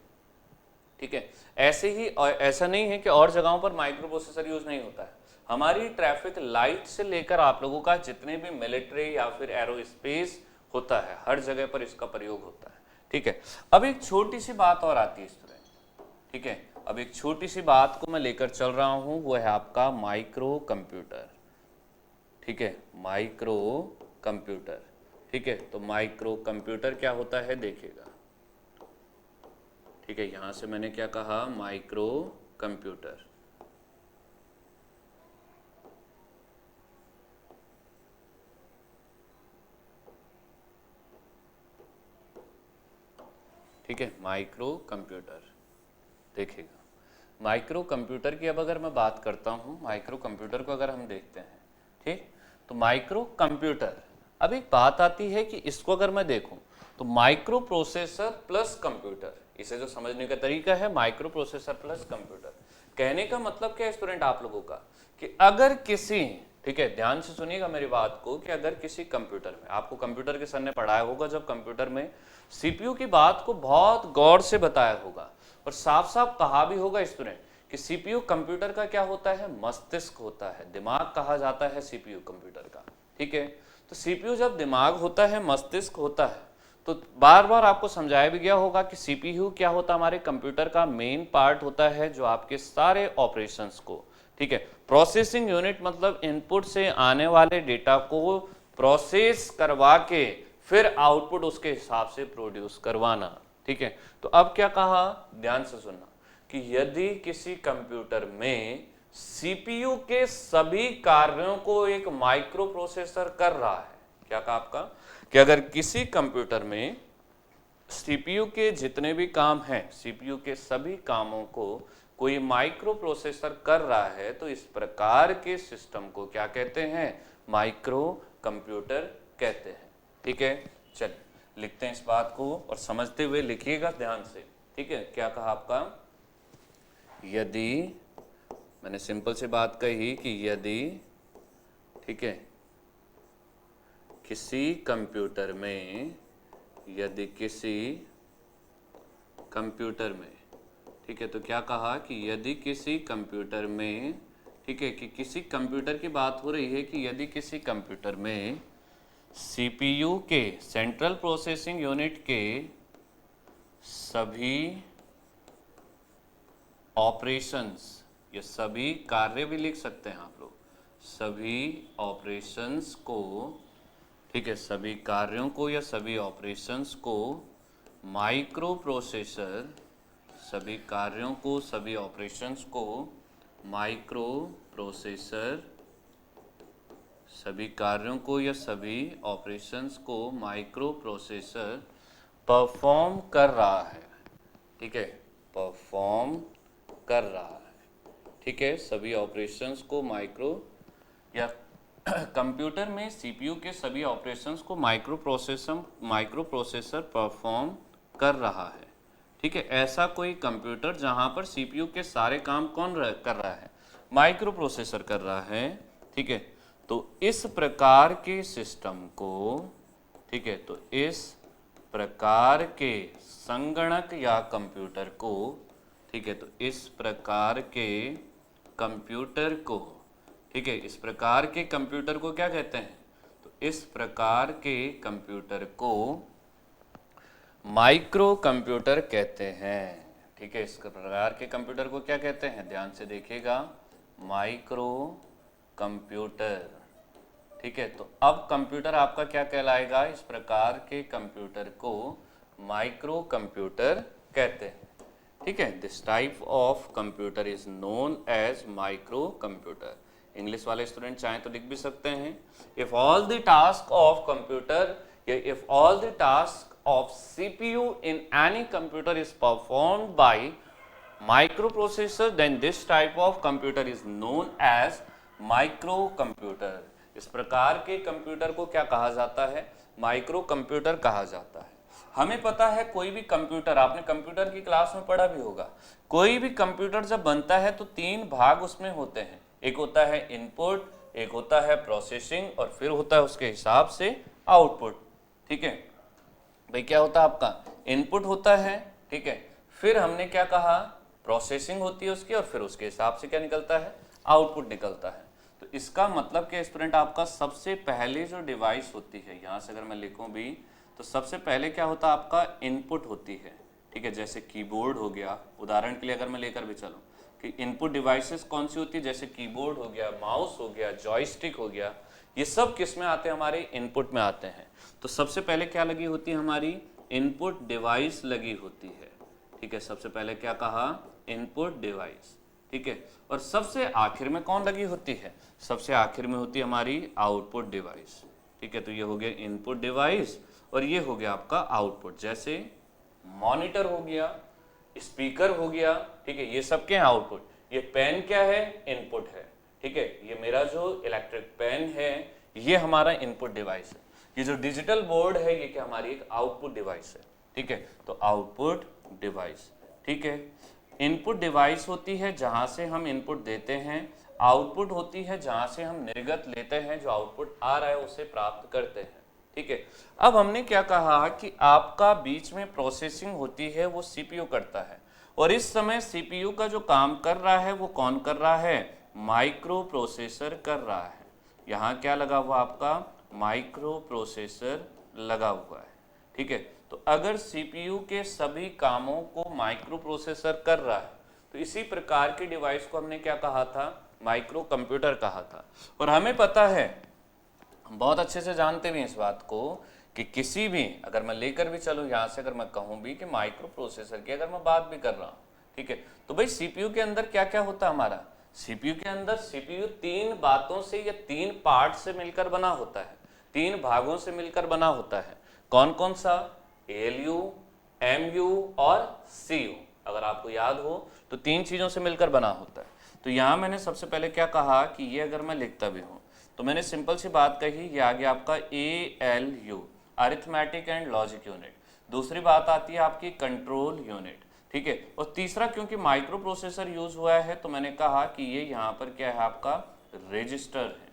ठीक है। ऐसे ही ऐसा नहीं है कि और जगहों पर माइक्रो प्रोसेसर यूज नहीं होता है। हमारी ट्रैफिक लाइट से लेकर आप लोगों का जितने भी मिलिट्री या फिर एरोस्पेस होता है, हर जगह पर इसका प्रयोग होता है, ठीक है। अब एक छोटी सी बात और आती है स्टूडेंट, ठीक है। अब एक छोटी सी बात को मैं लेकर चल रहा हूं, वो है आपका माइक्रो कंप्यूटर, ठीक है, माइक्रो कंप्यूटर, ठीक है। तो माइक्रो कंप्यूटर क्या होता है देखिएगा, ठीक है। यहां से मैंने क्या कहा, माइक्रो कंप्यूटर, ठीक है, माइक्रो कंप्यूटर देखिएगा। माइक्रो कंप्यूटर की अब अगर मैं बात करता हूं, माइक्रो कंप्यूटर को अगर हम देखते हैं, ठीक, तो माइक्रो कंप्यूटर, अब एक बात आती है कि इसको अगर मैं देखूं तो माइक्रो प्रोसेसर प्लस कंप्यूटर, इसे जो समझने का तरीका है माइक्रो प्रोसेसर प्लस कंप्यूटर, कहने का मतलब क्या है स्टूडेंट आप लोगों का कि अगर किसी, ठीक है, ध्यान से सुनिएगा मेरी बात को, कि अगर किसी कंप्यूटर में, आपको कंप्यूटर के सर ने पढ़ाया होगा जब कंप्यूटर में सीपीयू की बात को बहुत गौर से बताया होगा और साफ साफ कहा भी होगा स्टूडेंट कि सीपीयू कंप्यूटर का क्या होता है, मस्तिष्क होता है, दिमाग कहा जाता है सीपीयू कंप्यूटर का, ठीक है। तो सीपीयू जब दिमाग होता है, मस्तिष्क होता है, तो बार बार आपको समझाया भी गया होगा कि सीपीयू क्या होता है, हमारे कंप्यूटर का मेन पार्ट होता है जो आपके सारे ऑपरेशंस को, ठीक है, प्रोसेसिंग यूनिट मतलब इनपुट से आने वाले डेटा को प्रोसेस करवा के फिर आउटपुट उसके हिसाब से प्रोड्यूस करवाना, ठीक है। तो अब क्या कहा, ध्यान से सुनना, कि यदि किसी कंप्यूटर में सीपीयू के सभी कार्यों को एक माइक्रो प्रोसेसर कर रहा है, क्या कहा आपका, कि अगर किसी कंप्यूटर में सीपीयू के जितने भी काम हैं, सीपीयू के सभी कामों को कोई माइक्रो प्रोसेसर कर रहा है, तो इस प्रकार के सिस्टम को क्या कहते हैं, माइक्रो कंप्यूटर कहते हैं, ठीक है। चलिए लिखते हैं इस बात को और समझते हुए लिखिएगा ध्यान से, ठीक है। क्या कहा आपका, यदि, मैंने सिंपल सी बात कही कि यदि, ठीक है, किसी कंप्यूटर में, यदि किसी कंप्यूटर में, ठीक है, तो क्या कहा कि यदि किसी कंप्यूटर में, ठीक है, कि किसी कंप्यूटर की बात हो रही है कि यदि किसी कंप्यूटर में सीपीयू के, सेंट्रल प्रोसेसिंग यूनिट के सभी ऑपरेशंस, ये सभी कार्य भी लिख सकते हैं आप लोग, सभी ऑपरेशंस को, ठीक है, सभी कार्यों को या सभी ऑपरेशंस को माइक्रो प्रोसेसर, सभी कार्यों को, सभी ऑपरेशंस को माइक्रो प्रोसेसर, सभी कार्यों को या सभी ऑपरेशंस को माइक्रो प्रोसेसर परफॉर्म कर रहा है, ठीक है, परफॉर्म कर रहा है। ठीक है, सभी ऑपरेशंस को माइक्रो या कंप्यूटर में सीपीयू के सभी ऑपरेशंस को माइक्रो प्रोसेसर परफॉर्म कर रहा है। ठीक है, ऐसा कोई कंप्यूटर जहां पर सीपीयू के सारे काम कौन कर रहा है, माइक्रो प्रोसेसर कर रहा है। ठीक है, तो इस प्रकार के सिस्टम को, ठीक है, तो इस प्रकार के संगणक या कंप्यूटर को, ठीक है, तो इस प्रकार के कंप्यूटर को, ठीक है, इस प्रकार के कंप्यूटर को क्या कहते हैं, तो इस प्रकार के कंप्यूटर को माइक्रो कंप्यूटर कहते हैं। ठीक है, इस प्रकार के कंप्यूटर को क्या कहते हैं, ध्यान से देखिएगा, माइक्रो कंप्यूटर। ठीक है, तो अब कंप्यूटर आपका क्या कहलाएगा, इस प्रकार के कंप्यूटर को माइक्रो कंप्यूटर कहते हैं। ठीक है, this type of computer is known as micro computer. English वाले स्टूडेंट चाहें तो लिख भी सकते हैं, if all the task of computer, if all the task of CPU in any computer is performed by microprocessor, then this type of computer is known as micro computer. इस प्रकार के कंप्यूटर को क्या कहा जाता है, माइक्रो कंप्यूटर कहा जाता है। हमें पता है कोई भी कंप्यूटर, आपने कंप्यूटर की क्लास में पढ़ा भी होगा, कोई भी कंप्यूटर जब बनता है तो 3 भाग उसमें होते हैं, एक होता है इनपुट, एक होता है प्रोसेसिंग और फिर होता है उसके हिसाब से आउटपुट। ठीक है भाई, क्या होता है आपका इनपुट होता है, ठीक है, फिर हमने क्या कहा प्रोसेसिंग होती है उसकी, और फिर उसके हिसाब से क्या निकलता है, आउटपुट निकलता है। तो इसका मतलब कि स्टूडेंट आपका सबसे पहले जो डिवाइस होती है, यहाँ से अगर मैं लिखूं भी तो सबसे पहले क्या होता है आपका इनपुट होती है। ठीक है, जैसे कीबोर्ड हो गया, उदाहरण के लिए अगर मैं लेकर भी चलूँ कि इनपुट डिवाइसेस कौन सी होती है, जैसे कीबोर्ड हो गया, माउस हो गया, जॉयस्टिक हो गया, ये सब किस में आते हैं, हमारे इनपुट में आते हैं। तो सबसे पहले क्या लगी होती है, हमारी इनपुट डिवाइस लगी होती है। ठीक है, सबसे पहले क्या कहा, इनपुट डिवाइस। ठीक है, और सबसे आखिर में कौन लगी होती है, सबसे आखिर में होती है हमारी आउटपुट डिवाइस। ठीक है, तो ये हो गया इनपुट डिवाइस और ये हो गया आपका आउटपुट, जैसे मॉनिटर हो गया, स्पीकर हो गया। ठीक है, ये सब क्या है, आउटपुट। ये पेन क्या है, इनपुट है। ठीक है, ये मेरा जो इलेक्ट्रिक पेन है ये हमारा इनपुट डिवाइस है। ये जो डिजिटल बोर्ड है ये क्या हमारी एक आउटपुट डिवाइस है। ठीक है, तो आउटपुट डिवाइस। ठीक है, इनपुट डिवाइस होती है जहां से हम इनपुट देते हैं, आउटपुट होती है जहां से हम निर्गत लेते हैं, जो आउटपुट आ रहा है उसे प्राप्त करते हैं। ठीक है, अब हमने क्या कहा कि आपका बीच में प्रोसेसिंग होती है वो सीपीयू करता है, और इस समय सीपीयू का जो काम कर रहा है वो कौन कर रहा है, माइक्रो प्रोसेसर कर रहा है। यहाँ क्या लगा हुआ आपका, माइक्रो प्रोसेसर लगा हुआ है। ठीक है, तो अगर सीपीयू के सभी कामों को माइक्रो प्रोसेसर कर रहा है तो इसी प्रकार के डिवाइस को हमने क्या कहा था, माइक्रो कंप्यूटर कहा था। और हमें पता है, हम बहुत अच्छे से जानते भी हैं इस बात को कि किसी भी, अगर मैं लेकर भी चलूँ यहाँ से, अगर मैं कहूँ भी कि माइक्रो प्रोसेसर की अगर मैं बात भी कर रहा हूँ, ठीक है, तो भाई सीपीयू के अंदर क्या क्या होता है हमारा, सीपीयू के अंदर सीपीयू 3 बातों से या 3 पार्ट से मिलकर बना होता है, 3 भागों से मिलकर बना होता है। कौन कौन सा, एएलयू, एमयू और सीयू। अगर आपको याद हो तो 3 चीजों से मिलकर बना होता है। तो यहाँ मैंने सबसे पहले क्या कहा कि ये अगर मैं लिखता भी हूँ तो मैंने सिंपल सी बात कही, ये आ गया आपका ALU, arithmetic and logic unit. दूसरी बात आती है आपकी कंट्रोल यूनिट। ठीक है, और तीसरा क्योंकि माइक्रो प्रोसेसर यूज हुआ है तो मैंने कहा कि ये यहाँ पर क्या है आपका रजिस्टर है।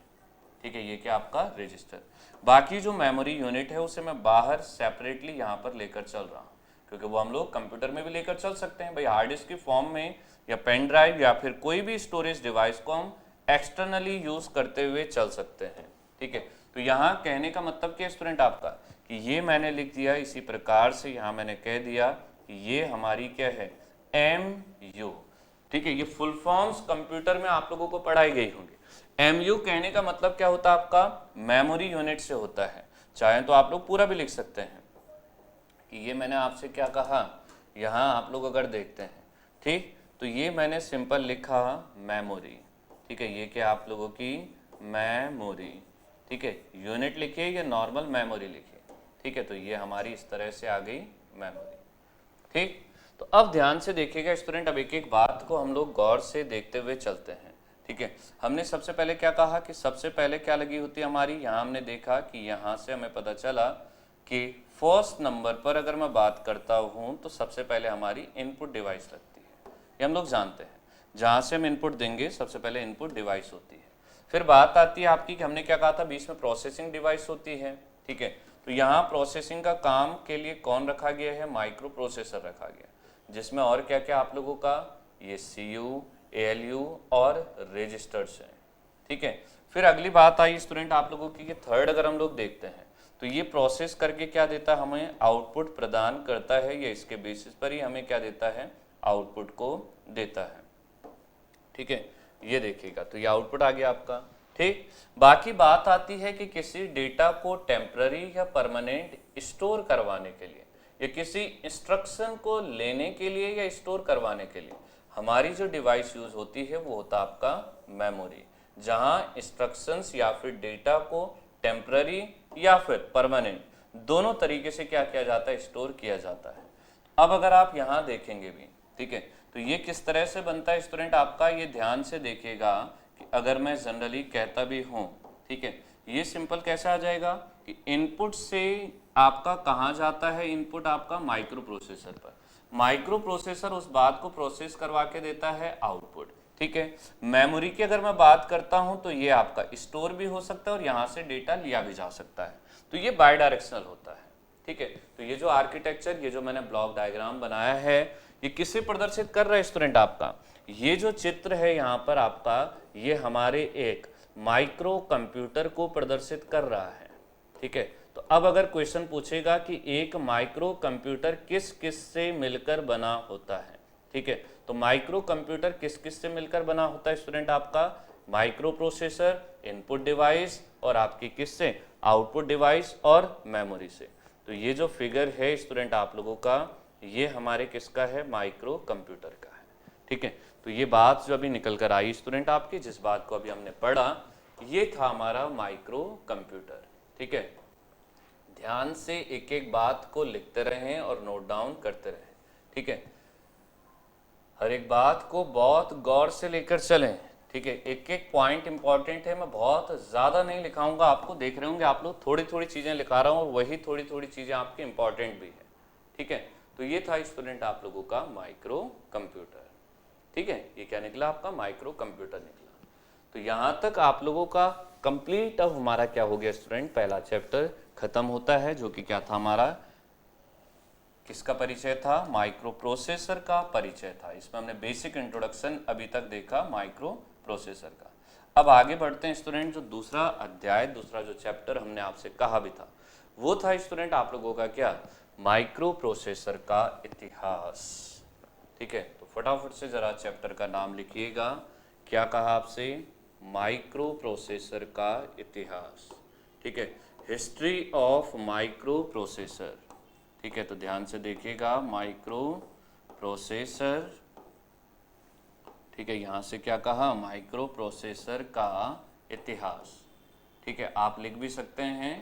ठीक है, ये क्या आपका रजिस्टर। बाकी जो मेमोरी यूनिट है उसे मैं बाहर सेपरेटली यहाँ पर लेकर चल रहा हूँ, क्योंकि वो हम लोग कंप्यूटर में भी लेकर चल सकते हैं भाई, हार्ड डिस्क की फॉर्म में या पेन ड्राइव या फिर कोई भी स्टोरेज डिवाइस को हम एक्सटर्नली यूज करते हुए चल सकते हैं। ठीक है, तो यहाँ कहने का मतलब क्या स्टूडेंट आपका कि ये मैंने लिख दिया इसी प्रकार से, यहाँ मैंने कह दिया कि ये हमारी क्या है, एमयू। ठीक है, ये फुल फॉर्म्स कंप्यूटर में आप लोगों को पढ़ाई गई होंगी। एमयू कहने का मतलब क्या होता है आपका, मेमोरी यूनिट से होता है। चाहे तो आप लोग पूरा भी लिख सकते हैं कि ये मैंने आपसे क्या कहा, यहाँ आप लोग अगर देखते हैं, ठीक, तो ये मैंने सिंपल लिखा मेमोरी। ठीक है, ये क्या आप लोगों की मेमोरी। ठीक है, यूनिट लिखिए या नॉर्मल मेमोरी लिखिए। ठीक है, तो ये हमारी इस तरह से आ गई मेमोरी। ठीक, तो अब ध्यान से देखिएगा स्टूडेंट, अब एक एक बात को हम लोग गौर से देखते हुए चलते हैं। ठीक है, हमने सबसे पहले क्या कहा कि सबसे पहले क्या लगी होती है हमारी, यहाँ हमने देखा कि यहाँ से हमें पता चला कि फर्स्ट नंबर पर अगर मैं बात करता हूँ तो सबसे पहले हमारी इनपुट डिवाइस लगती है, ये हम लोग जानते हैं। जहाँ से हम इनपुट देंगे सबसे पहले इनपुट डिवाइस होती है। फिर बात आती है आपकी कि हमने क्या कहा था, बीच में प्रोसेसिंग डिवाइस होती है। ठीक है, तो यहाँ प्रोसेसिंग का काम के लिए कौन रखा गया है, माइक्रो प्रोसेसर रखा गया, जिसमें और क्या क्या आप लोगों का ये CU, ALU और रजिस्टर्स हैं। ठीक है, फिर अगली बात आई स्टूडेंट आप लोगों की कि थर्ड अगर हम लोग देखते हैं तो ये प्रोसेस करके क्या देता है, हमें आउटपुट प्रदान करता है, या इसके बेसिस पर ही हमें क्या देता है, आउटपुट को देता है। ठीक है, ये देखिएगा तो ये आउटपुट आ गया आपका। ठीक, बाकी बात आती है कि किसी डेटा को टेम्पररी या परमानेंट स्टोर करवाने के लिए, या किसी इंस्ट्रक्शन को लेने के लिए या स्टोर करवाने के लिए हमारी जो डिवाइस यूज होती है वो होता है आपका मेमोरी, जहां इंस्ट्रक्शंस या फिर डेटा को टेम्पररी या फिर परमानेंट दोनों तरीके से क्या किया जाता है, स्टोर किया जाता है। अब अगर आप यहाँ देखेंगे भी, ठीक है, तो ये किस तरह से बनता है स्टूडेंट आपका, ये ध्यान से देखिएगा कि अगर मैं जनरली कहता भी हूँ, ठीक है, ये सिंपल कैसे आ जाएगा कि इनपुट से आपका कहाँ जाता है, इनपुट आपका माइक्रो प्रोसेसर पर, माइक्रो प्रोसेसर उस बात को प्रोसेस करवा के देता है आउटपुट। ठीक है, मेमोरी की अगर मैं बात करता हूं तो ये आपका स्टोर भी हो सकता है और यहाँ से डेटा लिया भी जा सकता है, तो ये बाय डायरेक्शनल होता है। ठीक है, तो ये जो आर्किटेक्चर, ये जो मैंने ब्लॉक डायग्राम बनाया है, ये किसे प्रदर्शित कर रहा है स्टूडेंट आपका, ये जो चित्र है यहाँ पर आपका, ये हमारे एक माइक्रो कंप्यूटर को प्रदर्शित कर रहा है। ठीक है, तो अब अगर क्वेश्चन पूछेगा कि एक माइक्रो कंप्यूटर किस किस से मिलकर बना होता है, ठीक है, तो माइक्रो कंप्यूटर किस किस से मिलकर बना होता है स्टूडेंट आपका, माइक्रो प्रोसेसर, इनपुट डिवाइस और आपकी किस से, आउटपुट डिवाइस और मेमोरी से। तो ये जो फिगर है स्टूडेंट आप लोगों का, ये हमारे किसका है, माइक्रो कंप्यूटर का है। ठीक है, तो ये बात जो अभी निकल कर आई स्टूडेंट आपकी, जिस बात को अभी हमने पढ़ा, ये था हमारा माइक्रो कंप्यूटर। ठीक है, ध्यान से एक एक बात को लिखते रहें और नोट डाउन करते रहें। ठीक है, हर एक बात को बहुत गौर से लेकर चलें। ठीक है, एक एक पॉइंट इंपॉर्टेंट है, मैं बहुत ज़्यादा नहीं लिखाऊंगा, आपको देख रहे होंगे आप लोग थोड़ी थोड़ी चीज़ें लिखा रहा हूँ और वही थोड़ी थोड़ी चीज़ें आपकी इंपॉर्टेंट भी है। ठीक है, तो ये था स्टूडेंट आप लोगों का माइक्रो कंप्यूटर। ठीक है, ये क्या निकला आपका, माइक्रो कंप्यूटर निकला। तो यहाँ तक आप लोगों का कंप्लीट अब हमारा क्या हो गया स्टूडेंट, पहला चैप्टर खत्म होता है, जो कि क्या था हमारा, किसका परिचय था, माइक्रो प्रोसेसर का परिचय था। इसमें हमने बेसिक इंट्रोडक्शन अभी तक देखा माइक्रो प्रोसेसर का। अब आगे बढ़ते हैं स्टूडेंट, जो दूसरा अध्याय, दूसरा जो चैप्टर हमने आपसे कहा भी था, वो था स्टूडेंट आप लोगों का क्या, माइक्रो प्रोसेसर का इतिहास। ठीक है, तो फटाफट से जरा चैप्टर का नाम लिखिएगा, क्या कहा आपसे, माइक्रो प्रोसेसर का इतिहास। ठीक है, हिस्ट्री ऑफ माइक्रो प्रोसेसर। ठीक है, तो ध्यान से देखिएगा, माइक्रो प्रोसेसर। ठीक है, यहाँ से क्या कहा, माइक्रो प्रोसेसर का इतिहास। ठीक है, आप लिख भी सकते हैं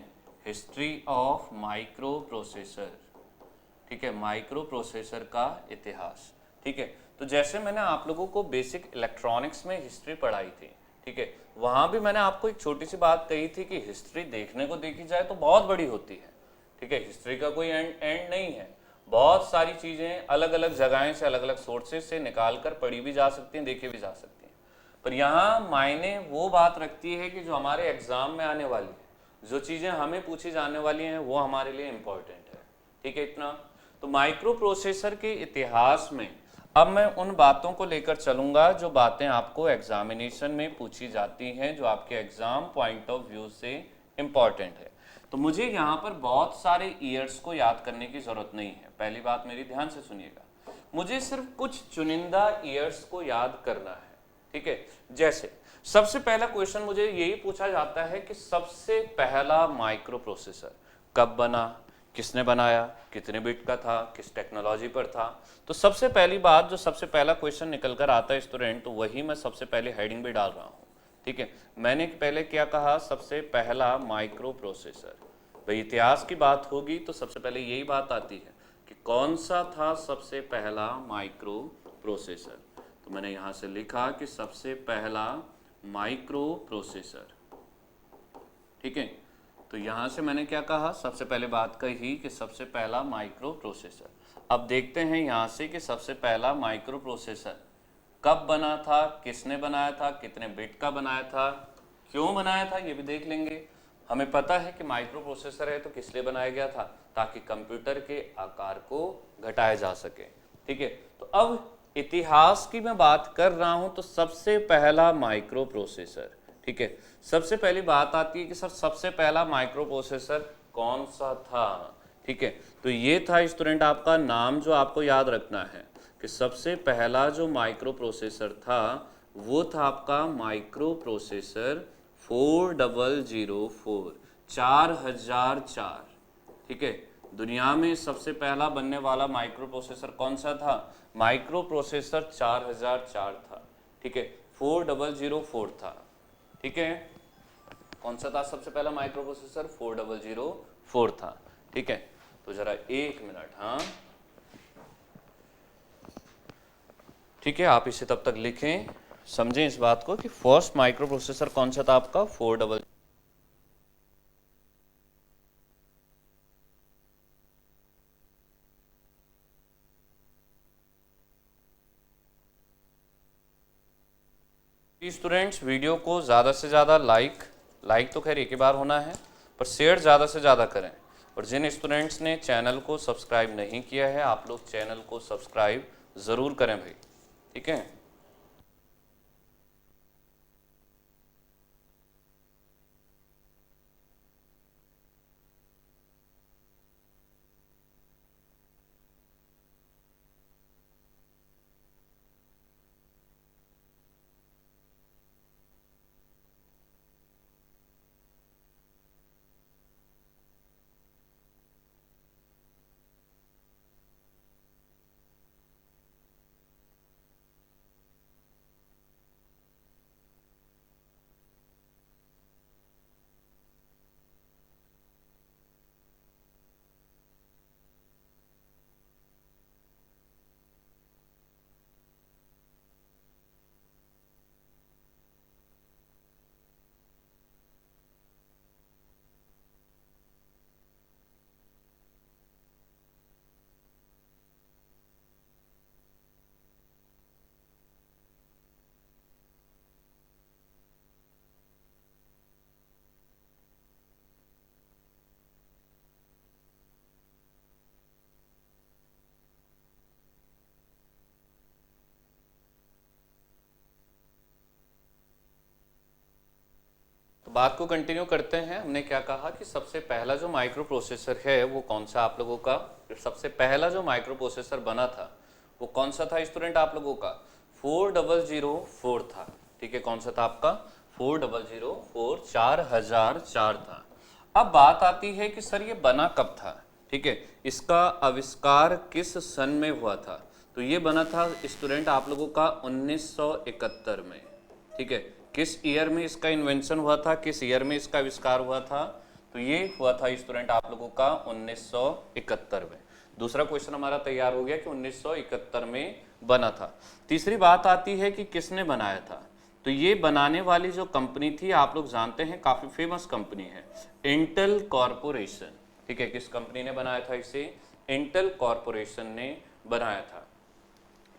हिस्ट्री ऑफ माइक्रो प्रोसेसर। ठीक है, माइक्रो प्रोसेसर का इतिहास। ठीक है, तो जैसे मैंने आप लोगों को बेसिक इलेक्ट्रॉनिक्स में हिस्ट्री पढ़ाई थी, ठीक है, वहाँ भी मैंने आपको एक छोटी सी बात कही थी कि हिस्ट्री देखने को देखी जाए तो बहुत बड़ी होती है। ठीक है, हिस्ट्री का कोई एंड नहीं है, बहुत सारी चीज़ें अलग अलग जगहें से, अलग अलग सोर्सेज से निकाल कर पढ़ी भी जा सकती हैं, देखी भी जा सकती हैं, पर यहाँ मायने वो बात रखती है कि जो हमारे एग्जाम में आने वाली है, जो चीज़ें हमें पूछी जाने वाली हैं, वो हमारे लिए इम्पोर्टेंट है। ठीक है, इतना। तो माइक्रो प्रोसेसर के इतिहास में अब मैं उन बातों को लेकर चलूंगा जो बातें आपको एग्जामिनेशन में पूछी जाती हैं, जो आपके एग्जाम पॉइंट ऑफ व्यू से इम्पॉर्टेंट है। तो मुझे यहाँ पर बहुत सारे ईयर्स को याद करने की जरूरत नहीं है, पहली बात मेरी ध्यान से सुनिएगा, मुझे सिर्फ कुछ चुनिंदा ईयर्स को याद करना है। ठीक है, जैसे सबसे पहला क्वेश्चन मुझे यही पूछा जाता है कि सबसे पहला माइक्रो प्रोसेसर कब बना, किसने बनाया, कितने बिट का था, किस टेक्नोलॉजी पर था। तो सबसे पहली बात, जो सबसे पहला क्वेश्चन निकल कर आता है स्टूडेंट, तो वही मैं सबसे पहले हेडिंग भी डाल रहा हूँ। ठीक है, मैंने पहले क्या कहा, सबसे पहला माइक्रो प्रोसेसर। भाई इतिहास की बात होगी तो सबसे पहले यही बात आती है कि कौन सा था सबसे पहला माइक्रो प्रोसेसर। तो मैंने यहाँ से लिखा कि सबसे पहला माइक्रो प्रोसेसर, ठीक है। तो यहाँ से मैंने क्या कहा, सबसे पहले बात कही कि सबसे पहला माइक्रो प्रोसेसर। अब देखते हैं यहाँ से कि सबसे पहला माइक्रो प्रोसेसर कब बना था, किसने बनाया था, कितने बिट का बनाया था, क्यों बनाया था, ये भी देख लेंगे। हमें पता है कि माइक्रो प्रोसेसर है तो किस लिए बनाया गया था, ताकि कंप्यूटर के आकार को घटाया जा सके, ठीक है। तो अब इतिहास की मैं बात कर रहा हूं तो सबसे पहला माइक्रो प्रोसेसर, ठीक है। सबसे पहली बात आती है कि सर सबसे पहला माइक्रो प्रोसेसर कौन सा था, ठीक है। तो ये था स्टूडेंट आपका नाम जो आपको याद रखना है कि सबसे पहला जो माइक्रो प्रोसेसर था वो था आपका माइक्रो प्रोसेसर 4004, 4004, ठीक है। दुनिया में सबसे पहला बनने वाला माइक्रो प्रोसेसर कौन सा था, माइक्रो प्रोसेसर 4004 था, ठीक है। 4004 था, ठीक है। कौन सा था सबसे पहला माइक्रो प्रोसेसर, 4004 था, ठीक है। तो जरा एक मिनट, हाँ ठीक है, आप इसे तब तक लिखें, समझें इस बात को कि फर्स्ट माइक्रो प्रोसेसर कौन सा था आपका 4000। स्टूडेंट्स वीडियो को ज़्यादा से ज़्यादा लाइक तो खैर एक ही बार होना है, पर शेयर ज़्यादा से ज़्यादा करें। और जिन स्टूडेंट्स ने चैनल को सब्सक्राइब नहीं किया है आप लोग चैनल को सब्सक्राइब ज़रूर करें भाई, ठीक है। तो बात को कंटिन्यू करते हैं। हमने क्या कहा कि सबसे पहला जो माइक्रो प्रोसेसर है वो कौन सा आप लोगों का, सबसे पहला जो माइक्रो प्रोसेसर बना था वो कौन सा था स्टूडेंट आप लोगों का, 4004 था, ठीक है। कौन सा था आपका 4004, 4004 था। अब बात आती है कि सर ये बना कब था, ठीक है, इसका आविष्कार किस सन में हुआ था। तो ये बना था स्टूडेंट आप लोगों का 1971 में, ठीक है। किस ईयर में इसका इन्वेंशन हुआ था, किस ईयर में इसका आविष्कार हुआ था, तो ये हुआ था स्टूडेंट आप लोगों का 1971 में। दूसरा क्वेश्चन हमारा तैयार हो गया कि 1971 में बना था। तीसरी बात आती है कि किसने बनाया था। तो ये बनाने वाली जो कंपनी थी आप लोग जानते हैं काफी फेमस कंपनी है, इंटेल कॉर्पोरेशन, ठीक है। किस कंपनी ने बनाया था इसे, इंटेल कॉर्पोरेशन ने बनाया था,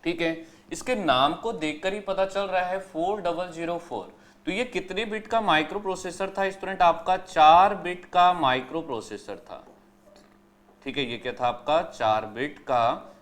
ठीक है। इसके नाम को देखकर ही पता चल रहा है 4004। तो ये कितने बिट का माइक्रो प्रोसेसर था स्टूडेंट आपका, 4 बिट का माइक्रो प्रोसेसर था, ठीक है। ये क्या था आपका 4 बिट का,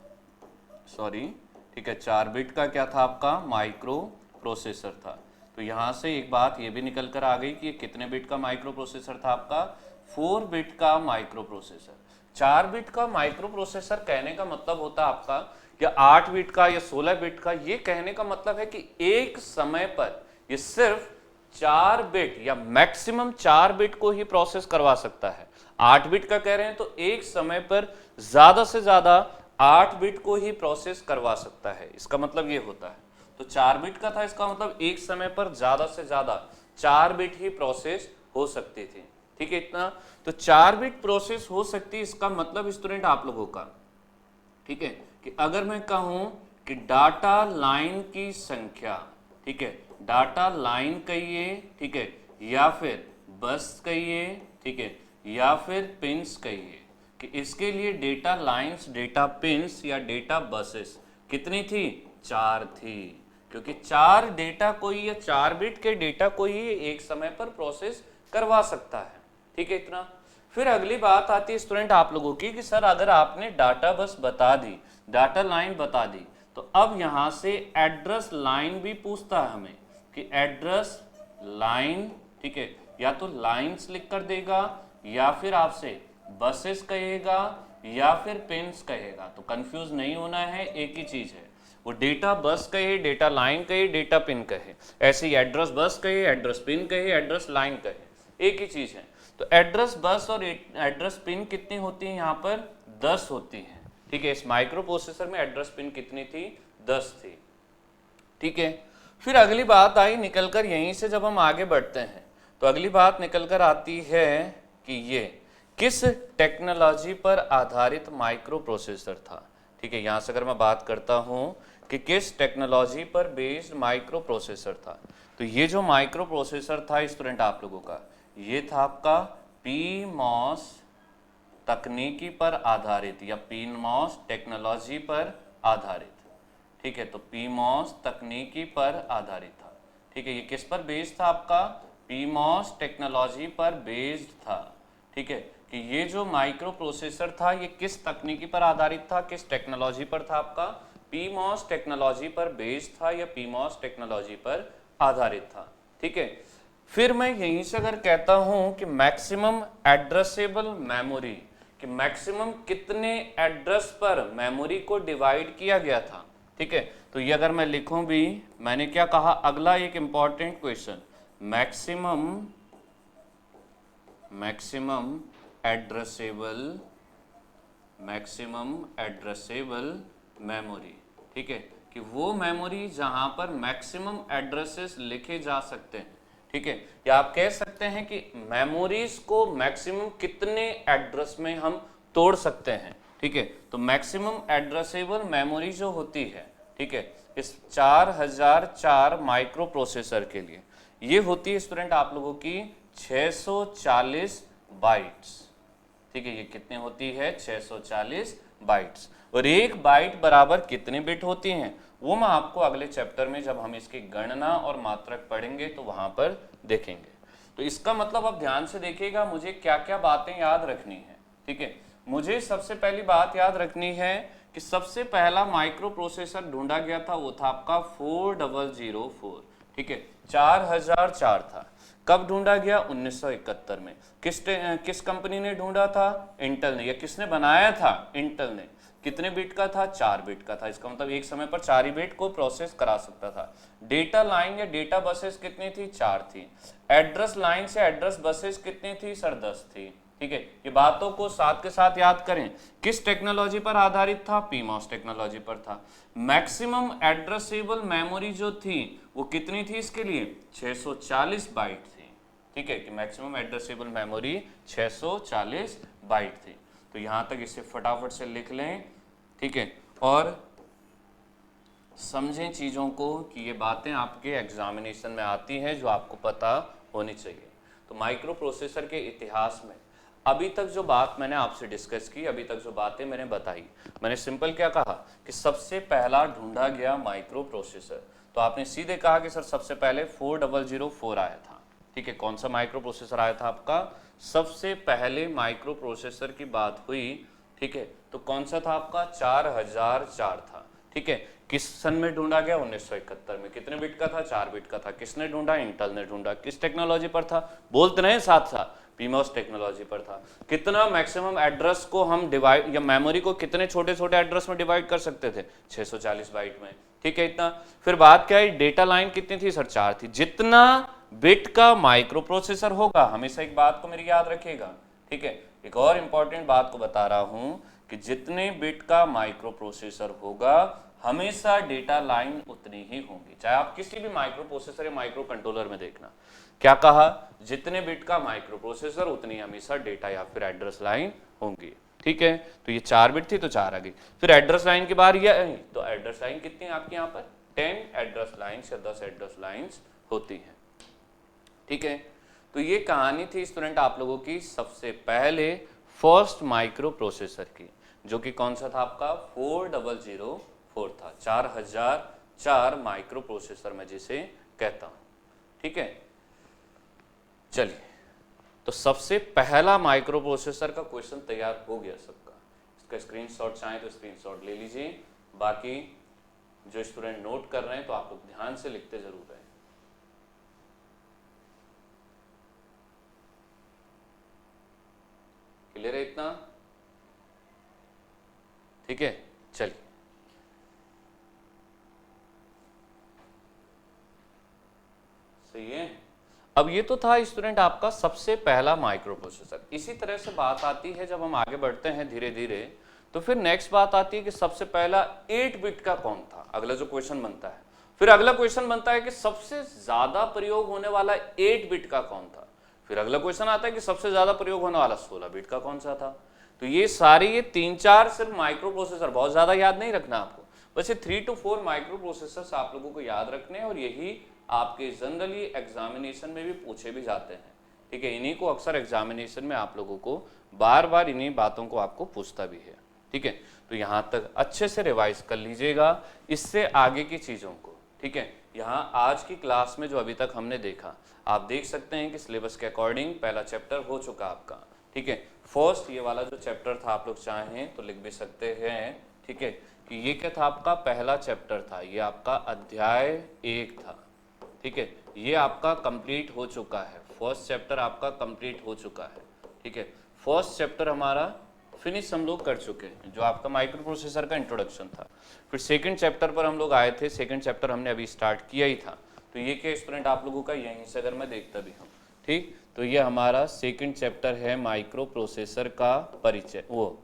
सॉरी, ठीक है, 4 बिट का क्या था आपका माइक्रो प्रोसेसर था। तो यहाँ से एक बात ये भी निकल कर आ गई कि ये कितने बिट का माइक्रो प्रोसेसर था आपका, 4 बिट का माइक्रो प्रोसेसर। 4 बिट का माइक्रो प्रोसेसर कहने का मतलब होता है आपका या 8 बिट का या 16 बिट का, ये कहने का मतलब है कि एक समय पर ये सिर्फ 4 बिट या मैक्सिमम 4 बिट को ही प्रोसेस करवा सकता है। 8 बिट का कह रहे हैं तो एक समय पर ज्यादा से ज्यादा 8 बिट को ही प्रोसेस करवा सकता है, इसका मतलब ये होता है। तो 4 बिट का था, इसका मतलब एक समय पर ज्यादा से ज्यादा 4 बिट ही प्रोसेस हो सकती थी, ठीक है। इतना तो 4 बिट प्रोसेस हो सकती है, इसका मतलब स्टूडेंट आप लोगों का ठीक है, कि अगर मैं कहूं कि डाटा लाइन की संख्या, ठीक है, डाटा लाइन कहिए, ठीक है, या फिर बस कहिए, ठीक है, या फिर पिंस कहिए, कि इसके लिए डेटा लाइंस, डेटा पिंस या डेटा बसेस कितनी थी? 4 थी, क्योंकि 4 डेटा कोई या 4 बिट के डेटा को ही एक समय पर प्रोसेस करवा सकता है। ठीक है इतना। फिर अगली बात आती है स्टूडेंट आप लोगों की कि सर अगर आपने डाटा बस बता दी, डाटा लाइन बता दी, तो अब यहां से एड्रेस लाइन भी पूछता है हमें कि एड्रेस लाइन, ठीक है, या तो लाइंस लिख कर देगा या फिर आपसे बसेस कहेगा या फिर पिंस कहेगा। तो कंफ्यूज नहीं होना है, एक ही चीज है, वो डेटा बस कहे, डेटा लाइन कहे, डेटा पिन कहे, ऐसे ही एड्रेस बस कहे, एड्रेस पिन कहे, एड्रेस लाइन कहे, एक ही चीज है। तो एड्रेस बस और एड्रेस पिन कितनी होती है? यहाँ पर 10 होती है। ठीक है, इस माइक्रो प्रोसेसर में एड्रेस पिन कितनी थी? 10 थी। ठीक है, फिर अगली बात आई निकलकर, यहीं से जब हम आगे बढ़ते हैं तो अगली बात निकलकर आती है कि ये किस टेक्नोलॉजी पर आधारित माइक्रो प्रोसेसर था। ठीक है, यहां से अगर मैं बात करता हूं कि किस टेक्नोलॉजी पर बेस्ड माइक्रो प्रोसेसर था, तो ये जो माइक्रो प्रोसेसर था स्टूडेंट आप लोगों का, ये था आपका PMOS तकनीकी पर आधारित या PMOS टेक्नोलॉजी पर आधारित। ठीक है, तो PMOS तकनीकी पर आधारित था। ठीक है, ये किस पर बेस्ड था? आपका PMOS टेक्नोलॉजी पर बेस्ड था। ठीक है, कि ये जो माइक्रो प्रोसेसर था ये किस तकनीकी पर आधारित था, किस टेक्नोलॉजी पर था? आपका PMOS टेक्नोलॉजी पर बेस्ड था या PMOS टेक्नोलॉजी पर आधारित था। ठीक है, फिर मैं यहीं से अगर कहता हूं कि मैक्सिमम एड्रेसेबल मेमोरी, कि मैक्सिमम कितने एड्रेस पर मेमोरी को डिवाइड किया गया था। ठीक है, तो ये अगर मैं लिखूं भी, मैंने क्या कहा? अगला एक important question, maximum addressable memory. ठीक है, कि वो मेमोरी जहां पर मैक्सिमम एड्रेसेस लिखे जा सकते हैं। ठीक है, या आप कह सकते हैं कि मेमोरीज को मैक्सिमम कितने एड्रेस में हम तोड़ सकते हैं। ठीक है, तो मैक्सिमम एड्रेसेबल मेमोरी जो होती है, ठीक है, इस 4004 माइक्रो प्रोसेसर के लिए ये होती है स्टूडेंट आप लोगों की 640 बाइट्स। ठीक है, ये कितनी होती है? 640 बाइट्स। और एक बाइट बराबर कितने बिट होती हैं वो मैं आपको अगले चैप्टर में जब हम इसकी गणना और मात्रक पढ़ेंगे तो वहां पर देखेंगे। तो इसका मतलब अब ध्यान से देखिएगा, मुझे क्या क्या बातें याद रखनी है। ठीक है, मुझे सबसे पहली बात याद रखनी है कि सबसे पहला माइक्रो प्रोसेसर ढूंढा गया था वो था आपका 4004। ठीक है, 4004 था। कब ढूंढा गया? 1971 में। किस कंपनी ने ढूंढा था? इंटेल ने। या किसने बनाया था? इंटेल ने। कितने बिट का था? 4 बिट का था। इसका मतलब एक समय पर 4 ही बिट को प्रोसेस करा सकता था। डेटा लाइन या डेटा बसेस कितनी थी? 4 थी। एड्रेस लाइन से एड्रेस बसेस कितनी थी? सर 10 थी। ठीक है, ये बातों को साथ के साथ याद करें। किस टेक्नोलॉजी पर आधारित था? PMOS टेक्नोलॉजी पर था। मैक्सिमम एड्रेसेबल मेमोरी जो थी वो कितनी थी इसके लिए? 640 बाइट थी। ठीक है, कि मैक्सिमम एड्रेसेबल मेमोरी 640 बाइट थी। तो यहां तक इसे फटाफट से लिख लें। ठीक है, और समझें चीज़ों को कि ये बातें आपके एग्जामिनेशन में आती हैं जो आपको पता होनी चाहिए। तो माइक्रो प्रोसेसर के इतिहास में अभी तक जो बात मैंने आपसे डिस्कस की, अभी तक जो बातें मैंने बताई, मैंने सिंपल क्या कहा कि सबसे पहला ढूंढा गया माइक्रो प्रोसेसर। तो आपने सीधे कहा कि सर सबसे पहले 4004 आया था। ठीक है, कौन सा माइक्रो प्रोसेसर आया था आपका? सबसे पहले माइक्रो प्रोसेसर की बात हुई, ठीक है, तो कौन सा था आपका? 4004 था। ठीक है, किस सन में ढूंढा गया? 1971 में। कितने बिट का था? 4 बिट का था। किसने ढूंढा? इंटेल ने ढूंढा। किस टेक्नोलॉजी पर था? बोलते रहे साथ साथ, PMOS टेक्नोलॉजी पर था। कितना मैक्सिमम एड्रेस को हम डिवाइड या मेमोरी को कितने छोटे छोटे एड्रेस में डिवाइड कर सकते थे? 640 बाइट में। ठीक है, इतना। फिर बात क्या है? डेटा लाइन कितनी थी? सर 4 थी। जितना बिट का माइक्रो प्रोसेसर होगा, हमेशा एक बात को मेरी याद रखिएगा। ठीक है, एक और इंपॉर्टेंट बात को बता रहा हूं कि जितने बिट का माइक्रो प्रोसेसर होगा हमेशा डेटा लाइन उतनी ही होंगी। चाहे आप किसी भी माइक्रो प्रोसेसर या माइक्रो कंट्रोलर में देखना, क्या कहा? जितने बिट का माइक्रो प्रोसेसर उतनी हमेशा डेटा या फिर एड्रेस लाइन होंगी। ठीक है, तो ये 4 बिट थी तो 4 आ गई। फिर एड्रेस लाइन के बाहर ये आई, तो एड्रेस लाइन कितनी है आपके यहाँ पर 10 एड्रेस लाइन्स या 10 एड्रेस लाइन्स होती हैं। ठीक है, तो ये कहानी थी स्टूडेंट आप लोगों की सबसे पहले फर्स्ट माइक्रो प्रोसेसर की, जो कि कौन सा था आपका 4004 था, 4004 माइक्रो प्रोसेसर मैं जिसे कहता हूं। ठीक है, चलिए, तो सबसे पहला माइक्रो प्रोसेसर का क्वेश्चन तैयार हो गया सबका। इसका स्क्रीनशॉट चाहें तो स्क्रीनशॉट ले लीजिए, बाकी जो स्टूडेंट नोट कर रहे हैं तो आप लोग ध्यान से लिखते जरूर रहे। क्लियर है इतना? ठीक है, चलिए, सही है। अब ये तो था स्टूडेंट आपका सबसे पहला माइक्रो प्रोसेसर। इसी तरह से बात आती है जब हम आगे बढ़ते हैं धीरे धीरे, तो फिर नेक्स्ट बात आती है कि सबसे पहला 8 बिट का कौन था। अगला जो क्वेश्चन बनता है, फिर अगला क्वेश्चन बनता है कि सबसे ज्यादा प्रयोग होने वाला 8 बिट का कौन था। फिर अगला क्वेश्चन आता है कि सबसे ज्यादा प्रयोग होने वाला 16 बिट का कौन सा था। तो ये सारी ये 3-4 सिर्फ माइक्रो प्रोसेसर, बहुत ज्यादा याद नहीं रखना आपको, बस ये 3 to 4 माइक्रो प्रोसेसर आप लोगों को याद रखने हैं, और यही आपके जनरली एग्जामिनेशन में भी पूछे भी जाते हैं। ठीक है, इन्हीं को अक्सर एग्जामिनेशन में आप लोगों को बार बार इन्हीं बातों को आपको पूछता भी है। ठीक है, तो यहाँ तक अच्छे से रिवाइज कर लीजिएगा, इससे आगे की चीज़ों को। ठीक है, यहाँ आज की क्लास में जो अभी तक हमने देखा, आप देख सकते हैं कि सिलेबस के अकॉर्डिंग पहला चैप्टर हो चुका आपका। ठीक है, फर्स्ट ये वाला जो चैप्टर था आप लोग चाहें तो लिख भी सकते हैं। ठीक है, कि ये क्या था आपका पहला चैप्टर था, ये आपका अध्याय 1 था। ठीक है, ये आपका कंप्लीट हो चुका है, फर्स्ट चैप्टर आपका कंप्लीट हो चुका है। ठीक है, फर्स्ट चैप्टर हमारा फिनिश हम लोग कर चुके हैं, जो आपका माइक्रो प्रोसेसर का इंट्रोडक्शन था। फिर सेकंड चैप्टर पर हम लोग आए थे, सेकंड चैप्टर हमने अभी स्टार्ट किया ही था। तो ये क्या स्टूडेंट आप लोगों का यहीं से अगर मैं देखता भी हूँ, ठीक, तो ये हमारा सेकंड चैप्टर है माइक्रो प्रोसेसर का परिचय, वो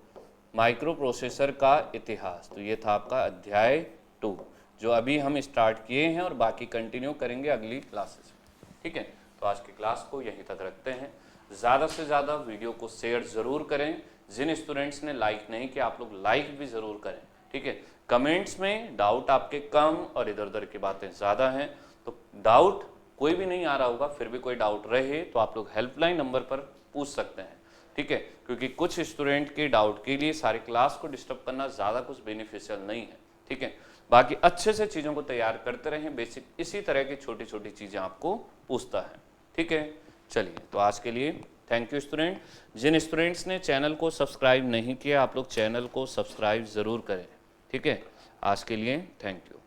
माइक्रो प्रोसेसर का इतिहास। तो ये था आपका अध्याय 2, जो अभी हम स्टार्ट किए हैं और बाकी कंटिन्यू करेंगे अगली क्लासेस में। ठीक है, तो आज की क्लास को यहीं तक रखते हैं। ज़्यादा से ज़्यादा वीडियो को शेयर ज़रूर करें। जिन स्टूडेंट्स ने लाइक नहीं किया आप लोग लाइक भी ज़रूर करें। ठीक है, कमेंट्स में डाउट आपके कम और इधर उधर की बातें ज़्यादा हैं, तो डाउट कोई भी नहीं आ रहा होगा, फिर भी कोई डाउट रहे तो आप लोग हेल्पलाइन नंबर पर पूछ सकते हैं। ठीक है, क्योंकि कुछ स्टूडेंट के डाउट के लिए सारी क्लास को डिस्टर्ब करना ज़्यादा कुछ बेनिफिशियल नहीं है। ठीक है, बाकी अच्छे से चीज़ों को तैयार करते रहें, बेसिक इसी तरह की छोटी छोटी चीज़ें आपको पूछता है। ठीक है, चलिए, तो आज के लिए थैंक यू स्टूडेंट। जिन स्टूडेंट्स ने चैनल को सब्सक्राइब नहीं किया आप लोग चैनल को सब्सक्राइब ज़रूर करें। ठीक है, आज के लिए थैंक यू।